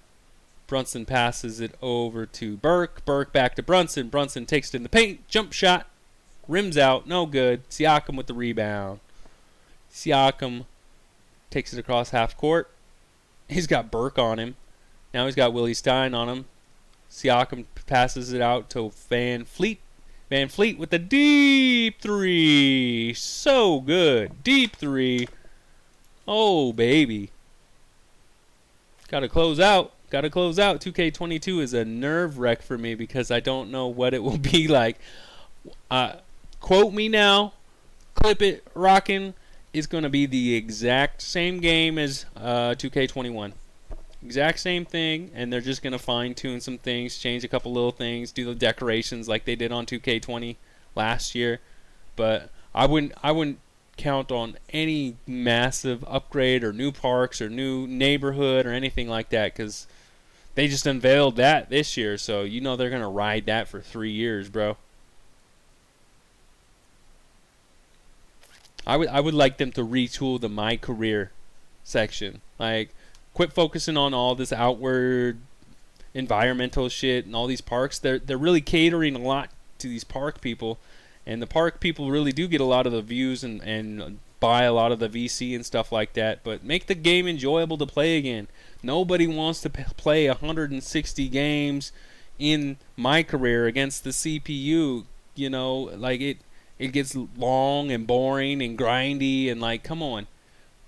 B: Brunson passes it over to Burke. Burke back to Brunson. Brunson takes it in the paint. Jump shot. Rims out. No good. Siakam with the rebound. Siakam takes it across half court. He's got Burke on him. Now he's got Willie Stein on him. Siakam passes it out to Van Fleet. Van Fleet with the deep three. So good. Deep three. Oh, baby. Got to close out. 2K22 is a nerve wreck for me because I don't know what it will be like. Quote me now. Clip it. Rockin'. Is going to be the exact same game as 2K21. Exact same thing, and they're just going to fine-tune some things, change a couple little things, do the decorations like they did on 2K20 last year, but I wouldn't count on any massive upgrade or new parks or new neighborhood or anything like that, because they just unveiled that this year, so you know they're gonna ride that for 3 years, bro. I would like them to retool the My Career section. Like, quit focusing on all this outward environmental shit and all these parks. They're really catering a lot to these park people, and the park people really do get a lot of the views and buy a lot of the VC and stuff like that. But make the game enjoyable to play again. Nobody wants to play 160 games in My Career against the CPU. You know, like it gets long and boring and grindy, and like, come on,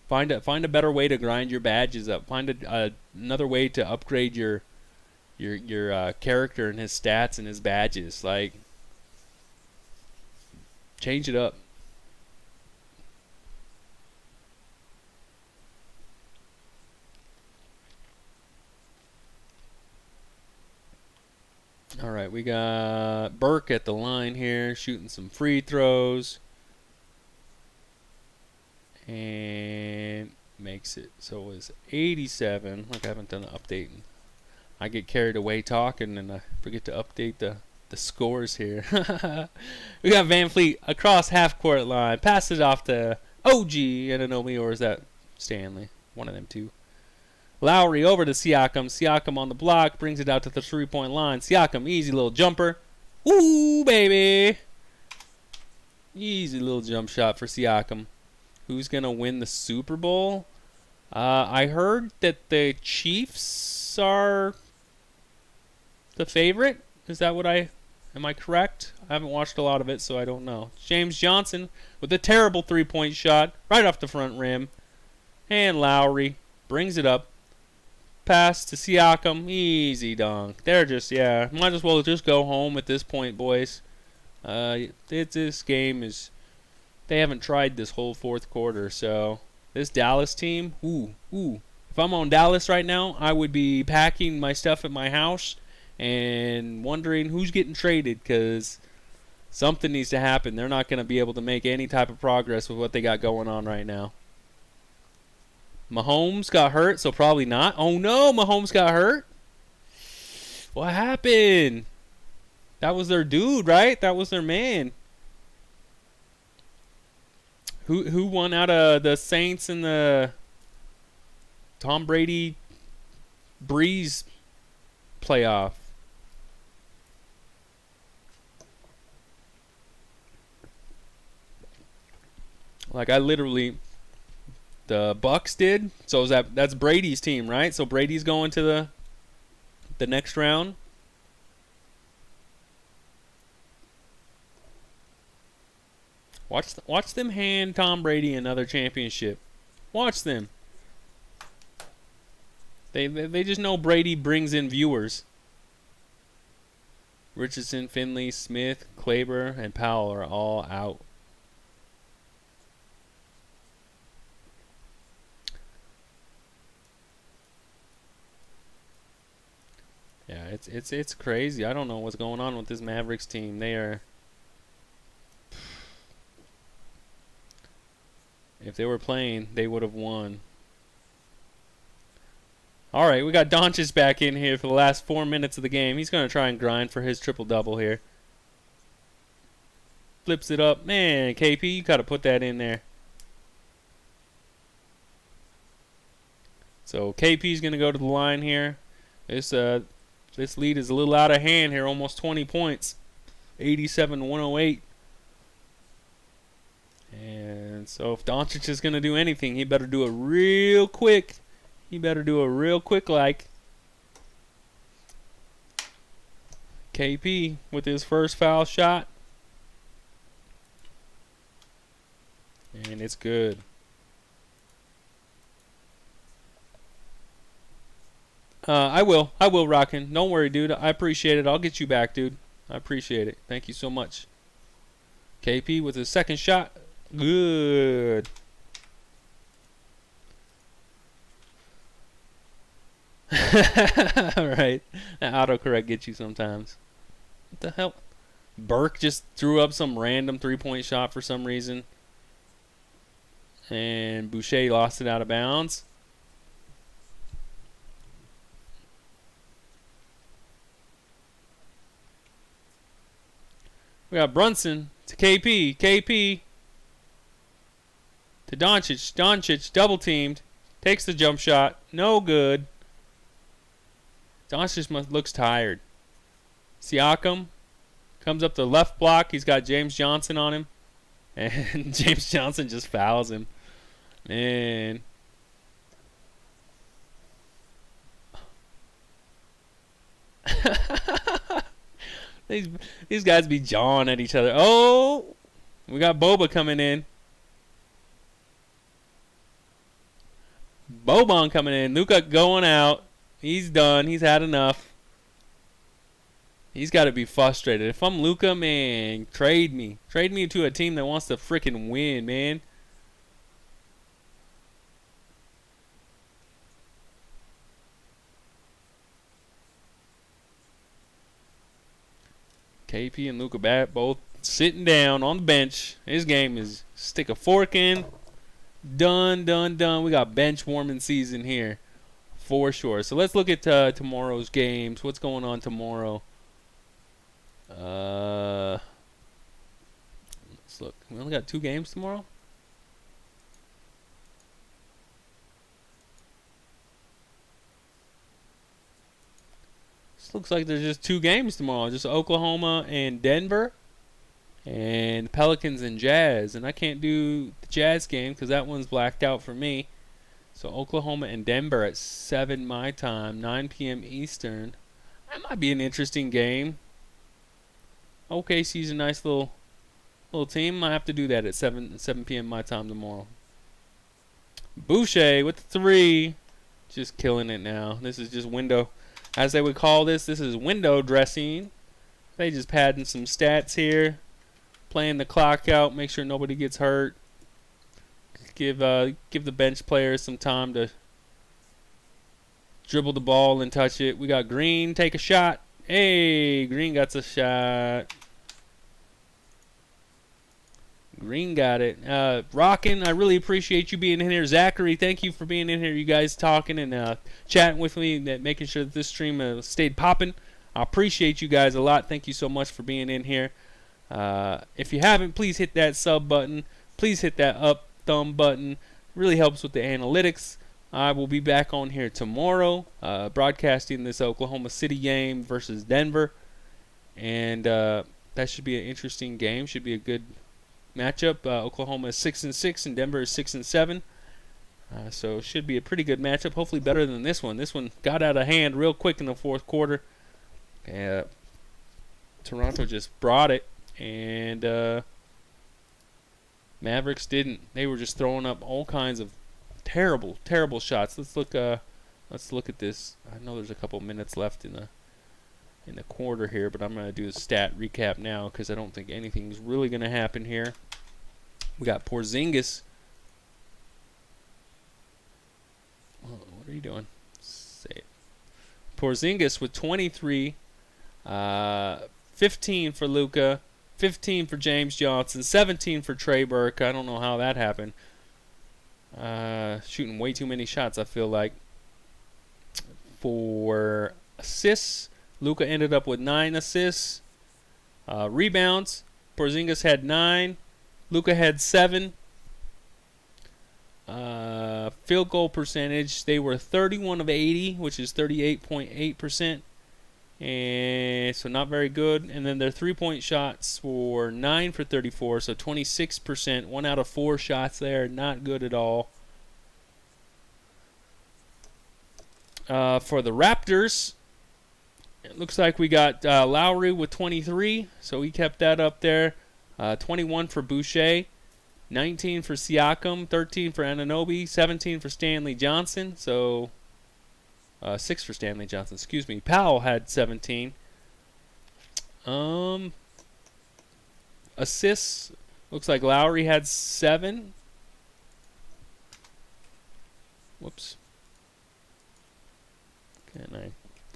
B: find a better way to grind your badges up. Find another way to upgrade your character and his stats and his badges. Like, change it up. All right, we got Burke at the line here, shooting some free throws, and makes it. So it was 87. Like, I haven't done an update. I get carried away talking, and I forget to update the scores here. We got Van Fleet across half court line, passes it off to OG Anunoby, or is that Stanley? One of them two. Lowry over to Siakam. Siakam on the block, brings it out to the 3-point line. Siakam, easy little jumper. Ooh, baby. Easy little jump shot for Siakam. Who's going to win the Super Bowl? I heard that the Chiefs are the favorite. Is that am I correct? I haven't watched a lot of it, so I don't know. James Johnson with a terrible 3-point shot right off the front rim. And Lowry brings it up. Pass to Siakam. Easy dunk. They're just, might as well just go home at this point, boys. This game is, they haven't tried this whole fourth quarter, so this Dallas team, if I'm on Dallas right now, I would be packing my stuff at my house and wondering who's getting traded, because something needs to happen. They're not going to be able to make any type of progress with what they got going on right now. Mahomes got hurt, so probably not. Oh no, Mahomes got hurt? What happened? That was their dude, right? That was their man. Who won out of the Saints and the Tom Brady Breeze playoff? Like, I literally, the Bucks did. So that's Brady's team, right? So Brady's going to the next round. Watch them hand Tom Brady another championship. Watch them. They just know Brady brings in viewers. Richardson, Finley, Smith, Kleber, and Powell are all out. Yeah, it's crazy. I don't know what's going on with this Mavericks team. They are, if they were playing, they would have won. All right, we got Doncic back in here for the last 4 minutes of the game. He's going to try and grind for his triple-double here. Flips it up. Man, KP, you got to put that in there. So KP's going to go to the line here. This lead is a little out of hand here, almost 20 points. 87-108. And so if Doncic is going to do anything, he better do it real quick. Like. KP with his first foul shot. And it's good. I will, Rockin'. Don't worry, dude. I appreciate it. I'll get you back, dude. I appreciate it. Thank you so much. KP with his second shot. Good. All right. That autocorrect gets you sometimes. What the hell? Burke just threw up some random 3-point shot for some reason. And Boucher lost it out of bounds. We got Brunson to KP. KP to Doncic. Doncic double teamed. Takes the jump shot. No good. Doncic looks tired. Siakam comes up the left block. He's got James Johnson on him. And James Johnson just fouls him. Man. These guys be jawing at each other. Oh, we got Boba coming in. Boban coming in. Luka going out. He's done. He's had enough. He's got to be frustrated. If I'm Luka, man, trade me. Trade me to a team that wants to freaking win, man. KP and Luka both sitting down on the bench. His game is stick a fork in. Done, done, done. We got bench warming season here for sure. So let's look at tomorrow's games. What's going on tomorrow? Let's look. We only got 2 games tomorrow. This looks like there's just 2 games tomorrow. Just Oklahoma and Denver. And Pelicans and Jazz. And I can't do the Jazz game because that one's blacked out for me. So Oklahoma and Denver at 7 my time, 9 p.m. Eastern. That might be an interesting game. OKC's a nice little team. Might have to do that at 7 p.m. my time tomorrow. Boucher with the 3. Just killing it now. This is just window. As they would call this is window dressing. They just padding some stats here. Playing the clock out, make sure nobody gets hurt. Give the bench players some time to dribble the ball and touch it. We got Green take a shot. Hey, Green got a shot. Green got it. Rockin', I really appreciate you being in here. Zachary, thank you for being in here. You guys talking and chatting with me, making sure that this stream stayed popping. I appreciate you guys a lot. Thank you so much for being in here. If you haven't, please hit that sub button. Please hit that up thumb button. It really helps with the analytics. I will be back on here tomorrow, broadcasting this Oklahoma City game versus Denver. And that should be an interesting game. Should be a good matchup. Oklahoma is 6-6 and Denver is 6-7. So it should be a pretty good matchup. Hopefully better than this one. This one got out of hand real quick in the fourth quarter. Toronto just brought it. And Mavericks didn't. They were just throwing up all kinds of terrible, terrible shots. Let's look at this. I know there's a couple minutes left in the quarter here, but I'm going to do a stat recap now because I don't think anything's really going to happen here. We got Porzingis. Oh, what are you doing? Say it. Porzingis with 23, 15 for Luka, 15 for James Johnson, 17 for Trey Burke. I don't know how that happened. Shooting way too many shots, I feel like. For assists, Luka ended up with 9 assists. Rebounds, Porzingis had 9. Luka had 7. Field goal percentage, they were 31 of 80, which is 38.8%. And so not very good. And then their three-point shots were 9 for 34, so 26%. 1 out of 4 shots there, not good at all. For the Raptors, it looks like we got Lowry with 23, so he kept that up there. 21 for Boucher, 19 for Siakam, 13 for Anunoby, 17 for Stanley Johnson, so 6 for Stanley Johnson, excuse me. Powell had 17. Assists, looks like Lowry had 7. Whoops.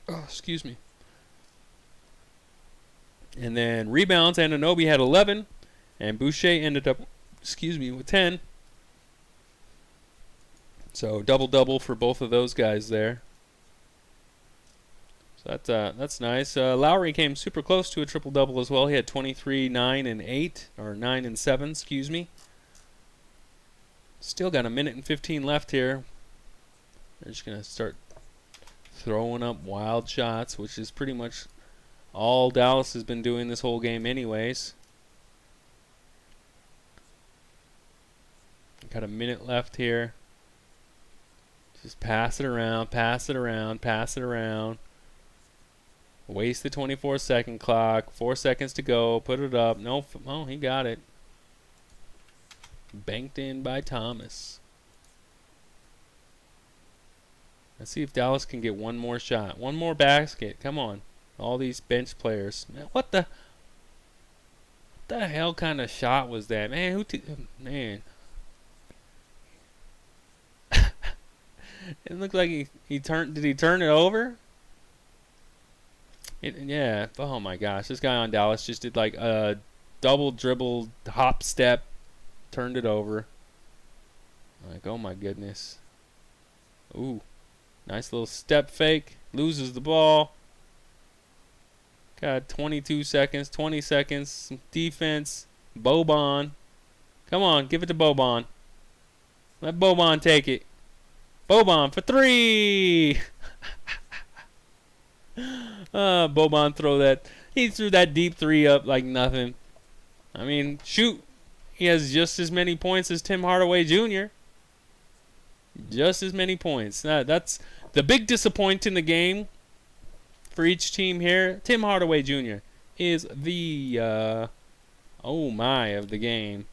B: Excuse me. And then rebounds, Anunoby had 11, and Boucher ended up, with 10. So double-double for both of those guys there. So that's nice. Lowry came super close to a triple-double as well. He had 23, 9, and 8, or 9 and 7, excuse me. Still got a minute and 15 left here. They're just going to start throwing up wild shots, which is pretty much all Dallas has been doing this whole game anyways. Got a minute left here. Just pass it around, pass it around, pass it around. Waste the 24-second clock. 4 seconds to go. Put it up. No, oh, he got it. Banked in by Thomas. Let's see if Dallas can get one more shot. One more basket. Come on. All these bench players. Man, what the hell kind of shot was that? Man, man. It looked like he turned. Did he turn it over? Yeah. Oh my gosh, this guy on Dallas just did like a double dribble, hop step, turned it over. Like, oh my goodness. Ooh, nice little step fake. Loses the ball. Got 22 seconds, 20 seconds. Some defense. Boban. Come on, give it to Boban. Let Boban take it. Boban for 3. Boban he threw that deep 3 up like nothing. I mean, shoot. He has just as many points as Tim Hardaway Jr. Just as many points. That's the big disappointment in the game for each team here. Tim Hardaway Jr. is the oh my of the game.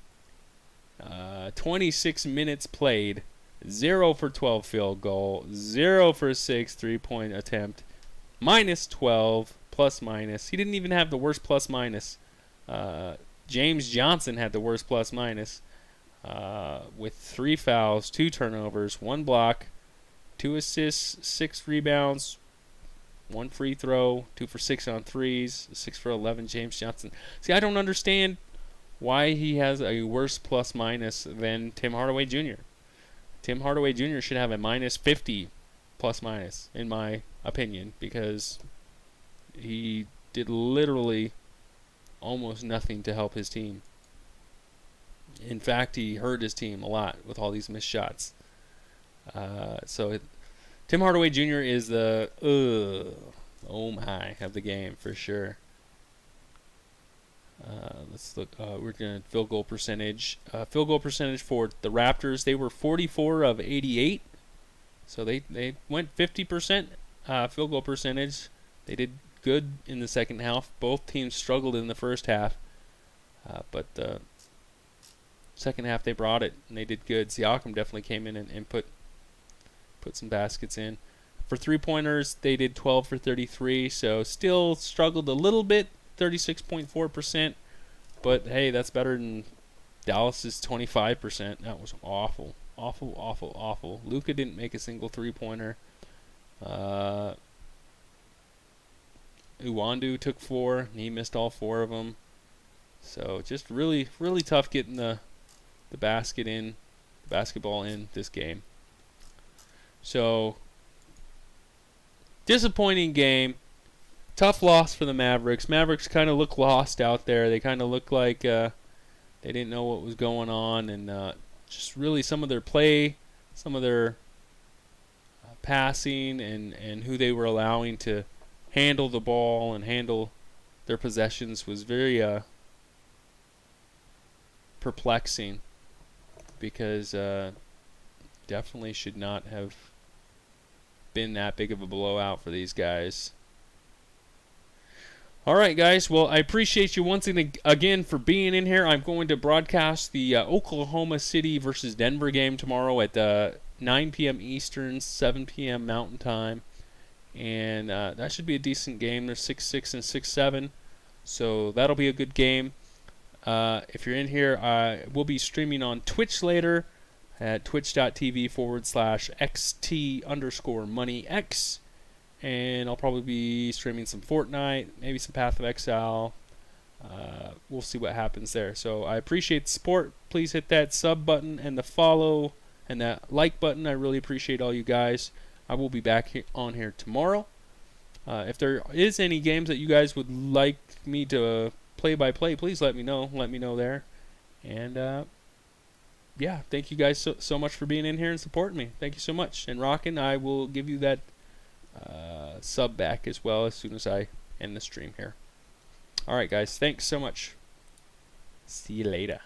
B: 26 minutes played. 0 for 12 field goal. 0 for 6 3-point attempt. Minus 12, plus minus. He didn't even have the worst plus minus. James Johnson had the worst plus minus with 3 fouls, 2 turnovers, 1 block, 2 assists, 6 rebounds, 1 free throw, 2 for 6 on threes, 6 for 11. James Johnson. See, I don't understand why he has a worse plus minus than Tim Hardaway Jr. Tim Hardaway Jr. should have a minus 50 plus minus, in my opinion, because he did literally almost nothing to help his team. In fact, he hurt his team a lot with all these missed shots. Tim Hardaway Jr. is the oh my of the game for sure. Let's look. We're going to field goal percentage. Field goal percentage for the Raptors. They were 44 of 88. So they went 50% field goal percentage. They did good in the second half. Both teams struggled in the first half. But the second half they brought it and they did good. Siakam definitely came in and put some baskets in. For three-pointers, they did 12 for 33. So still struggled a little bit. 36.4%, but hey, that's better than Dallas's 25%. That was awful. Luka didn't make a single three-pointer. Uwandu took 4, and he missed all 4 of them. So just really, really tough getting the basketball in this game. So disappointing game. Tough loss for the Mavericks. Mavericks kind of look lost out there. They kind of look like they didn't know what was going on, and just really some of their play, some of their passing, and who they were allowing to handle the ball and handle their possessions was very perplexing, because definitely should not have been that big of a blowout for these guys. All right, guys. Well, I appreciate you once again for being in here. I'm going to broadcast the Oklahoma City versus Denver game tomorrow at 9 p.m. Eastern, 7 p.m. Mountain Time. And that should be a decent game. They're 6-6 and 6-7. So that'll be a good game. If you're in here, we'll be streaming on Twitch later at twitch.tv/XT_moneyX. And I'll probably be streaming some Fortnite, maybe some Path of Exile, we'll see what happens there. So I appreciate the support. Please hit that sub button and the follow and that like button. I really appreciate all you guys. I will be back on here tomorrow. If there is any games that you guys would like me to play by play, please let me know. Let me know there. And yeah, thank you guys so much for being in here and supporting me. Thank you so much. And Rockin', I will give you that sub back as well as soon as I end the stream here. All right, guys. Thanks so much. See you later.